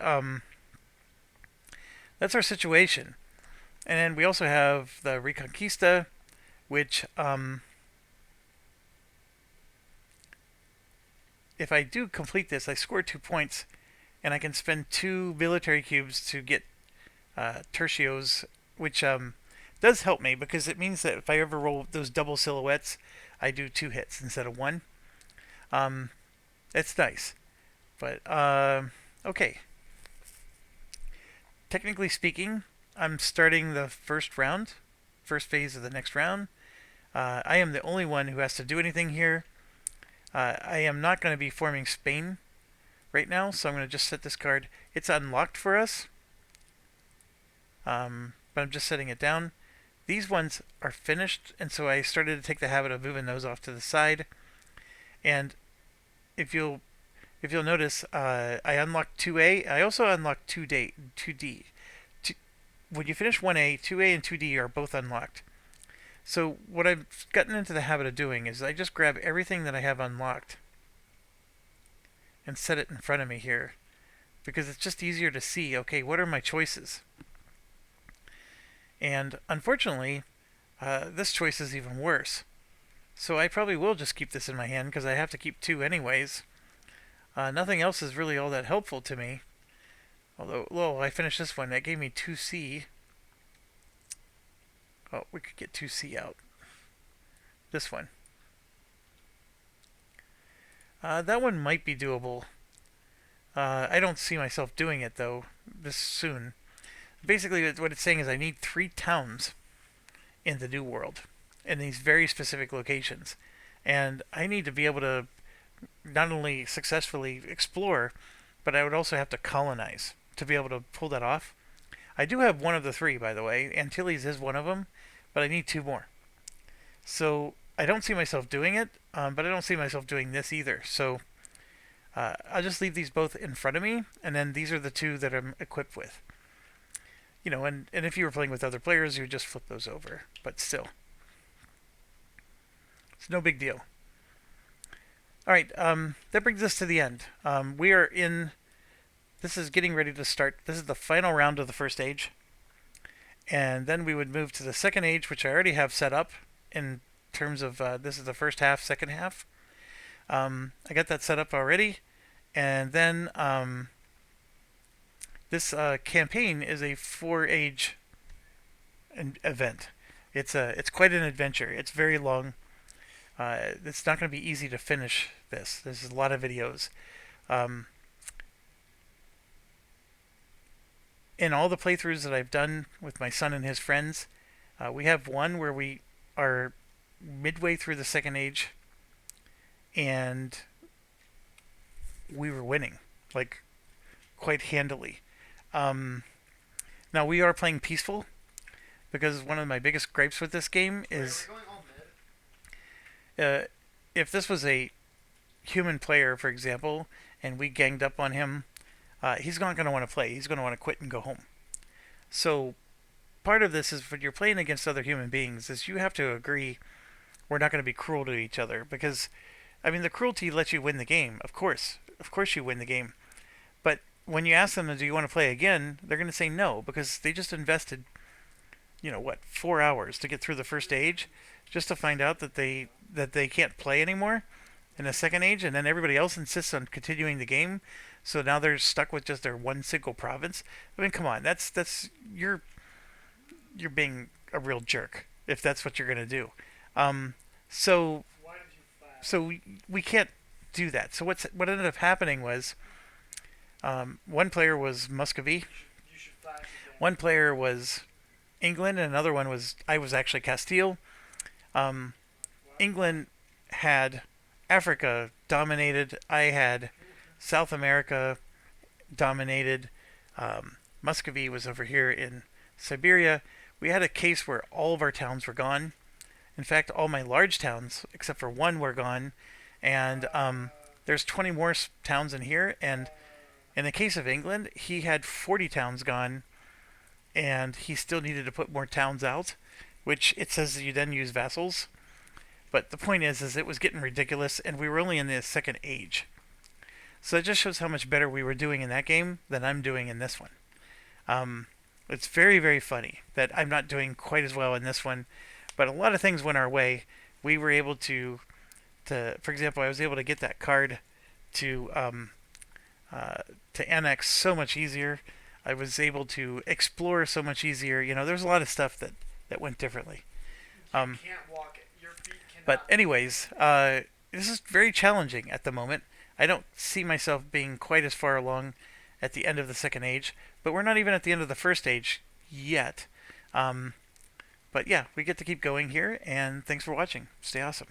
that's our situation. And then we also have the Reconquista, which, if I do complete this, I score 2 points, and I can spend 2 military cubes to get tertios, which does help me because it means that if I ever roll those double silhouettes, I do 2 hits instead of 1. It's nice. But, okay. Technically speaking, I'm starting the first phase of the next round. I am the only one who has to do anything here. I am not going to be forming Spain right now, so I'm going to just set this card. It's unlocked for us, but I'm just setting it down. These ones are finished, and so I started to take the habit of moving those off to the side. And if you'll notice, I unlocked 2A. I also unlocked 2D. When you finish 1A, 2A and 2D are both unlocked. So what I've gotten into the habit of doing is I just grab everything that I have unlocked and set it in front of me here, because it's just easier to see, okay, what are my choices? And unfortunately, this choice is even worse. So I probably will just keep this in my hand because I have to keep 2 anyways. Nothing else is really all that helpful to me. Although, well, I finished this one. That gave me 2C. Oh, we could get 2C out. This one. That one might be doable. I don't see myself doing it, though, this soon. Basically, what it's saying is I need 3 towns in the New World, in these very specific locations. And I need to be able to not only successfully explore, but I would also have to colonize to be able to pull that off. I do have one of the 3, by the way. Antilles is one of them, but I need 2 more. So I don't see myself doing it, but I don't see myself doing this either. So I'll just leave these both in front of me, and then these are the 2 that I'm equipped with. You know, and if you were playing with other players, you would just flip those over. But still, it's no big deal. Alright, that brings us to the end. We are in... This is getting ready to start. This is the final round of the first age. And then we would move to the second age, which I already have set up in terms of this is the first half, second half. I got that set up already. And then this campaign is a 4-age event. It's quite an adventure. It's very long. It's not going to be easy to finish this. There's a lot of videos. Um, in all the playthroughs that I've done with my son and his friends, we have one where we are midway through the second age and we were winning, like quite handily. Um, Now we are playing peaceful because one of my biggest gripes with this game is uh, if this was a human player, for example, and we ganged up on him, he's not going to want to play. He's going to want to quit and go home. So part of this is when you're playing against other human beings is you have to agree we're not going to be cruel to each other because I mean the cruelty lets you win the game. Of course you win the game. But when you ask them, do you want to play again? They're going to say no because they just invested, 4 hours to get through the first age, just to find out that they can't play anymore in the second age, and then everybody else insists on continuing the game. So now they're stuck with just their one single province. I mean, come on, that's you're being a real jerk if that's what you're gonna do. Um, so Why did you flash? so we can't do that. So what ended up happening was one player was Muscovy, You should flash again. one player was England, and another one was I was actually Castile. Um, England had Africa dominated. I had South America dominated. Muscovy was over here in Siberia. We had a case where all of our towns were gone. In fact, all my large towns, except for one, were gone. And there's 20 more towns in here. And in the case of England, he had 40 towns gone, and he still needed to put more towns out, which it says that you then use vassals. But the point is it was getting ridiculous, and we were only in the second age. So it just shows how much better we were doing in that game than I'm doing in this one. Um, it's very, very funny that I'm not doing quite as well in this one, but a lot of things went our way. We were able for example, I was able to get that card to to annex so much easier. I was able to explore so much easier. There's a lot of stuff that went differently. Um, You can't walk it. Your feet cannot. but anyways, this is very challenging at the moment. I don't see myself being quite as far along at the end of the second age, but we're not even at the end of the first age yet. But yeah, we get to keep going here, and thanks for watching. Stay awesome.